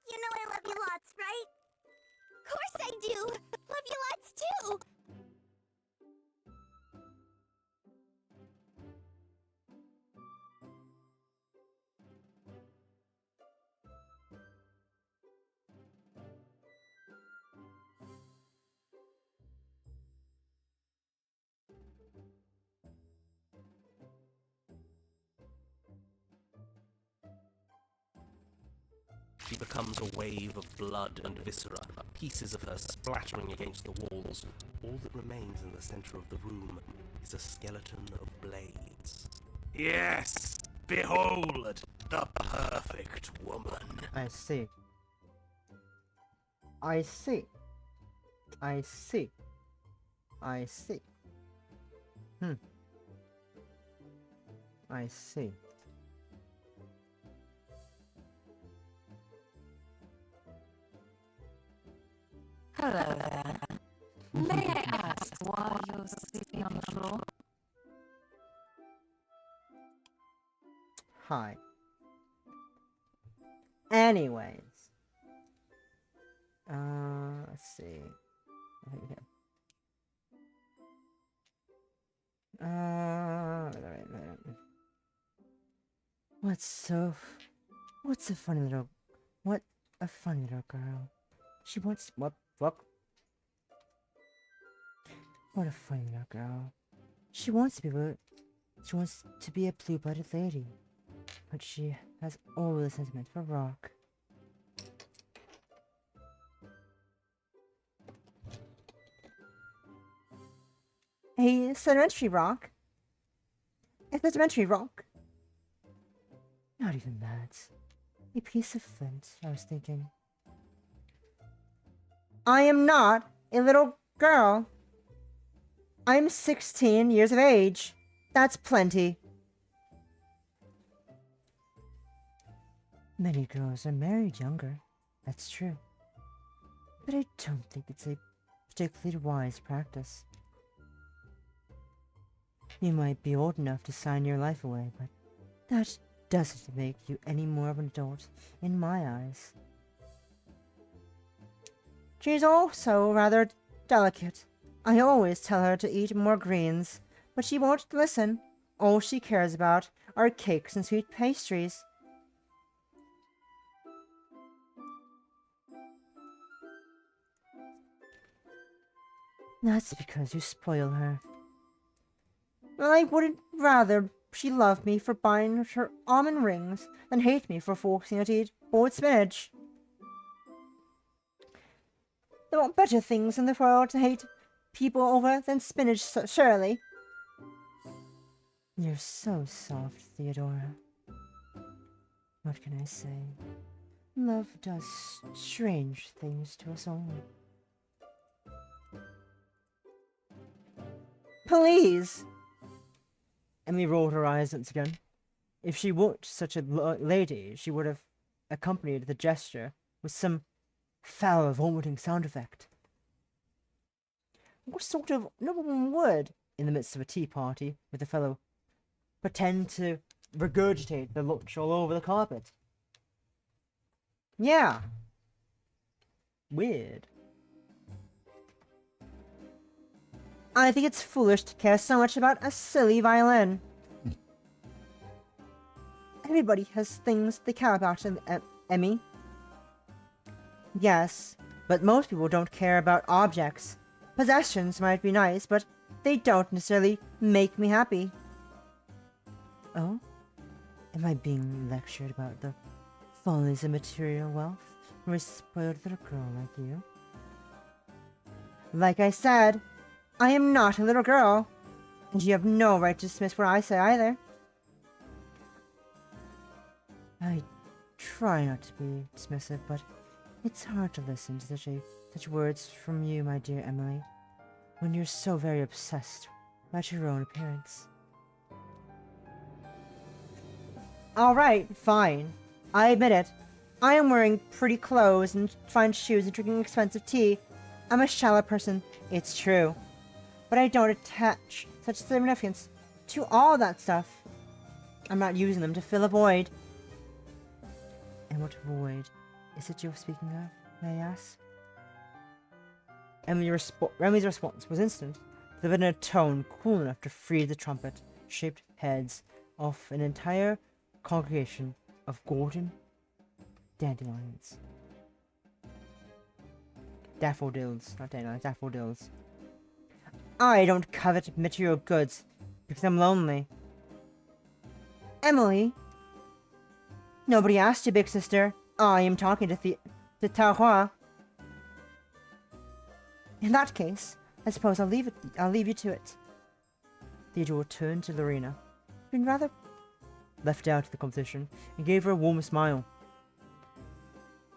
You know I love you lots, right? Of course I do! Love you lots too! She becomes a wave of blood and viscera, pieces of her splattering against the walls. All that remains in the center of the room is a skeleton of blades. Yes! Behold, the perfect woman. I see. I see. I see. I see. I see. Hello there. Anyways. Let's see. Okay. What's a funny little, what a funny little girl. She wants, what, fuck? What a funny little girl. She wants to be a blue-blooded lady. But she has all the sentiment for Rock. A sedimentary rock? A sedimentary rock? Not even that. A piece of flint, I was thinking. I am not a little girl. I'm 16 years of age. That's plenty. Many girls are married younger. That's true. But I don't think it's a particularly wise practice. You might be old enough to sign your life away, but that doesn't make you any more of an adult in my eyes. She's also rather delicate. I always tell her to eat more greens, but she won't listen. All she cares about are cakes and sweet pastries. That's because you spoil her. Well, I wouldn't rather she love me for buying her almond rings than hate me for forcing her to eat boiled spinach. There are better things in the world to hate people over than spinach, surely. You're so soft, Theodora. What can I say? Love does strange things to us all. Please! Emily rolled her eyes once again. If she weren't such a lady, she would have accompanied the gesture with some foul, vomiting sound effect. What sort of nobleman would, in the midst of a tea party with a fellow, pretend to regurgitate the lunch all over the carpet? Yeah. Weird. I think it's foolish to care so much about a silly violin. Everybody has things they care about, Emmy. Yes, but most people don't care about objects. Possessions might be nice, but they don't necessarily make me happy. Oh? Am I being lectured about the follies of material wealth from a spoiled little girl like you? Like I said, I am not a little girl, and you have no right to dismiss what I say either. I try not to be dismissive, but it's hard to listen to such words from you, my dear Emily, when you're so very obsessed about your own appearance. Alright, fine. I admit it. I am wearing pretty clothes and fine shoes and drinking expensive tea. I'm a shallow person, it's true. But I don't attach such significance to all that stuff. I'm not using them to fill a void. And what void is it you're speaking of, may I ask? Remy's response was instant, delivered in a tone cool enough to freeze the trumpet-shaped heads of an entire congregation of golden dandelions. Daffodils, not dandelions, daffodils. I don't covet material goods because I'm lonely. Emily? Nobody asked you, big sister. I am talking to Taohua. In that case, I suppose I'll leave you to it. Theodore turned to Lorina, who'd been rather left out of the competition, and gave her a warm smile.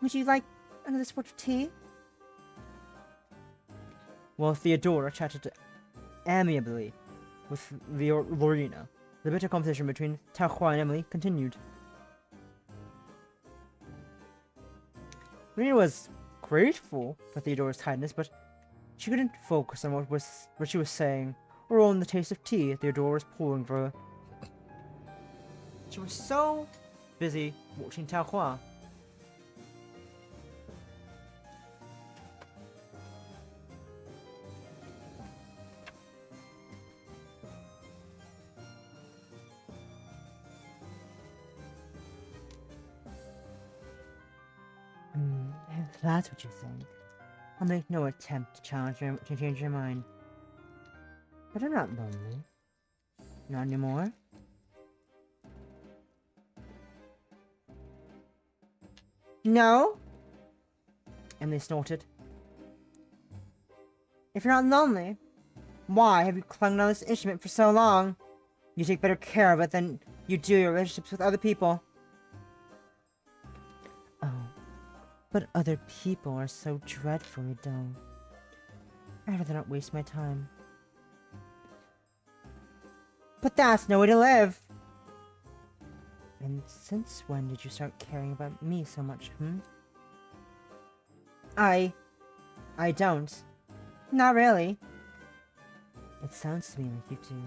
Would you like another spot of tea? While Theodora chatted amiably with Lorina, the bitter competition between Taohua and Emily continued. Lorina was grateful for Theodora's kindness, but she couldn't focus on what she was saying, or on the taste of tea Theodora was pouring for her. She was so busy watching Taohua that's what you think. I'll make no attempt to to change your mind. But I'm not lonely. Not anymore. No? Emily snorted. If you're not lonely, why have you clung on this instrument for so long? You take better care of it than you do your relationships with other people. Oh, but other people are so dreadfully dull. I'd rather not waste my time. But that's no way to live! And since when did you start caring about me so much, I don't. Not really. It sounds to me like you do.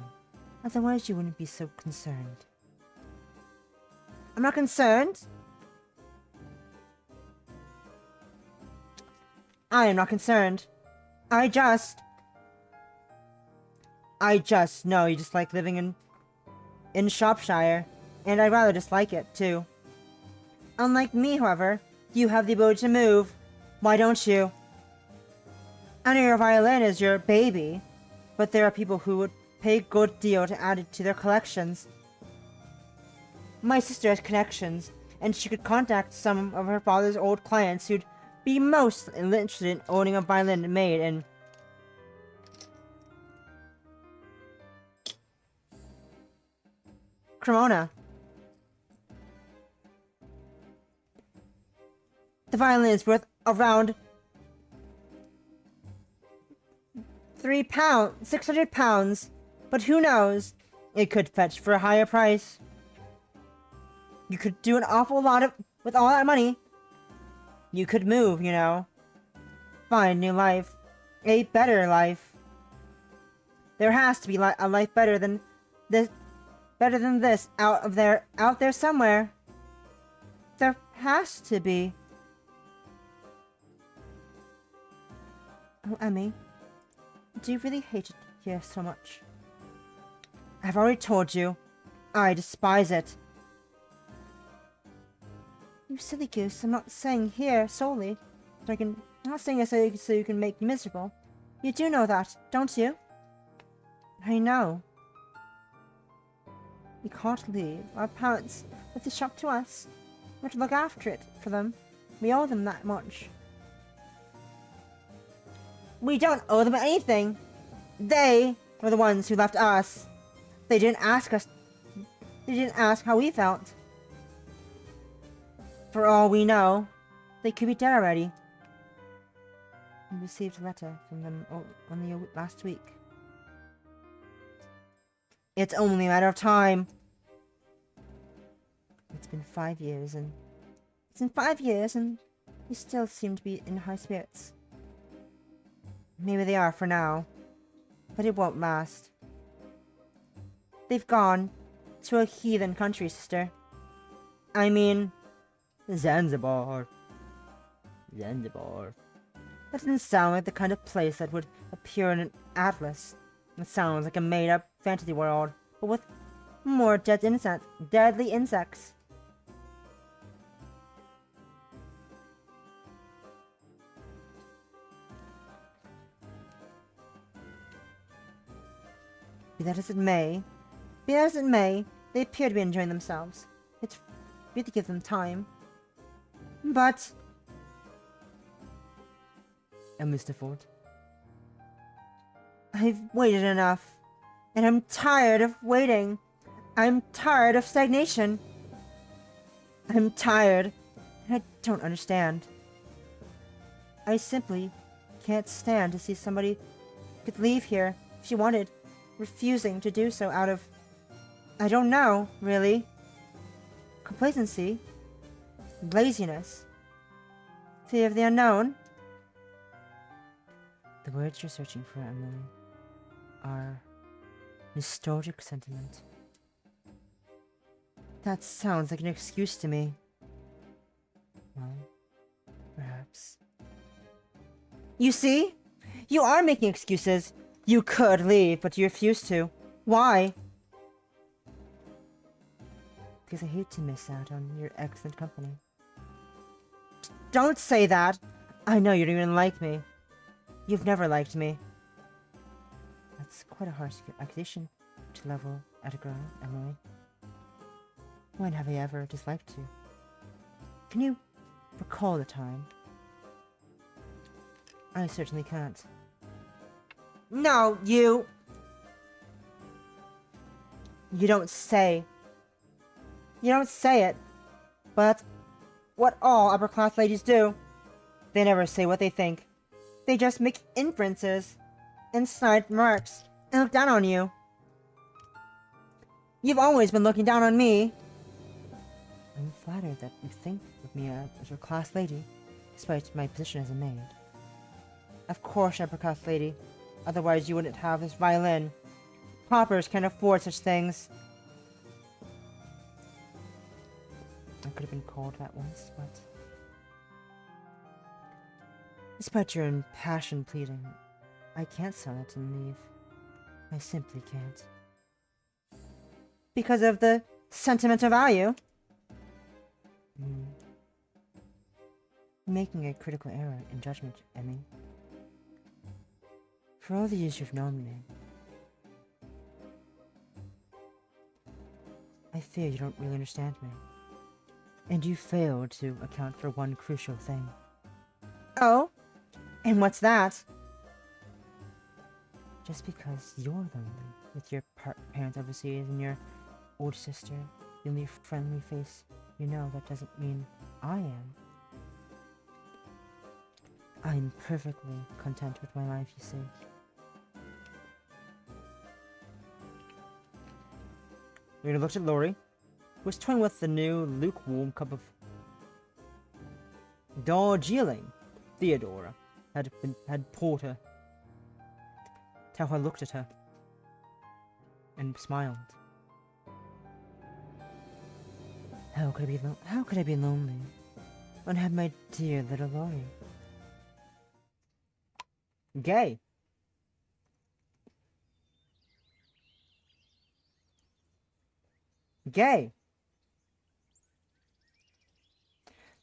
Otherwise you wouldn't be so concerned. I'm not concerned. I am not concerned. I just know you just like living in Shropshire, and I'd rather just like it, too. Unlike me, however, you have the ability to move. Why don't you? I know your violin is your baby, but there are people who would pay a good deal to add it to their collections. My sister has connections, and she could contact some of her father's old clients who'd be most interested in owning a violin made in Cremona. The violin is worth around £600, but who knows? It could fetch for a higher price. You could do an awful lot with all that money. You could move, you know. Find new life. A better life. There has to be a life better than this out there somewhere. There has to be. Oh, Emmy, do you really hate it here so much? I've already told you, I despise it. You silly goose, I'm not saying here solely that I'm not saying it so you can make me miserable. You do know that, don't you? I know. We can't leave. Our parents left the shop to us. We have to look after it for them. We owe them that much. We don't owe them anything. They were the ones who left us. They didn't ask us. They didn't ask how we felt. For all we know, they could be dead already. We received a letter from them only last week. It's only a matter of time. It's been 5 years and they still seem to be in high spirits. Maybe they are for now, but it won't last. They've gone to a heathen country, sister. I mean, Zanzibar. Zanzibar. That doesn't sound like the kind of place that would appear in an atlas. It sounds like a made-up fantasy world, but with more deadly insects. Be that as it may, they appear to be enjoying themselves. It's good to give them time. But... And Mr. Ford? I've waited enough. And I'm tired of waiting. I'm tired of stagnation. I'm tired. And I don't understand. I simply can't stand to see somebody could leave here if she wanted, refusing to do so out of, I don't know, really. Complacency. Laziness. Fear of the unknown. The words you're searching for, Emily, are nostalgic sentiment. That sounds like an excuse to me. Well, perhaps. You see? You are making excuses. You could leave, but you refuse to. Why? Because I hate to miss out on your excellent company. Don't say that. I know you don't even like me. You've never liked me. That's quite a harsh accusation to level at a girl, Emily. When have I ever disliked you? Can you recall the time? I certainly can't. No, you! You don't say. You don't say it. But what all upper-class ladies do. They never say what they think. They just make inferences and snide remarks and look down on you. You've always been looking down on me. I'm flattered that you think of me as your class lady, despite my position as a maid. Of course, upper class lady. Otherwise you wouldn't have this violin. Paupers can't afford such things. I could have been called that once, but... Despite your impassioned pleading, I can't sell it and leave. I simply can't. Because of the sentimental value? Making a critical error in judgment, Emmy. For all the years you've known me, I fear you don't really understand me. And you failed to account for one crucial thing. Oh? And what's that? Just because you're lonely, with your parents overseas and your old sister, the only friendly face you know, that doesn't mean I am. I'm perfectly content with my life, you see. Lorina looked at Lori, who was toying with the new lukewarm cup of Darjeeling Theodora had poured her. Taohua looked at her and smiled. How could I be lonely when I have my dear little Lori? Gay. Gay.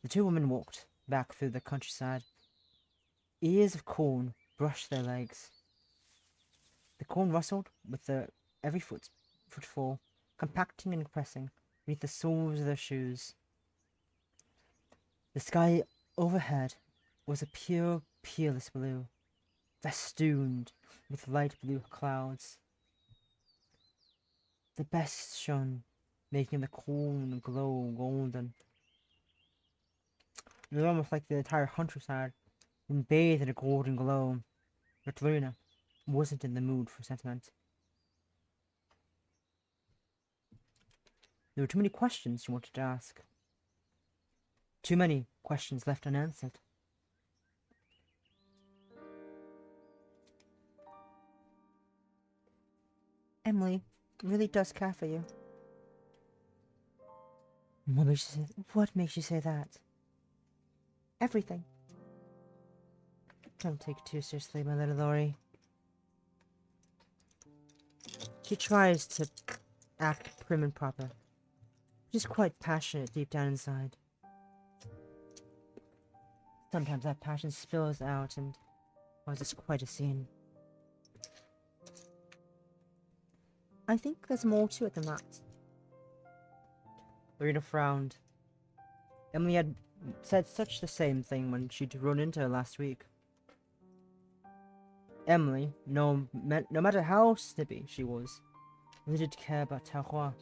The two women walked back through the countryside. Ears of corn brushed their legs. The corn rustled with every footfall, compacting and compressing beneath the soles of their shoes. The sky overhead was a pure, peerless blue, festooned with light blue clouds. The best shone, making the corn glow golden. It was almost like the entire countryside and bathed in a golden glow, but Lorina wasn't in the mood for sentiment. There were too many questions she wanted to ask. Too many questions left unanswered. Emily really does care for you. What makes you say that? Everything. Don't take it too seriously, my little Lori. She tries to act prim and proper. She's quite passionate deep down inside. Sometimes that passion spills out and causes quite a scene. I think there's more to it than that. Lorina frowned. Emily had said such the same thing when she'd run into her last week. Emily, no matter how snippy she was, really did care about Taohua.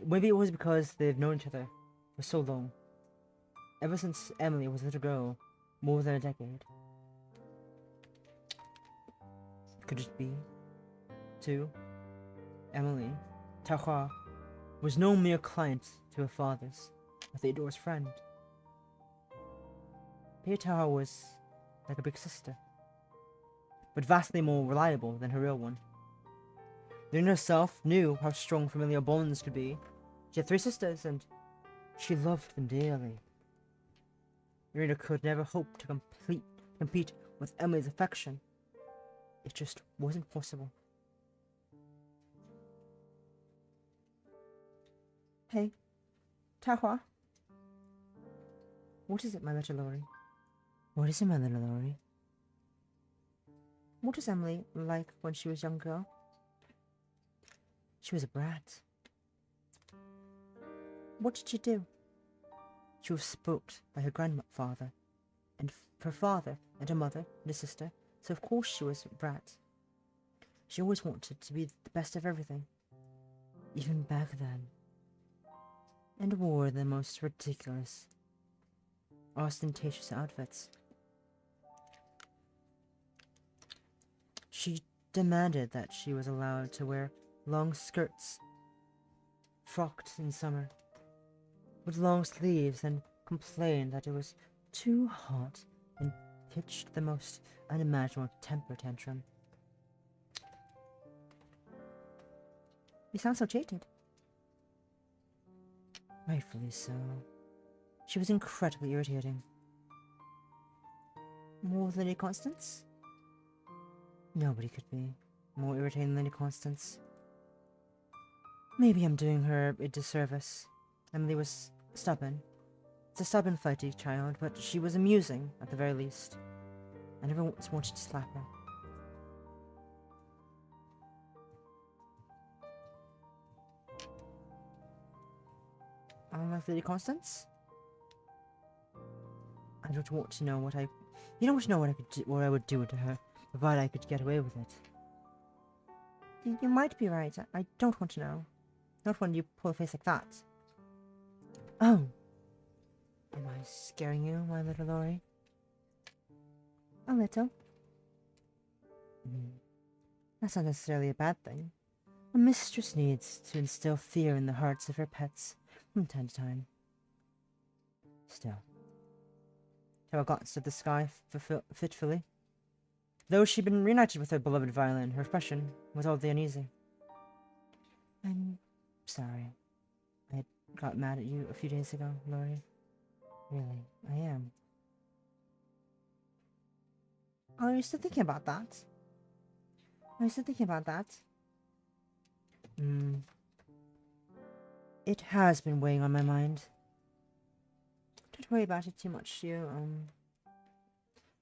Maybe it was because they've known each other for so long. Ever since Emily was a little girl, more than a decade. Could it be, too, Emily, Taohua, was no mere client to her father's, or Theodore's friend? Maybe Taohua was like a big sister, but vastly more reliable than her real one. Lorina herself knew how strong familial bonds could be. She had 3 sisters, and she loved them dearly. Lorina could never hope to compete with Emily's affection. It just wasn't possible. Hey, Taohua. What is it, my little Lori? What is it, my little Lori? What was Emily like when she was a young girl? She was a brat. What did she do? She was spoilt by her grandfather, and her father, and her mother, and her sister, so of course she was a brat. She always wanted to be the best of everything, even back then, and wore the most ridiculous, ostentatious outfits. She demanded that she was allowed to wear long skirts, frocked in summer, with long sleeves, and complained that it was too hot and pitched the most unimaginable temper tantrum. You sound so jaded. Rightfully so. She was incredibly irritating. More than Lady Constance? Nobody could be more irritating than Lady Constance. Maybe I'm doing her a disservice. Emily was stubborn. It's a stubborn, flighty child, but she was amusing, at the very least. I never once wanted to slap her. Unlike Lady Constance? I don't want to know what I... You don't want to know what I would do to her, provided I could get away with it. You might be right. I don't want to know. Not when you pull a face like that. Oh. Am I scaring you, my little Lori? A little. That's not necessarily a bad thing. A mistress needs to instill fear in the hearts of her pets from time to time. Still. Taohua glanced at the sky fitfully. Though she'd been reunited with her beloved violin, her expression was oddly uneasy. I'm sorry. I got mad at you a few days ago, Lori. Really, I am. Oh, you're still thinking about that? It has been weighing on my mind. Don't worry about it too much, you,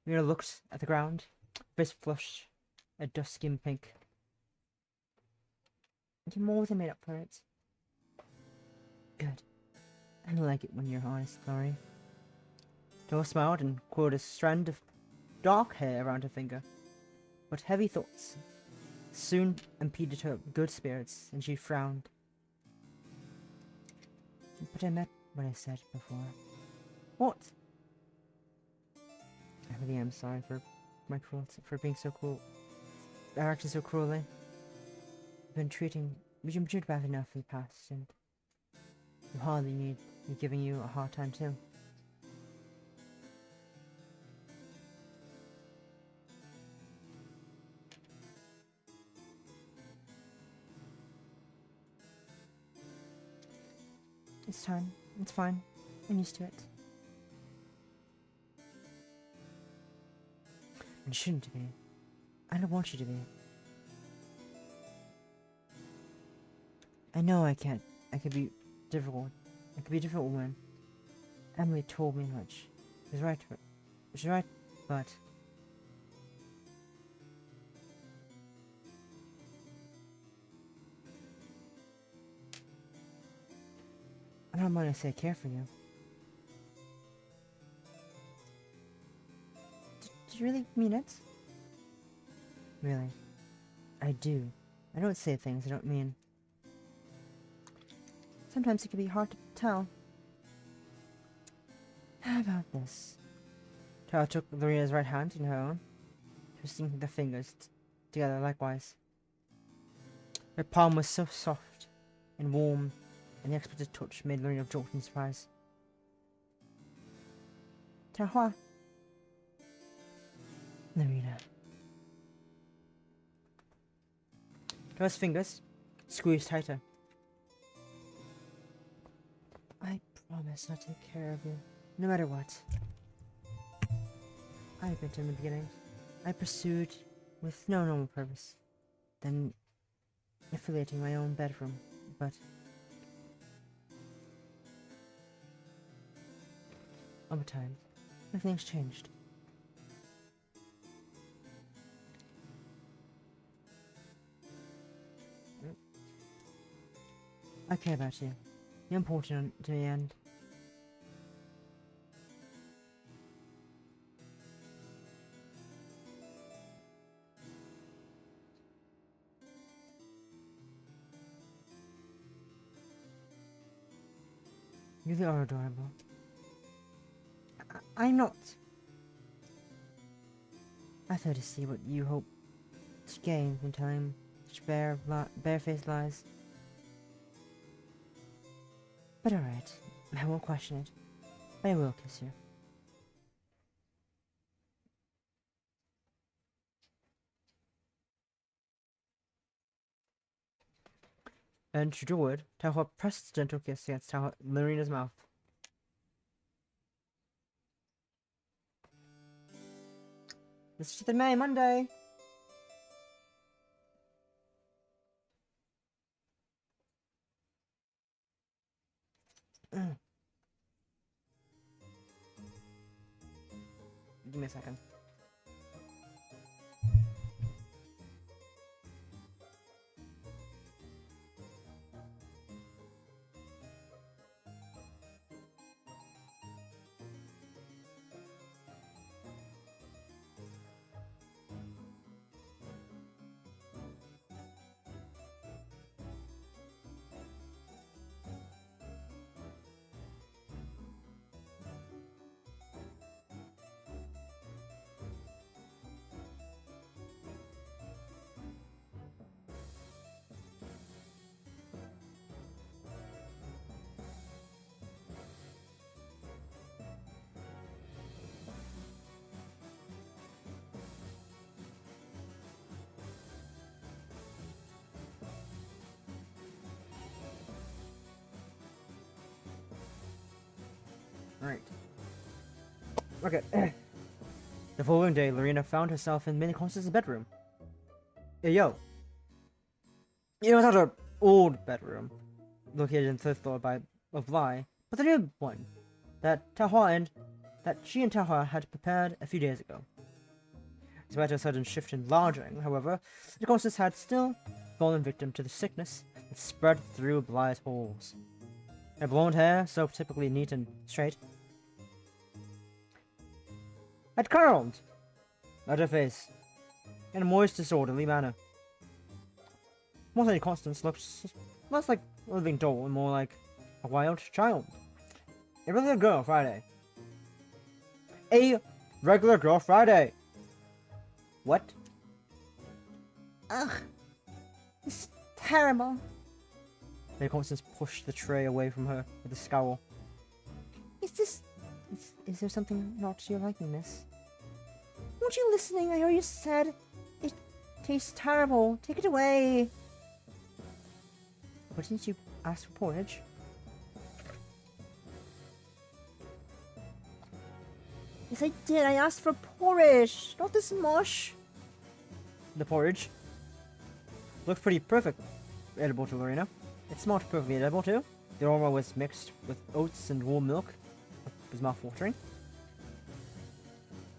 Mira looked at the ground, face flushed, a dusky pink. You more than made up for it. Good. I like it when you're honest, Lori. Taohua smiled and coiled a strand of dark hair around her finger. But heavy thoughts soon impeded her good spirits, and she frowned. But I meant what I said before. What? I really am sorry for my cruelty, for being so cruel. I acted so cruelly. You've been treated bad enough in the past, and you hardly need me giving you a hard time too. It's time. It's fine. I'm used to it. And you shouldn't be. I don't want you to be. I know I can't. I could be difficult. I could be a different woman. Emily told me much. She's right. She's right, but... I don't want to say I care for you. Did you really mean it? Really. I do. I don't say things I don't mean. Sometimes it can be hard to tell. How about this? Taohua took Lorina's right hand in her own, twisting the fingers together likewise. Her palm was so soft and warm, and the expected touch made Lorina jolt in surprise. Taohua. Lorina. Taohua's fingers squeezed tighter. I promise I'll take care of you, no matter what. I admit in the beginning, I pursued with no normal purpose, then affiliating my own bedroom, but... over time. Nothing's changed. I care about you. You're important to the end. You are adorable. I'm not. I thought to see what you hope to gain from telling such barefaced lies. But alright, I won't question it. But I will kiss you. And to do it, Taohua pressed a gentle kiss against Lorina's mouth. This is the May, Monday! Give me a second. Alright. Okay. The following day, Lorina found herself in Mini Constance's bedroom. Hey, yo. You know, it's not her old bedroom, located in the third floor of Lai, but the new one that she and Taohua had prepared a few days ago. Despite a sudden shift in lodging, however, the Constance had still fallen victim to the sickness that spread through Blai's halls. Her blonde hair, so typically neat and straight, had curled at her face in a moist, disorderly manner. Lady Constance looked less like a living doll and more like a wild child. A regular girl Friday. A regular girl Friday! What? Ugh. This is terrible. Lady Constance pushed the tray away from her with a scowl. Is there something not to your liking, miss? Weren't you listening? I heard you said it tastes terrible. Take it away. But didn't you ask for porridge? Yes, I did. I asked for porridge, not this mush. The porridge looked pretty perfect, edible to Lorina. It smelled perfectly edible too. The aroma was mixed with oats and warm milk. It was mouth-watering.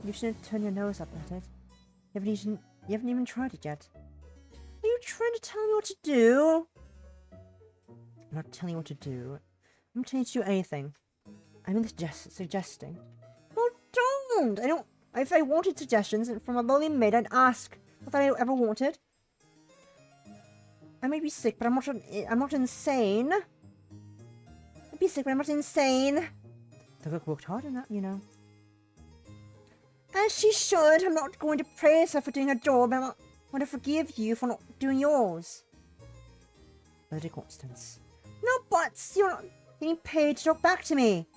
You shouldn't turn your nose up at it. You haven't even tried it yet. Are you trying to tell me what to do? I'm not telling you what to do. I'm not telling you to do anything. I'm suggesting. Well, don't! If I wanted suggestions from a lowly maid, I'd ask. Not that I ever wanted. I may be sick, but I'm not insane. I'd be sick, but I'm not insane. The cook worked hard on that, you know. As she should. I'm not going to praise her for doing her job, but I'm not going to forgive you for not doing yours. Lady Constance. No buts! You're not getting paid to talk back to me.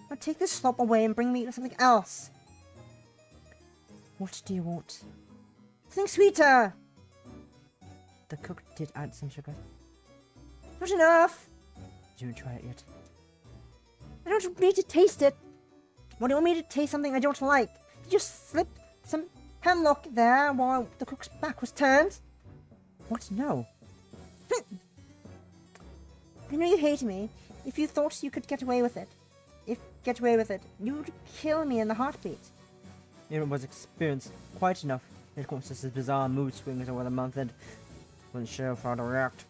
Now take this slop away and bring me something else. What do you want? Something sweeter! The cook did add some sugar. Not enough! Did you even try it yet? I don't need to taste it. What do you want me to taste something I don't like? Did you slip some hemlock there while the cook's back was turned? What? No. I know you hate me if you thought you could get away with it. get away with it, you would kill me in the heartbeat. It was experienced quite enough. Of course, this is bizarre mood swings over the month and wasn't sure how to react.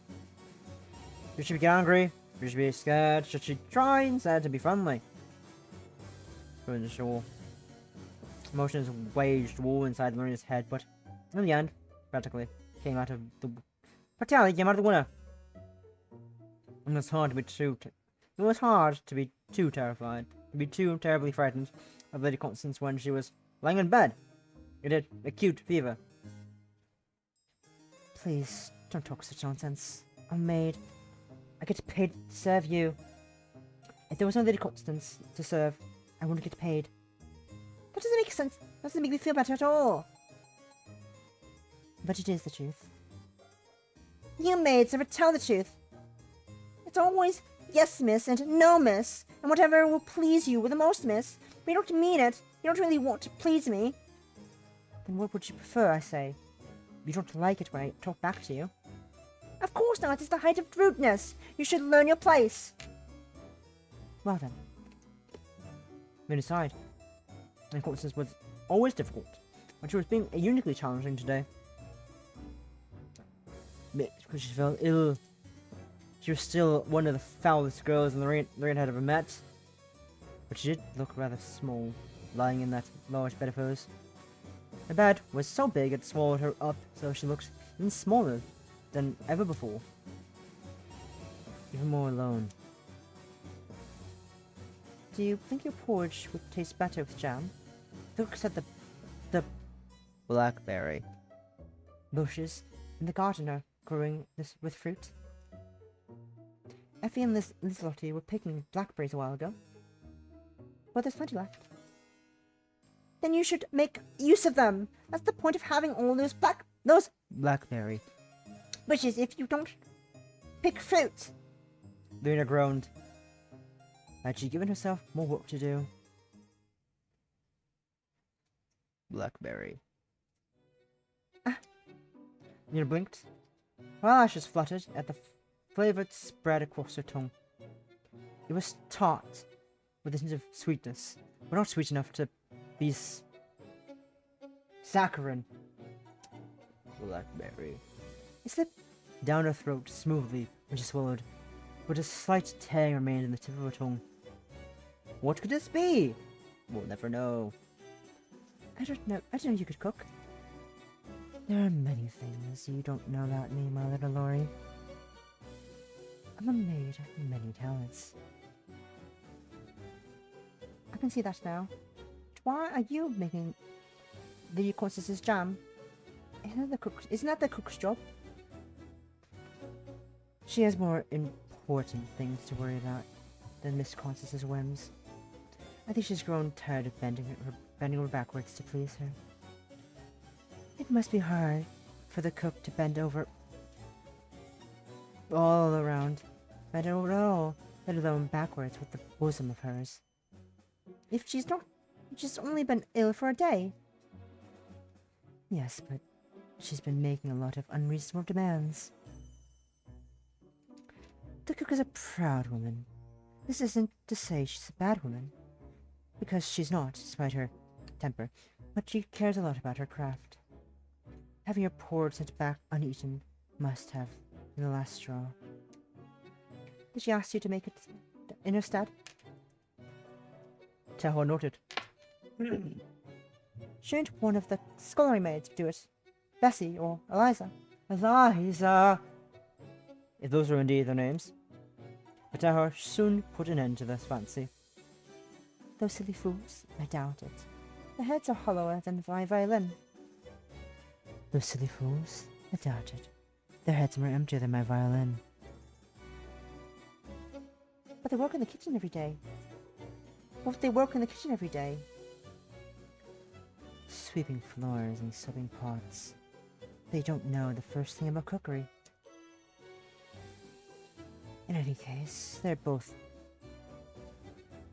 Should she be angry? Should she be scared? Should she try instead to be friendly? Wasn't sure. Emotions waged war inside Lorina's head, but in the end, practically came out of the fatality came out of the winner. It was hard to be too terrified, to be too terribly frightened of Lady Constance when she was lying in bed. It had acute fever. Please, don't talk such nonsense. I'm maid. I get paid to serve you. If there was no Lady Constance to serve, I wouldn't get paid. That doesn't make sense. That doesn't make me feel better at all. But it is the truth. You maids never tell the truth. It's always yes, miss, and no, miss, and whatever will please you with the most, miss. But you don't mean it. You don't really want to please me. Then what would you prefer, I say? You don't like it when I talk back to you. Of course not. It's the height of rudeness. You should learn your place. Well then. They decide. And Constance was always difficult, but she was being uniquely challenging today. Because she felt ill. She was still one of the foulest girls Lorraine had ever met. But she did look rather small, lying in that large bed of hers. The bed was so big it swallowed her up, so she looked even smaller than ever before. Even more alone. Do you think your porridge would taste better with jam? The cook said the Blackberry. bushes in the garden are growing this with fruit. Effie and Lottie were picking blackberries a while ago. But there's plenty left. Then you should make use of them. That's the point of having all those Blackberry. bushes if you don't pick fruit. Lorina groaned. Had she given herself more work to do? Blackberry. Lorina blinked. Her eyelashes fluttered at the flavoured spread across her tongue. It was tart, with a hint of sweetness, but not sweet enough to be saccharine. Blackberry. It slipped down her throat smoothly when she swallowed, but a slight tang remained in the tip of her tongue. What could this be? We'll never know. I don't know you could cook. There are many things you don't know about me, my little Lori. I'm a maid of many talents. I can see that now. Why are you making the Constance's jam? Isn't that the cook's job? She has more important things to worry about than Miss Constance's whims. I think she's grown tired of bending over backwards to please her. It must be hard for the cook to bend over all around, bend over at all, let alone backwards with the bosom of hers. If she's only been ill for a day. Yes, but she's been making a lot of unreasonable demands. The cook is a proud woman. This isn't to say she's a bad woman, because she's not, despite her temper, but she cares a lot about her craft. Having your porridge sent back uneaten must have been the last straw. Did she ask you to make it in her stead? Taohua noted. Shouldn't one of the scullery maids do it? Bessie or Eliza? Eliza! If those were indeed their names. But Taohua soon put an end to this fancy. Those silly fools? I doubt it. Their heads are hollower than my violin. Those silly fools? I doubt it. Their heads are more emptier than my violin. But they work in the kitchen every day. What if they work in the kitchen every day? Sweeping floors and soaping pots. They don't know the first thing about cookery. In any case, they're both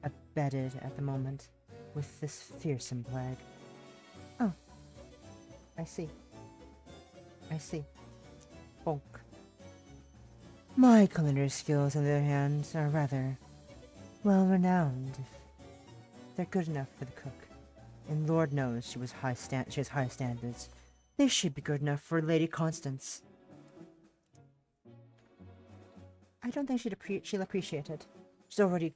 abetted at the moment with this fearsome plague. Oh. I see. Bonk. My culinary skills, on the other hand, are rather well renowned. If they're good enough for the cook, and Lord knows she has high standards, they should be good enough for Lady Constance. I don't think she'll appreciate it. She's already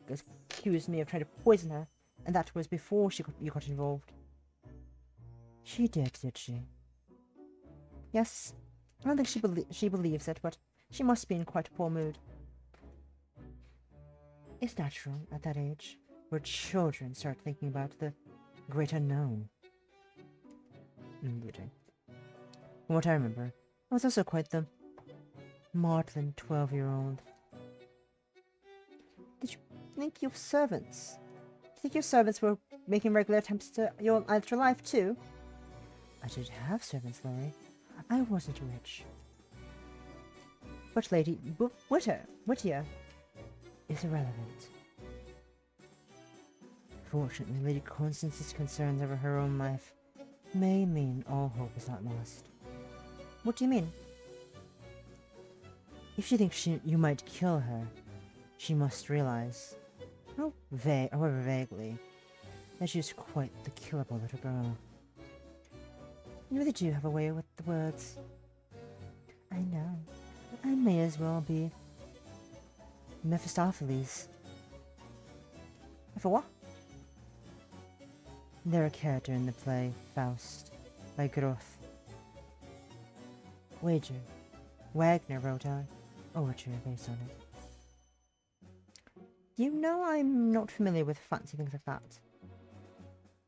accused me of trying to poison her, and that was before you got involved. She did she? Yes. I don't think she believes it, but she must be in quite a poor mood. It's natural at that age, where children start thinking about the great unknown. From what I remember, I was also quite the maudlin 12-year-old. Did you think your servants? Do you think your servants were making regular attempts to alter your life too? I did have servants, Laurie. I wasn't rich. But Lady Whittier is irrelevant. Fortunately, Lady Constance's concerns over her own life may mean all hope is not lost. What do you mean? If she thinks you might kill her, she must realize, however vaguely, that she's quite the killable little girl. You really do have a way with the words. I know. I may as well be Mephistopheles. For what? They're a character in the play Faust by Goethe. Wager. Wagner wrote a overture based on it. You know I'm not familiar with fancy things like that.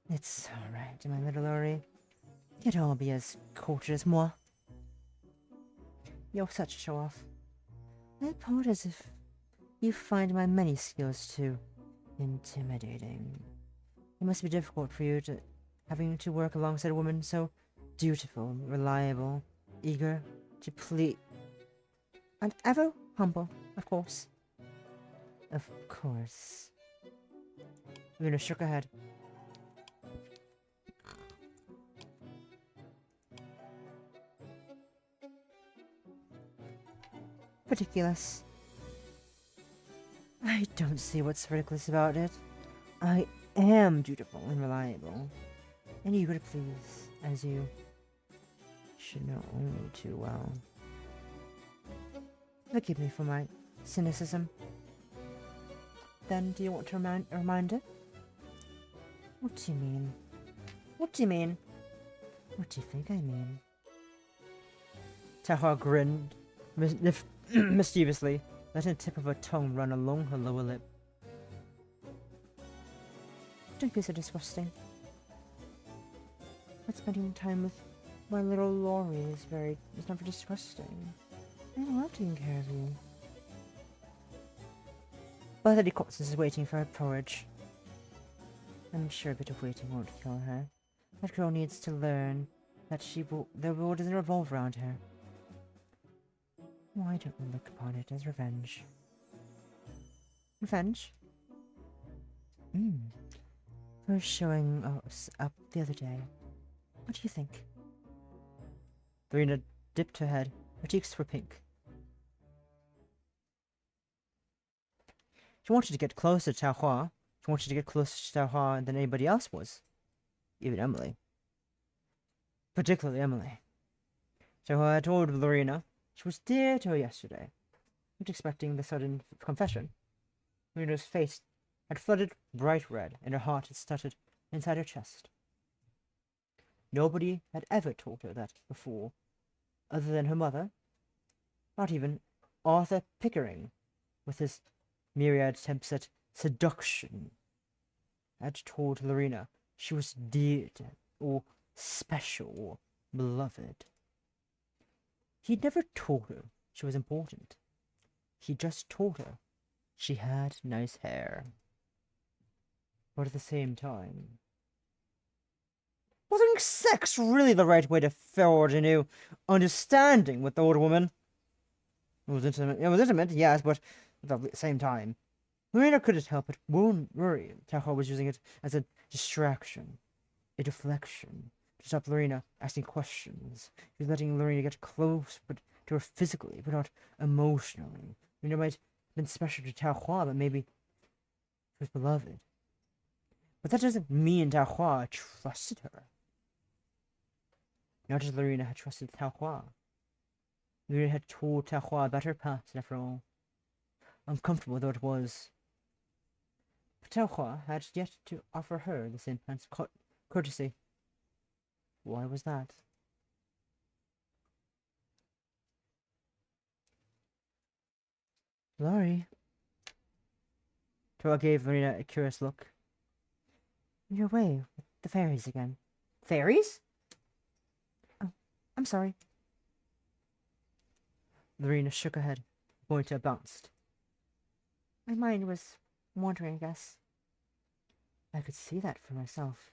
It's alright, my little Laurie. You'd all be as cultured as moi. You're such a show-off. I thought as if you find my many skills too intimidating. It must be difficult for you having to work alongside a woman so dutiful, reliable, eager to please, and ever humble, of course. Of course. Luna shook her head. Ridiculous. I don't see what's ridiculous about it. I am dutiful and reliable, and eager to please, as you should know only too well. Forgive me for my cynicism. Then, do you want to remind it? What do you mean? What do you mean? What do you think I mean? Taohua grinned mischievously, letting the tip of her tongue run along her lower lip. Don't be so disgusting. But spending time with my little Laurie is never disgusting. I love taking care of you. But Lady Constance is waiting for her porridge. I'm sure a bit of waiting won't kill her. That girl needs to learn that the world doesn't revolve around her. Why don't we look upon it as revenge? Revenge? For showing us up the other day. What do you think? Lorina dipped her head. Her cheeks were pink. She wanted to get closer to Taohua. She wanted to get closer to Taohua than anybody else was. Even Emily. Particularly Emily. Taohua had told Lorina she was dear to her yesterday. Not expecting the sudden confession. Lorina's face had flooded bright red, and her heart had stuttered inside her chest. Nobody had ever told her that before, other than her mother. Not even Arthur Pickering, with his myriad attempts at seduction, had told Lorina she was dear to, or special, or beloved. He'd never told her she was important. He just told her she had nice hair. But at the same time, wasn't sex really the right way to forge a new understanding with the older woman? It was intimate, yes, but at the same time, Lorina couldn't help but worry Taohua was using it as a distraction, a deflection, to stop Lorina asking questions. He was letting Lorina get close to her physically, but not emotionally. Lorina might have been special to Taohua, but maybe was beloved. But that doesn't mean Taohua trusted her. Not as Lorina had trusted Taohua. Lorina had told Taohua about her past, and after all, uncomfortable though it was, but Taohua had yet to offer her the same kind of courtesy. Why was that? Lori. Taohua gave Lorina a curious look. You're away with the fairies again. Fairies? Oh, I'm sorry. Lorina shook her head, Bointa bounced. My mind was wandering, I guess. I could see that for myself.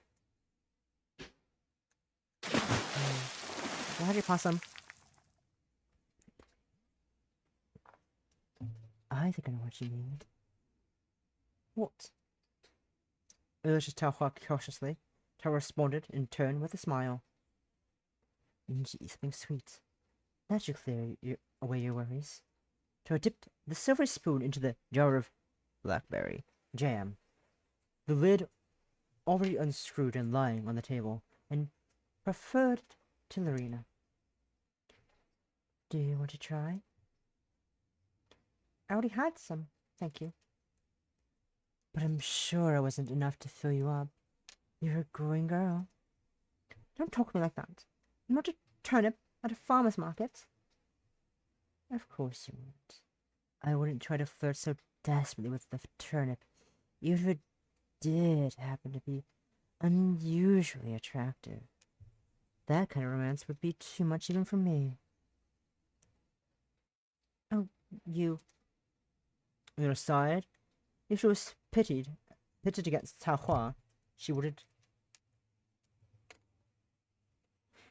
Go ahead, you possum. I think I know what you mean. What? Urged Taohua cautiously. Taohua responded in turn with a smile. Gee, something sweet. That should clear away your worries. Taohua dipped the silver spoon into the jar of blackberry jam. The lid already unscrewed and lying on the table, and preferred it to Lorina. Do you want to try? I already had some, thank you. But I'm sure it wasn't enough to fill you up. You're a growing girl. Don't talk to me like that. I'm not a turnip at a farmer's market. Of course you wouldn't. I wouldn't try to flirt so desperately with the turnip, even if it did happen to be unusually attractive. That kind of romance would be too much even for me. Oh, you. On her side, if she was pitted against Taohua, she wouldn't.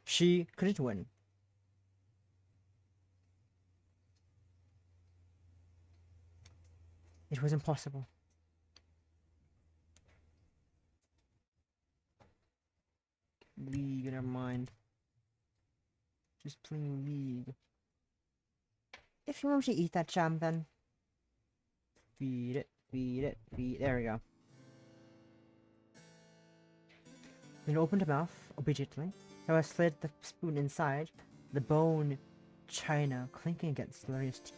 She couldn't win. It was impossible. League, never mind. Just plain League. If you want to eat that jam, then feed it, feed it, feed. There we go. Then opened her mouth obediently. So I slid the spoon inside, the bone china clinking against Lorina's teeth,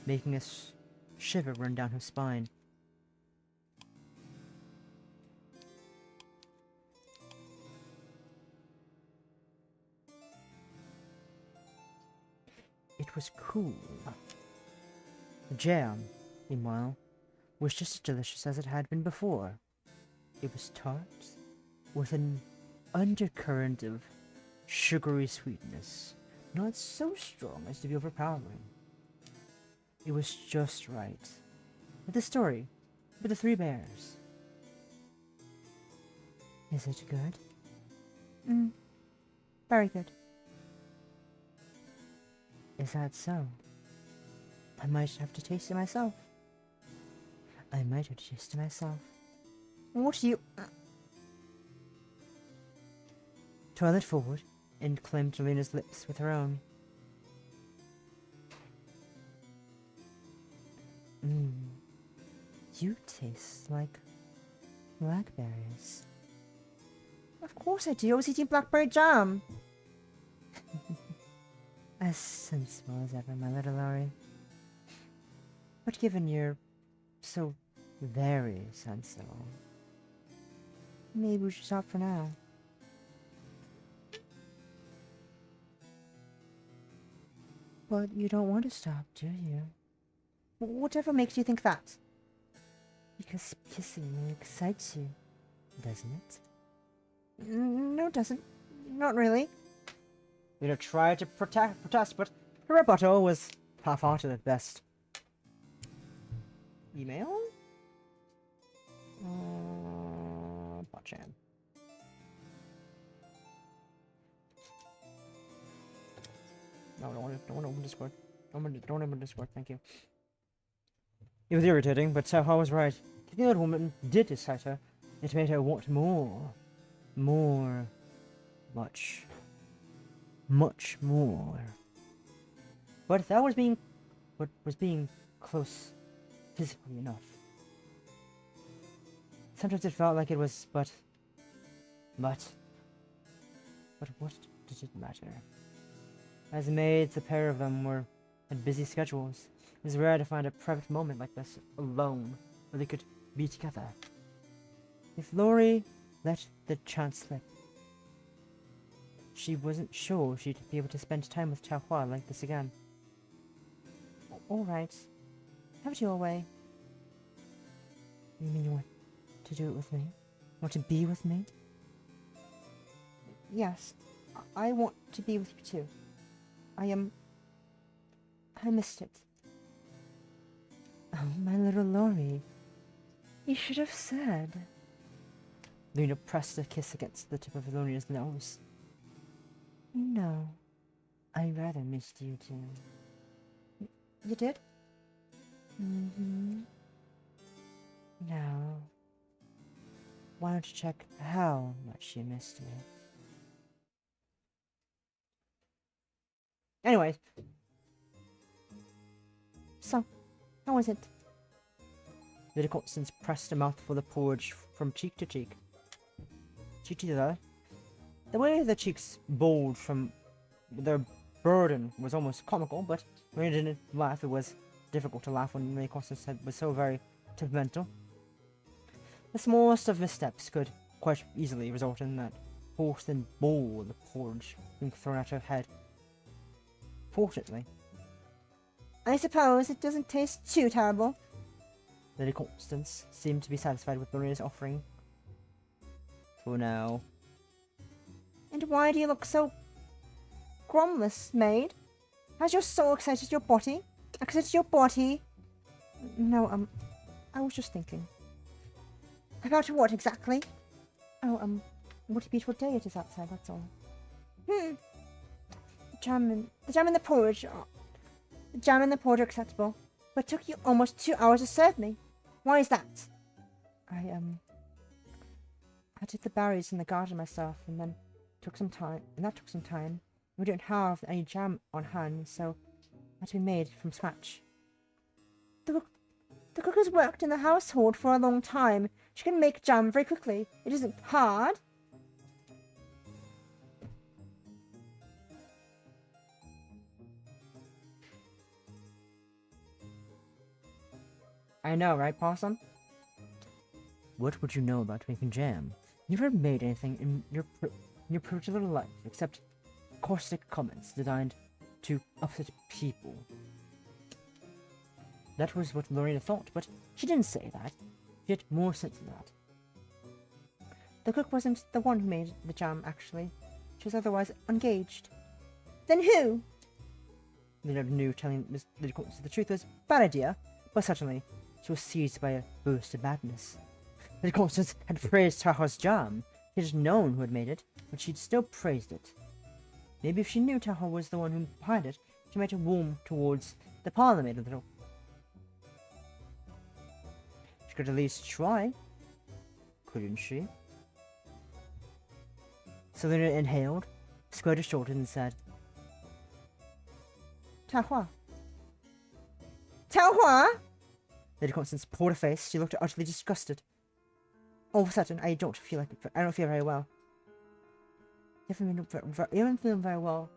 making a shiver run down her spine. It was cool. The jam, meanwhile, was just as delicious as it had been before. It was tart, with an undercurrent of sugary sweetness, not so strong as to be overpowering. It was just right. Like the story with the three bears. Is it good? Very good. Is that so? I might have to taste it myself. What do you... Toilet forward and claimed Lorina's lips with her own. You taste like blackberries. Of course I do. I was eating blackberry jam. As sensible as ever, my little Lori. But given you're so very sensible, maybe we should stop for now. But you don't want to stop, do you? Whatever makes you think that? Because kissing me excites you, doesn't it? No, it doesn't. Not really. Lorina tried to protest, but her rebuttal was half-hearted at best. Email? Botchan. No, don't want to open Discord. Don't open Discord, thank you. It was irritating, but Taohua was right. The old woman did excite her. It made her want more. More. Much more. But that was being close physically enough. Sometimes it felt like it was, but what did it matter? As maids, the pair of them had busy schedules. It was rare to find a private moment like this, alone, where they could be together. If Lori let the chance slip, she wasn't sure she'd be able to spend time with Taohua like this again. Alright. Have it your way. You mean you want to do it with me? Want to be with me? Yes. I want to be with you too. I missed it. Oh, my little Lori. You should have said. Lorina pressed a kiss against the tip of Lorina's nose. No. I rather missed you too. You did? Mm-hmm. Now, why don't you check how much you missed me? Anyways. So, how was it? Lady Constance pressed a mouthful of porridge from cheek to cheek. Cheek to the other. The way the cheeks bowled from their burden was almost comical, but when you didn't laugh, it was difficult to laugh when Lady Constance was so very temperamental. The smallest of missteps could quite easily result in that whole thin bowl of porridge being thrown at her head. Fortunately, I suppose it doesn't taste too terrible. Lady Constance seemed to be satisfied with Lorina's offering. For now. And why do you look so grumless, maid? Has your soul excited your body? Excited your body? No, I was just thinking. About what exactly? Oh, what a beautiful day it is outside, that's all. The jam and the porridge. The jam and the porridge are acceptable, but it took you almost 2 hours to serve me. Why is that? I did the berries in the garden myself, and that took some time. We don't have any jam on hand, so it had to be made from scratch. The cook has worked in the household for a long time. She can make jam very quickly. It isn't hard. I know, right, Possum? What would you know about making jam? You never made anything in your privileged little life except caustic comments designed to upset people. That was what Lorina thought, but she didn't say that. She had more sense than that. The cook wasn't the one who made the jam, actually. She was otherwise engaged. Then who? Lorina knew telling Miss Lady Constance the truth was a bad idea, but suddenly she was seized by a burst of madness. Lady Constance had praised Taohua's jam. She had known who had made it, but she'd still praised it. Maybe if she knew Taohua was the one who behind it, she might have warmed towards the parlour maid a little. She could at least try, couldn't she? So Lorina inhaled, squared her shoulders, and said, Taohua. Taohua? Lady Constance pulled her face. She looked utterly disgusted. All of a sudden, I don't feel very well. You haven't been very well.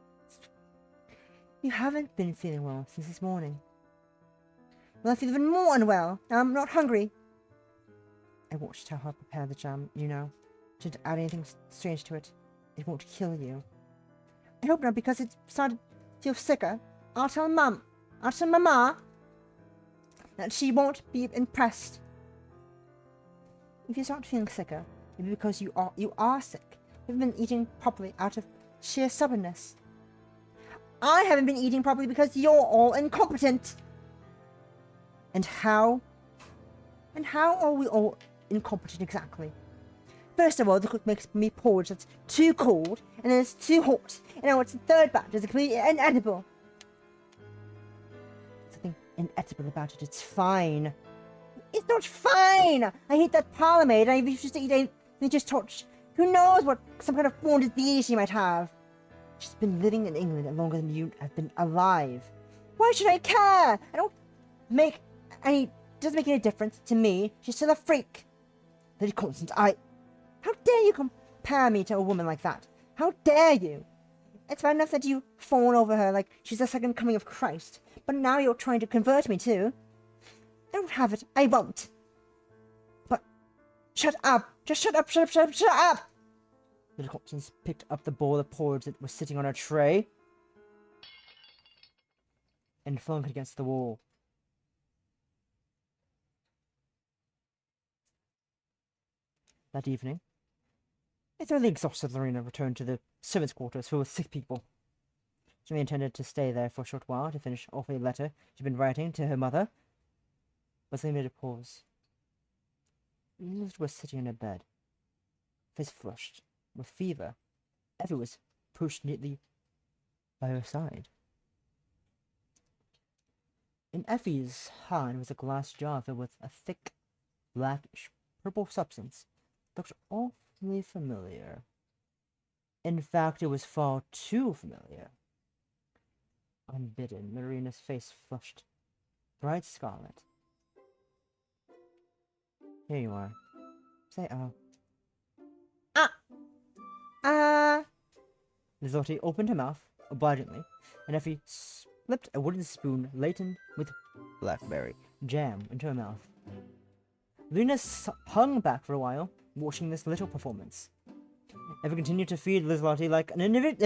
You haven't been feeling well since this morning. Well, I feel even more unwell. I'm not hungry. I watched Taohua prepare the jam, you know. Didn't add anything strange to it. It won't kill you. I hope not, because it started to feel sicker. I'll tell Mama that she won't be impressed. If you start feeling sicker, maybe because you are sick. You haven't been eating properly out of sheer stubbornness. I haven't been eating properly because you're all incompetent. And how are we all incompetent exactly? First of all, the cook makes me porridge that's too cold, and then it's too hot, and now it's the third batch is completely inedible. Something inedible about it, it's fine. It's not fine! I hate that parlour maid, and I refuse to eat anything they just touched. Who knows what some kind of foreign disease she might have? She's been living in England longer than you have been alive. Why should I care? Doesn't make any difference to me. She's still a freak. Lady Constance, How dare you compare me to a woman like that? How dare you? It's bad enough that you fawn over her like she's the second coming of Christ, but now you're trying to convert me too. I don't have it. I won't. But shut up! Just shut up! Shut up! Shut up! Shut up! Little Constance picked up the bowl of porridge that was sitting on her tray and flung it against the wall. That evening, a thoroughly exhausted Lorina returned to the servants' quarters filled with sick people. She only intended to stay there for a short while to finish off a letter she'd been writing to her mother, but suddenly made a pause. Elizabeth was sitting in her bed, face flushed, with fever. Effie was pushed neatly by her side. In Effie's hand was a glass jar filled with a thick, blackish, purple substance. Looked awfully familiar. In fact, it was far too familiar. Unbidden, Lorina's face flushed, bright scarlet. Here you are. Say Lizotti opened her mouth, obligingly, and Effie slipped a wooden spoon laden with blackberry jam into her mouth. Lorina hung back for a while, watching this little performance. Effie continued to feed Lizotti like an invalid.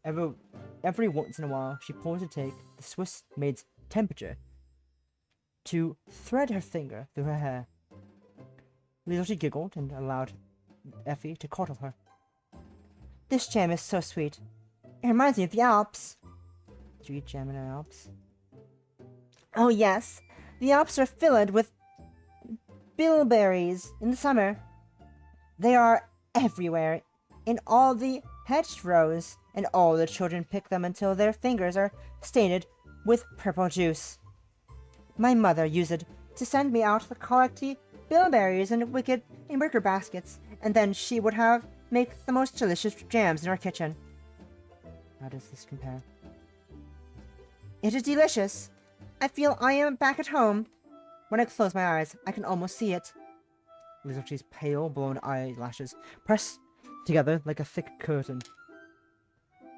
Every once in a while, she paused to take the Swiss maid's temperature to thread her finger through her hair. Lizotti giggled and allowed Effie to coddle her. This jam is so sweet. It reminds me of the Alps. Did you eat jam in the Alps? Oh yes, the Alps are filled with bilberries in the summer. They are everywhere, in all the hedgerows, and all the children pick them until their fingers are stained with purple juice. My mother used it to send me out to collect the bilberries in wicker baskets, and then she would make the most delicious jams in our kitchen. How does this compare? It is delicious. I feel I am back at home. When I close my eyes, I can almost see it. Lizotti's pale, blown eyelashes pressed together like a thick curtain.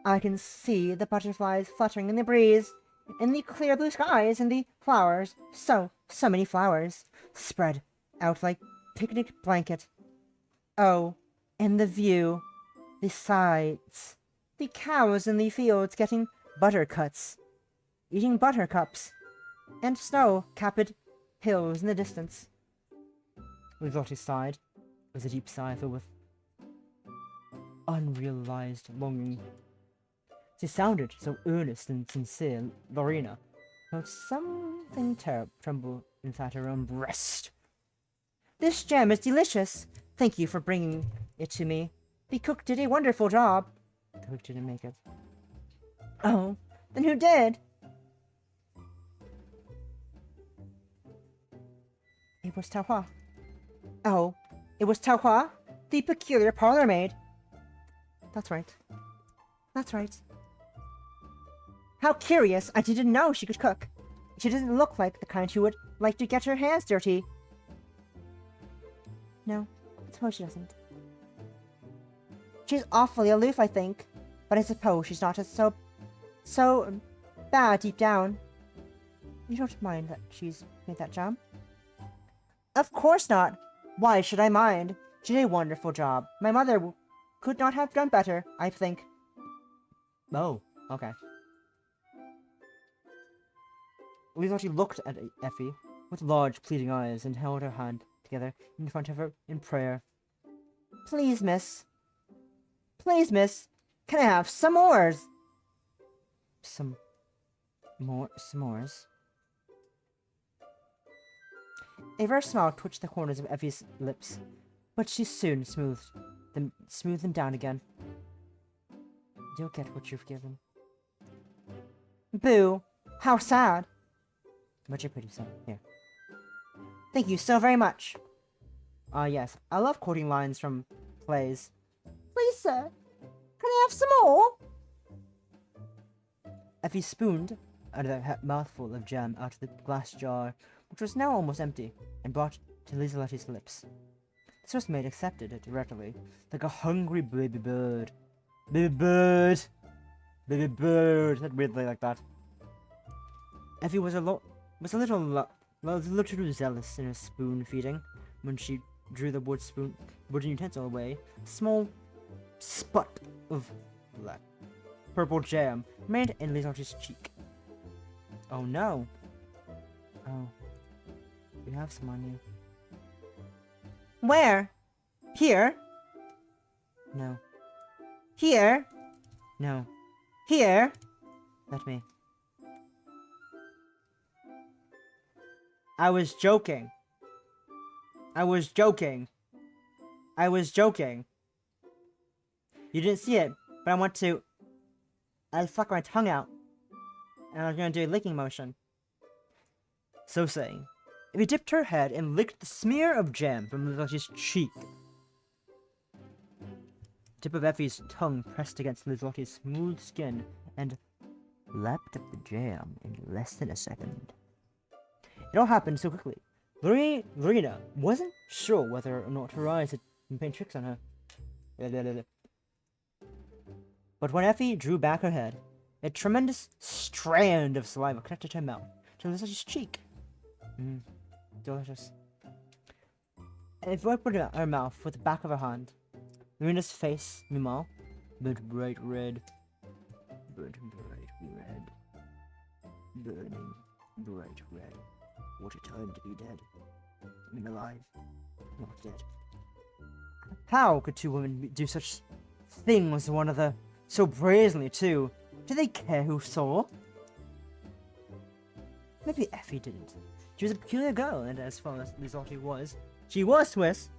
I can see the butterflies fluttering in the breeze, in the clear blue skies, and the flowers, so many flowers, spread out like picnic blanket. Oh, and the view, the sights, the cows in the fields getting buttercuts, eating buttercups, and snow-capped hills in the distance. Lizotti sighed. It was a deep sigh filled with unrealized longing. She sounded so earnest and sincere, Lorina felt something tremble inside her own breast. This jam is delicious. Thank you for bringing it to me. The cook did a wonderful job. The cook didn't make it. Oh, then who did? It was Taohua. Oh, it was Taohua, the peculiar parlor maid. That's right. That's right. How curious! I didn't know she could cook. She doesn't look like the kind who would like to get her hands dirty. No, I suppose she doesn't. She's awfully aloof, I think, but I suppose she's not so bad deep down. You don't mind that she's made that jam? Of course not. Why should I mind? She did a wonderful job. My mother could not have done better, I think. Oh, okay. Lizotti looked at Effie with large, pleading eyes and held her hand together in front of her in prayer. Please, miss. Please, miss. Can I have some s'mores? Some more s'mores? A rare smile twitched the corners of Effie's lips, but she soon smoothed them down again. You'll get what you've given. Boo! How sad! But you're pretty sad. Here. Thank you so very much. Yes. I love quoting lines from plays. Please, sir. Can I have some more? Effie spooned another mouthful of jam out of the glass jar which was now almost empty, and brought to Lizelotti's lips. The Swiss maid accepted it readily, like a hungry baby bird. Baby bird! Baby bird! Said weirdly like that. Effie was a little too zealous in her spoon feeding. When she drew the wooden utensil away, a small spot of black purple jam remained in Lizelotti's cheek. Oh no! Oh, you have some on you. Where? Here? No. Here? No. Here? Let me. I was joking. I was joking. I was joking. You didn't see it, but I want to... I stuck my tongue out. And I was going to do a licking motion. So saying, Effie dipped her head and licked the smear of jam from Lizelotti's cheek. The tip of Effie's tongue pressed against Lizelotti's smooth skin and lapped up the jam in less than a second. It all happened so quickly. Lorina wasn't sure whether or not her eyes had been playing tricks on her. But when Effie drew back her head, a tremendous strand of saliva connected her mouth to Lizelotti's cheek. Delicious. And Effie opened her mouth with the back of her hand. Lorina's face, meanwhile, burnt bright red. Burnt bright red. Burning bright red. What a time to be dead. I mean alive, not dead. How could two women do such things to one another so brazenly, too? Did they care who saw? Maybe Effie didn't. She was a peculiar girl, and as far as Lizelotti was, she was Swiss.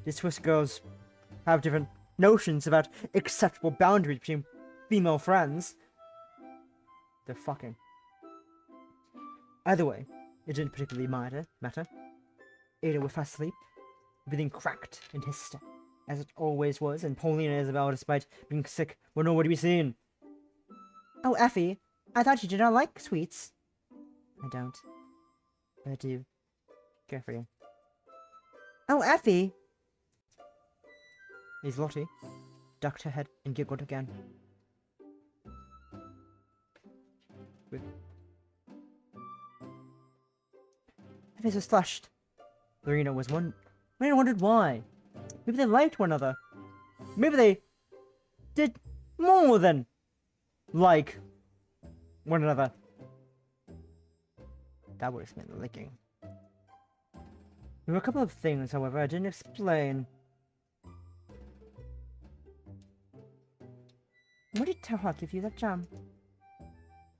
The Swiss girls have different notions about acceptable boundaries between female friends. They're fucking. Either way, it didn't particularly matter. Ada was fast asleep, breathing cracked and hissed, as it always was, and Pauline and Isabel, despite being sick, were nowhere to be seen. Oh, Effie, I thought you did not like sweets. I don't. But I do. Care for you. Oh, Effie! Lizelotti ducked her head and giggled again. Her face was flushed. Lorina wondered why. Maybe they liked one another. Maybe they did more than like one another. That would explain the licking. There were a couple of things, however, I didn't explain. When did Taohua give you that jam?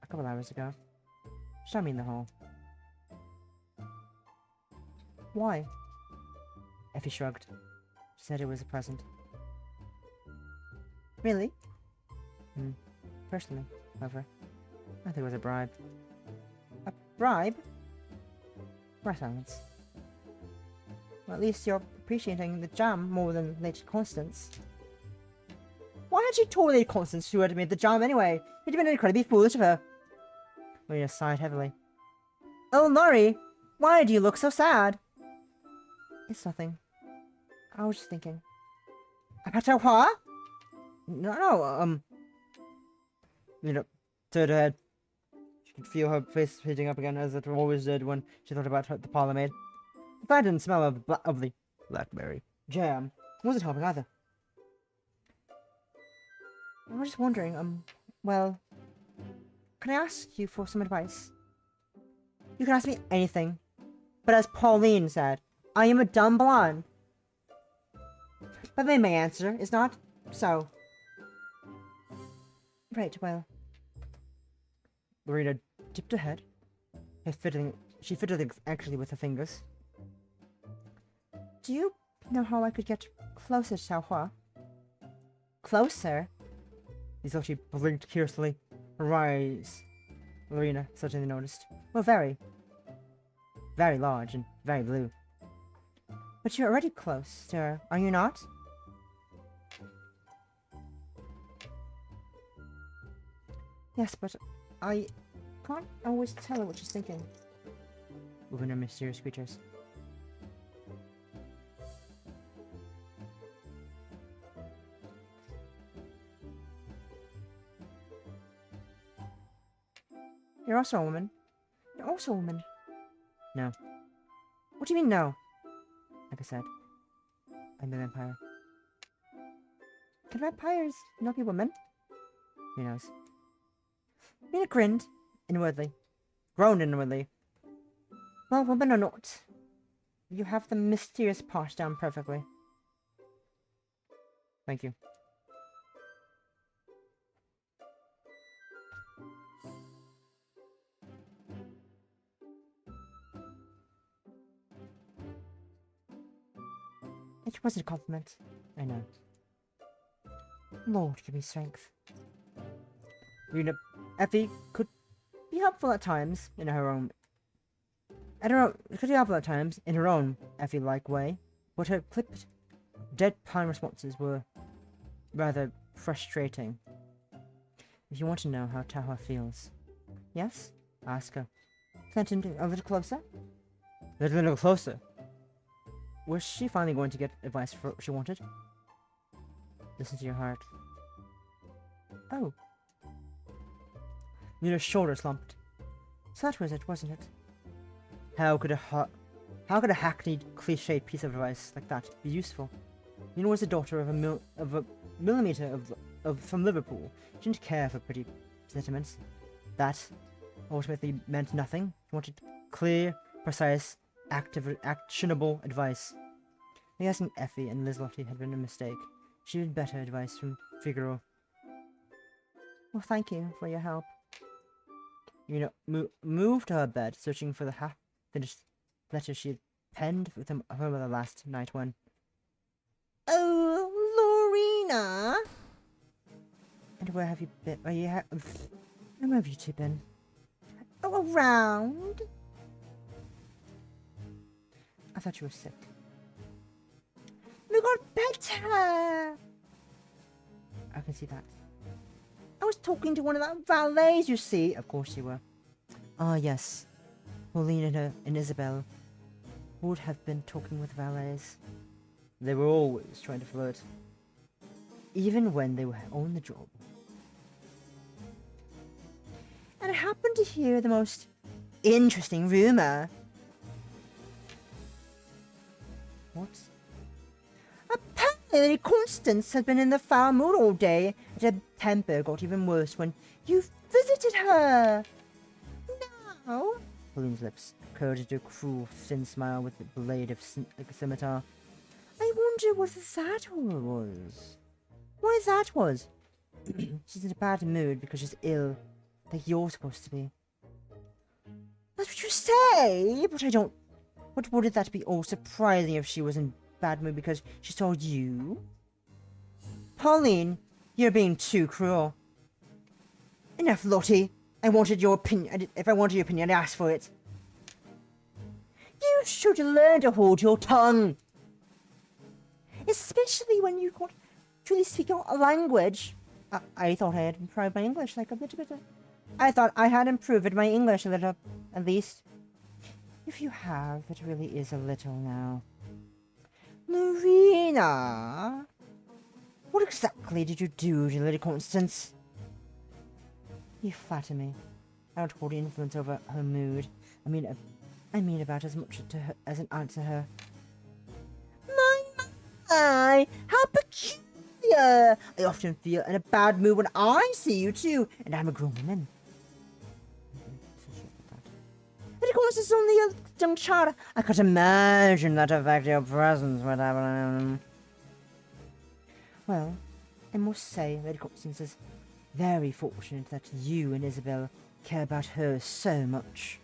A couple hours ago. Show me in the hall. Why? Effie shrugged. She said it was a present. Really? Personally, however, I think it was a bribe. A bribe? For silence. Well, at least you're appreciating the jam more than Lady Constance. Why had she told Lady Constance she had made the jam anyway? It'd have been incredibly foolish of her. Lorina sighed heavily. Oh, Lori, why do you look so sad? It's nothing. I was just thinking. About Taohua? No, turned her head. She could feel her face heating up again, as it always did when she thought about the parlour maid. The fire didn't smell of the blackberry jam. It wasn't helping either. I was just wondering, well, can I ask you for some advice? You can ask me anything. But as Pauline said, I am a dumb blonde. But then my answer is not so. Right, well. Lorina dipped her head. She fiddled it actually with her fingers. Do you know how I could get closer to Taohua? Closer? Lizeloti blinked curiously. Her eyes, Lorina certainly noticed, were very large and very blue. But you're already close to her, are you not? Yes, but I can't always tell her what she's thinking. moving are mysterious creatures. You're also a woman. You're also a woman. No. What do you mean, no? Like I said, I'm a vampire. Can vampires not be women? Who knows? Mina grinned inwardly. Groaned inwardly. Well, women or not, you have the mysterious part down perfectly. Thank you. It wasn't a compliment. I know. Lord, give me strength. Effie could be helpful at times in her own. Could be helpful at times in her own Effie-like way, but her clipped, deadpan responses were rather frustrating. If you want to know how Taohua feels, yes, ask her. Sent him a little closer. A little closer. Was she finally going to get advice for what she wanted? Listen to your heart. Oh. Nina's shoulder slumped. So that was it, wasn't it? How could a hackneyed, cliched piece of advice like that be useful? Nina was the daughter of a millimeter from Liverpool. She didn't care for pretty sentiments. That ultimately meant nothing. She wanted clear, precise, actionable advice. I guess Effie and Liz-Lottie had been a mistake. She needed better advice from Figaro. Well, thank you for your help. You know, moved to her bed, searching for the half-finished letter she had penned with her mother last night when... Oh, Lorina! And where have you been? Where have you two been? Oh, around. I thought you were sick. We got better. I can see that. I was talking to one of the valets, you see. Of course you were. Ah, yes. Pauline and Isabel would have been talking with valets. They were always trying to flirt. Even when they were on the job. And I happened to hear the most interesting rumor. What? Apparently, Constance had been in the foul mood all day, and her temper got even worse when you visited her. Now, Pauline's lips curled into a cruel, thin smile with the blade of a scimitar. I wonder what that was. Why that was? She's in a bad mood because she's ill, like you're supposed to be. That's what you say, But I don't... What would that be all surprising if she was in bad mood because she saw you? Pauline, you're being too cruel. Enough, Lottie. I wanted your opinion. If I wanted your opinion, I asked for it. You should learn to hold your tongue. Especially when you can't truly speak your language. I thought I had improved my English like a bit. I thought I had improved my English a little, at least. If you have, it really is a little now. Lorina, What exactly did you do to Lady Constance? You flatter me. I don't hold influence over her mood. I mean about as much to her as an aunt to her. my, how peculiar! I often feel in a bad mood when I see you too, and I'm a grown woman. Lady Constance is only a young child. I can't imagine that effect your presence would have on him. Well, I must say Lady Constance is very fortunate that you and Isabel care about her so much.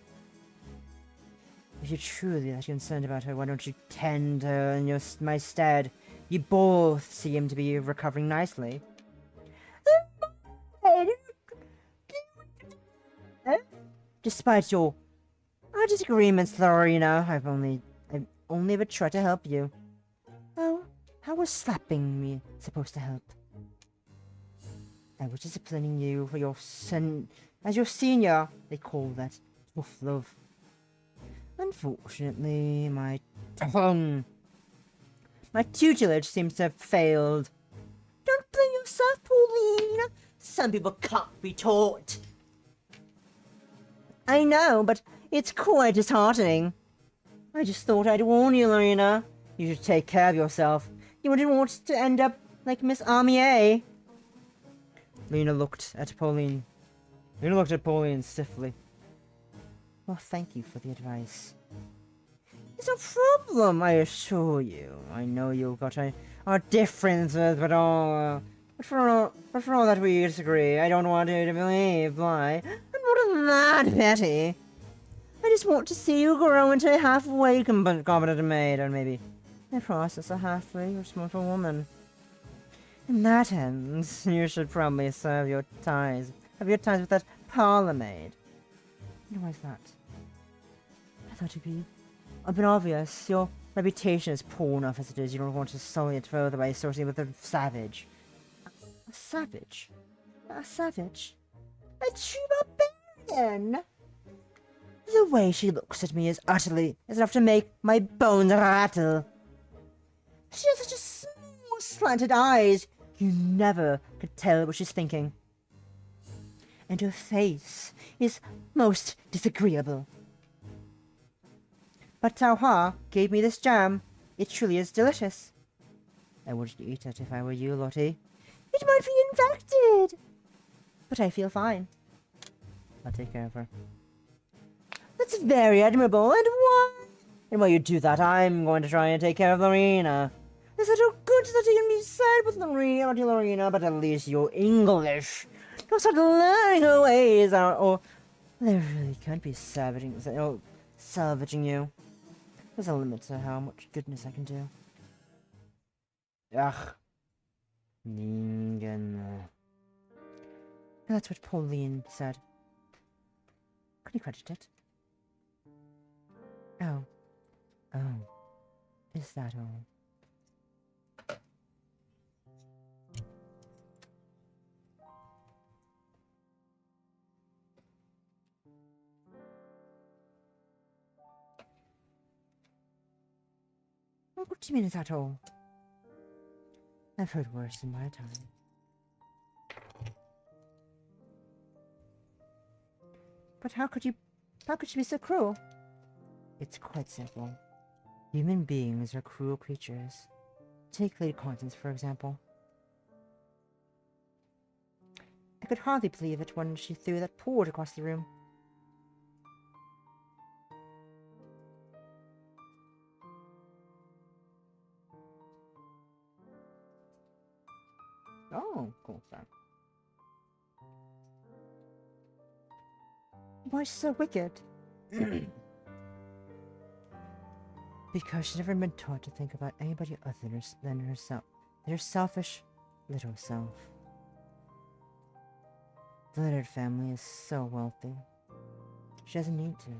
If you're truly that concerned about her, why don't you tend her in my stead? You both seem to be recovering nicely. Despite your disagreements, Lorina, I've only ever tried to help you. Oh, how was slapping me supposed to help? I was disciplining you for your as your senior. They call that tough love. Unfortunately, my tutelage seems to have failed. Don't blame yourself, Pauline. Some people can't be taught. I know, but it's quite disheartening. I just thought I'd warn you, Lorina. You should take care of yourself. You wouldn't want to end up like Miss Armier. Lorina looked at Pauline. Lorina looked at Pauline stiffly. Well, thank you for the advice. It's no problem, I assure you. I know you've got our differences, but for all that we disagree, I don't want you to believe, why? I'm not that petty. I just want to see you grow into a halfway competent maid, or maybe, in the process, a halfway responsible woman. In that ends, you should probably have your ties with that parlour maid. And why's that? I thought it'd be a bit obvious. Your reputation is poor enough as it is. You don't want to sully it further by associating with a savage. A savage? A savage? A true barbarian? The way she looks at me is enough to make my bones rattle. She has such a small, slanted eyes. You never could tell what she's thinking. And her face is most disagreeable. But Taohua gave me this jam. It truly is delicious. I wouldn't eat it if I were you, Lottie. It might be infected. But I feel fine. I'll take care of her. That's very admirable. And while you do that, I'm going to try and take care of Lorina. There's little good that can be said with Lorina, but at least you're English. Don't start learning her ways, or there really can't be salvaging you. There's a limit to how much goodness I can do. Ugh. Ningen. That's what Pauline said. Can you credit it? Oh. Oh. Is that all? What do you mean is that all? I've heard worse in my time. But how could you be so cruel? It's quite simple. Human beings are cruel creatures. Take Lady Constance, for example. I could hardly believe it when she threw that port across the room. Oh, cool, sorry. Why is she so wicked? Because she's never been taught to think about anybody other than herself. Her selfish little self. The Leonard family is so wealthy. She doesn't need to.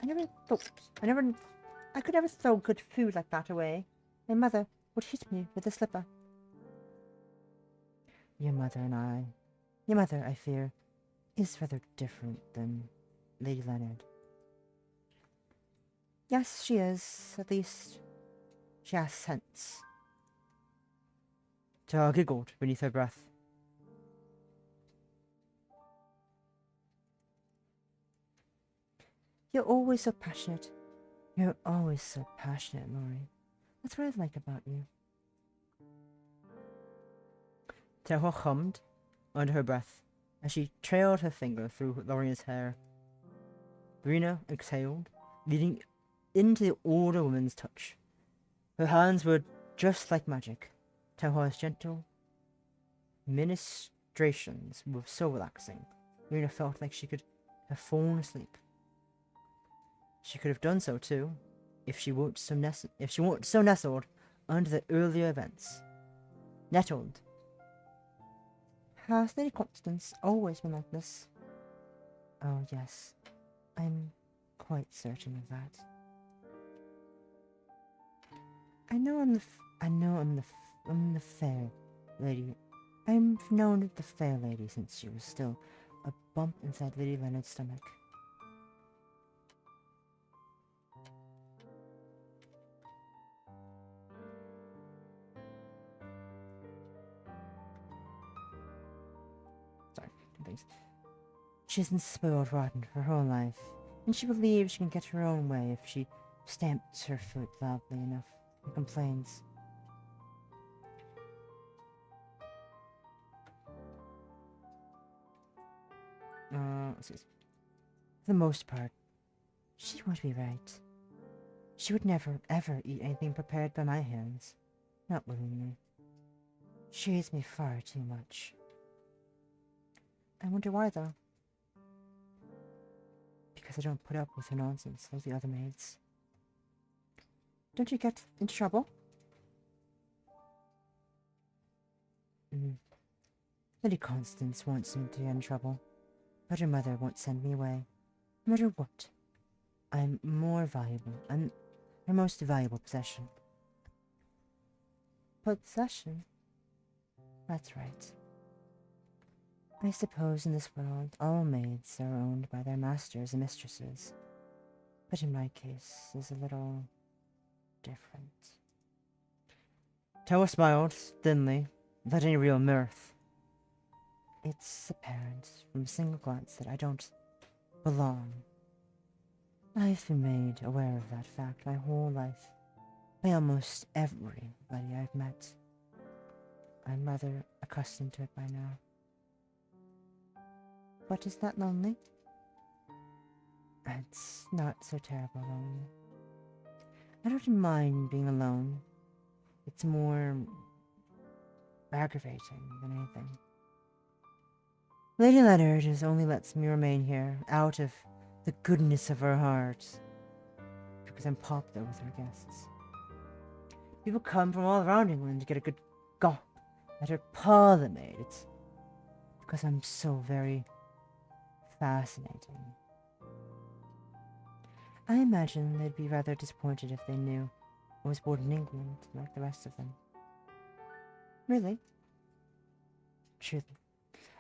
I could never throw good food like that away. My mother would hit me with a slipper. Your mother, I fear, is rather different than Lady Leonard. Yes, she is. At least, she has sense. Taohua giggled beneath her breath. You're always so passionate. You're always so passionate, Lori. That's what I like about you. Taohua hummed under her breath as she trailed her finger through Lorina's hair. Lorina exhaled, leading into the older woman's touch. Her hands were just like magic. Taohua's gentle ministrations were so relaxing. Lorina felt like she could have fallen asleep. She could have done so too, if she weren't so nestled under the earlier events. Nettled. Has Lady Constance always been like this? Oh yes, I'm quite certain of that. I know I'm the fair lady. I've known the fair lady since she was still a bump inside Lady Leonard's stomach. Sorry, two things. She's been spoiled rotten for her whole life, and she believes she can get her own way if she stamps her foot loudly enough and complains. Let's see. For the most part, she would be right. She would never, ever eat anything prepared by my hands. Not willingly. She hates me far too much. I wonder why, though. Because I don't put up with her nonsense like the other maids. Don't you get into trouble? Lady Constance wants me to get in trouble, but her mother won't send me away. No matter what, I'm more valuable. I'm her most valuable possession. Possession? That's right. I suppose in this world all maids are owned by their masters and mistresses, but in my case is a little different. Taohua smiled thinly, without any real mirth. It's apparent from a single glance that I don't belong. I've been made aware of that fact my whole life, by almost everybody I've met. I'm rather accustomed to it by now. But is that lonely? It's not so terrible lonely. I don't mind being alone. It's more aggravating than anything. Lady Leonard just only lets me remain here out of the goodness of her heart, because I'm popular with her guests. People come from all around England to get a good gawp at her parlour maid. It's because I'm so very fascinating. I imagine they'd be rather disappointed if they knew I was born in England like the rest of them. Really? Truly.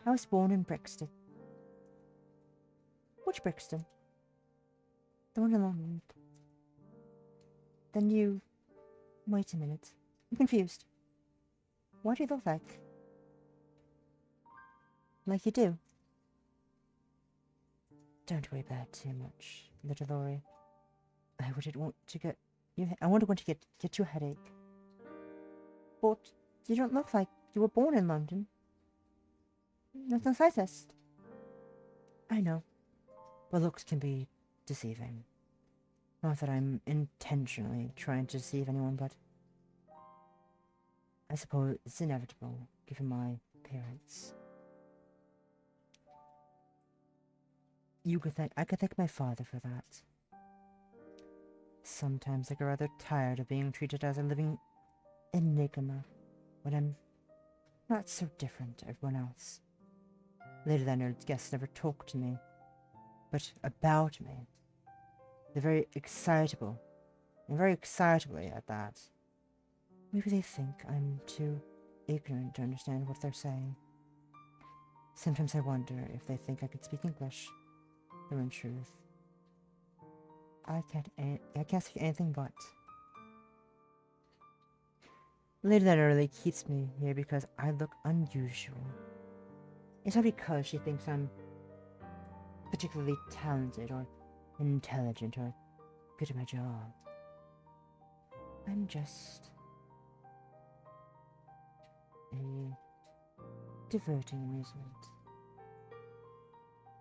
I was born in Brixton. Which Brixton? The one in London. Then you... Wait a minute. I'm confused. What do you look like? Like you do? Don't worry about it too much, little Lori. I wouldn't want to get you. I wouldn't want to get you a headache. But you don't look like you were born in London. That's not slightest. I know, but looks can be deceiving. Not that I'm intentionally trying to deceive anyone, but I suppose it's inevitable, given my appearance. I could thank my father for that. Sometimes I get rather tired of being treated as a living enigma, when I'm not so different to everyone else. Lady Leonard's guests never talk to me, but about me. They're very excitable, and very excitably at that. Maybe they think I'm too ignorant to understand what they're saying. Sometimes I wonder if they think I can speak English, though in truth, I can't speak anything but. Lady Leonard really keeps me here because I look unusual. It's not because she thinks I'm particularly talented or intelligent or good at my job. I'm just a diverting amusement.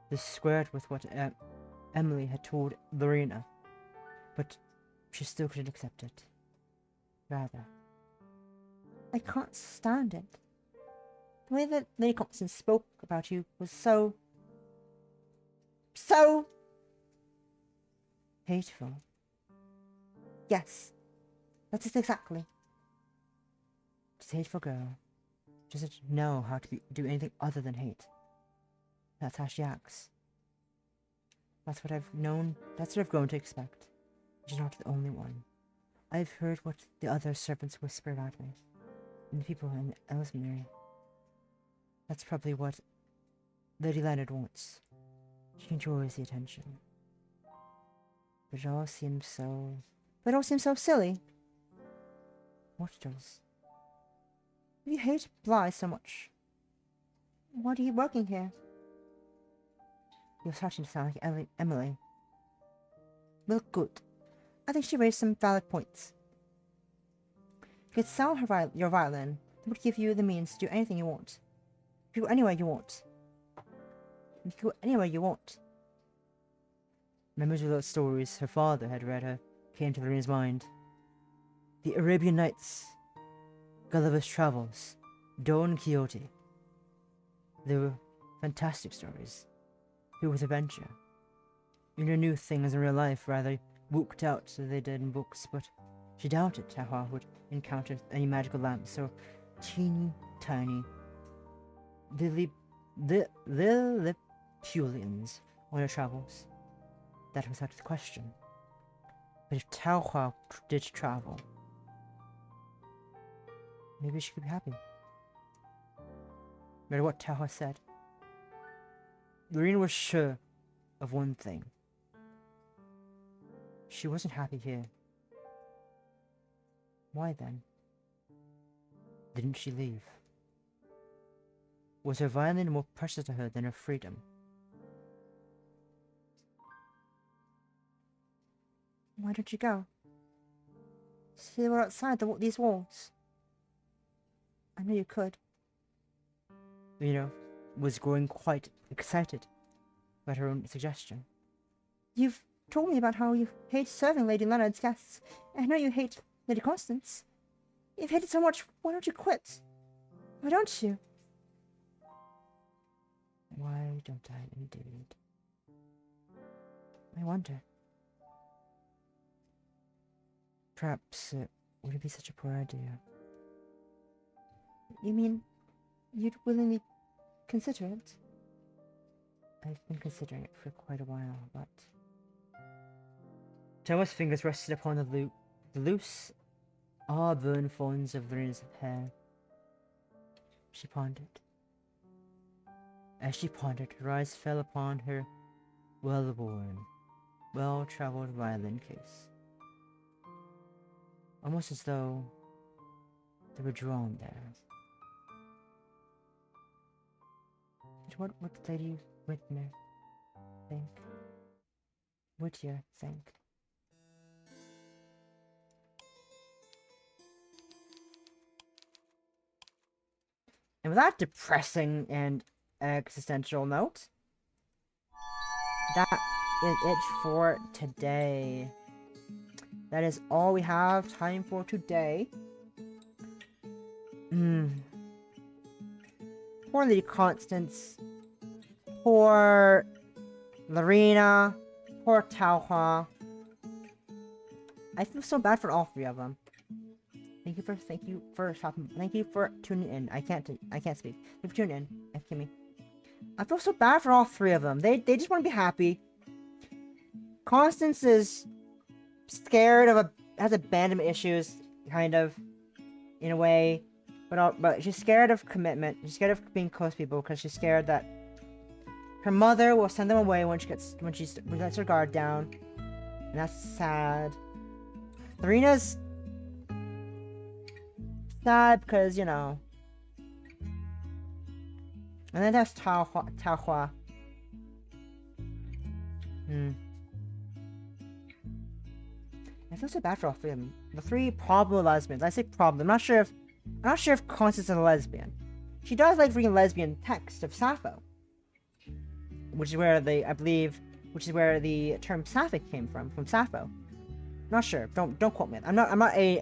This squared with what Emily had told Lorina, but she still couldn't accept it. Rather, I can't stand it. The way that Lady Constance spoke about you was so hateful. Yes, that's it exactly. This hateful girl doesn't know how to do anything other than hate. That's how she acts. That's what I've known. That's what I've grown to expect. She's not the only one. I've heard what the other servants whisper about me, and the people in Ellesmere. That's probably what Lady Leonard wants. She enjoys the attention. But it all seems so silly. What does? If you hate Bly so much, why are you working here? You're starting to sound like Emily. Well, good. I think she raised some valid points. You could sell your violin. It would give you the means to do anything you want. You go anywhere you want. You can go anywhere you want. Memories of those stories her father had read her came to Lorina's mind. The Arabian Nights, Gulliver's Travels, Don Quixote. They were fantastic stories, filled with adventure. You knew things in real life rather worked out than they did in books, but she doubted Taohua would encounter any magical lamps so teeny tiny. The Lilliputians on her travels. That was out of the question. But if Taohua did travel, maybe she could be happy. No matter what Taohua said, Lorina was sure of one thing. She wasn't happy here. Why then? Didn't she leave? Was her violin more precious to her than her freedom? Why don't you go? See, we're outside these walls. I know you could. Lorina was growing quite excited about her own suggestion. You've told me about how you hate serving Lady Leonard's guests, and I know you hate Lady Constance. You've hated so much, why don't you quit? Why don't you? Why don't I indeed? I wonder. Perhaps it wouldn't be such a poor idea. You mean you'd willingly consider it? I've been considering it for quite a while, but... Taohua's fingers rested upon the loose, auburn fronds of Lorina's hair. She pondered. As she pondered, her eyes fell upon her well-worn, well-traveled violin case. Almost as though they were drawn there. But what would Lady Whitmer think? Whittier think? And with that depressing and existential note, that is it for today. That is all we have time for today. Poor Lady Constance. Poor Lorina. Poor Taohua. I feel so bad for all three of them. Thank you for stopping. Thank you for tuning in. I can't speak. Thank you for tuning in. Excuse me. I feel so bad for all three of them. They just want to be happy. Constance is scared of has abandonment issues, kind of, in a way, but she's scared of commitment. She's scared of being close to people because she's scared that her mother will send them away when she lets her guard down, and that's sad. Lorina's sad because, you know. And then there's Taohua. I feel so bad for all three of them. The three probable lesbians. I say probable. I'm not sure if Constance is a lesbian. She does like reading lesbian text of Sappho, which is where the term sapphic came from Sappho. Not sure. Don't quote me. I'm not a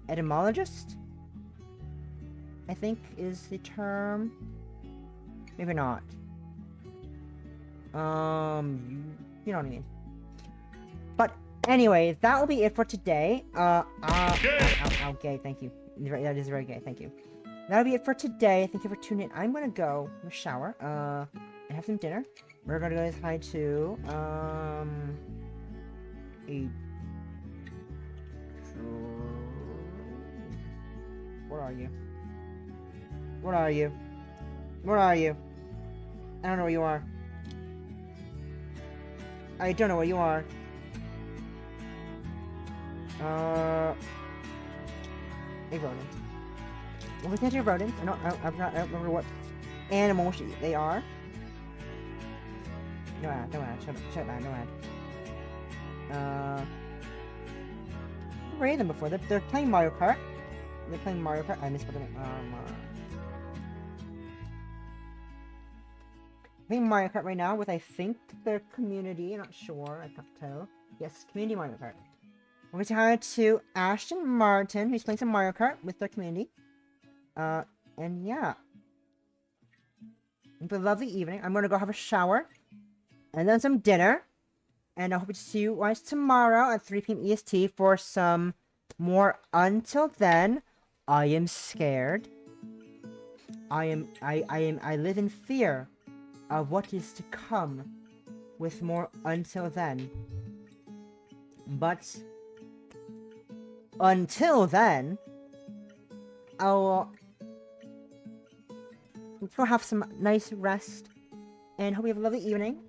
etymologist. I think is the term. Maybe not. You know what I mean. But anyway, that will be it for today. Gay, thank you. That is very gay, thank you. That'll be it for today. Thank you for tuning in. I'm gonna go in the shower, and have some dinner. We're gonna go hi to, Where are you? Where are you? Where are you? I don't know where you are. I don't know where you are. A rodent. Well, we can't do rodents. I don't remember what animals they are. No ad, shut up, no ad. I've rated them before. They're playing Mario Kart. They're playing Mario Kart. I missed what playing Mario Kart right now with, I think, their community. I'm not sure. I can't tell. Yes, community Mario Kart. We're going to hi to Ashton Martin, who's playing some Mario Kart with their community. And yeah. Have a lovely evening. I'm going to go have a shower. And then some dinner. And I hope to see you guys tomorrow at 3 p.m. EST for some more. Until then, I am scared. I live in fear of what is to come with more Until Then. But until then, I'll go have some nice rest and hope you have a lovely evening.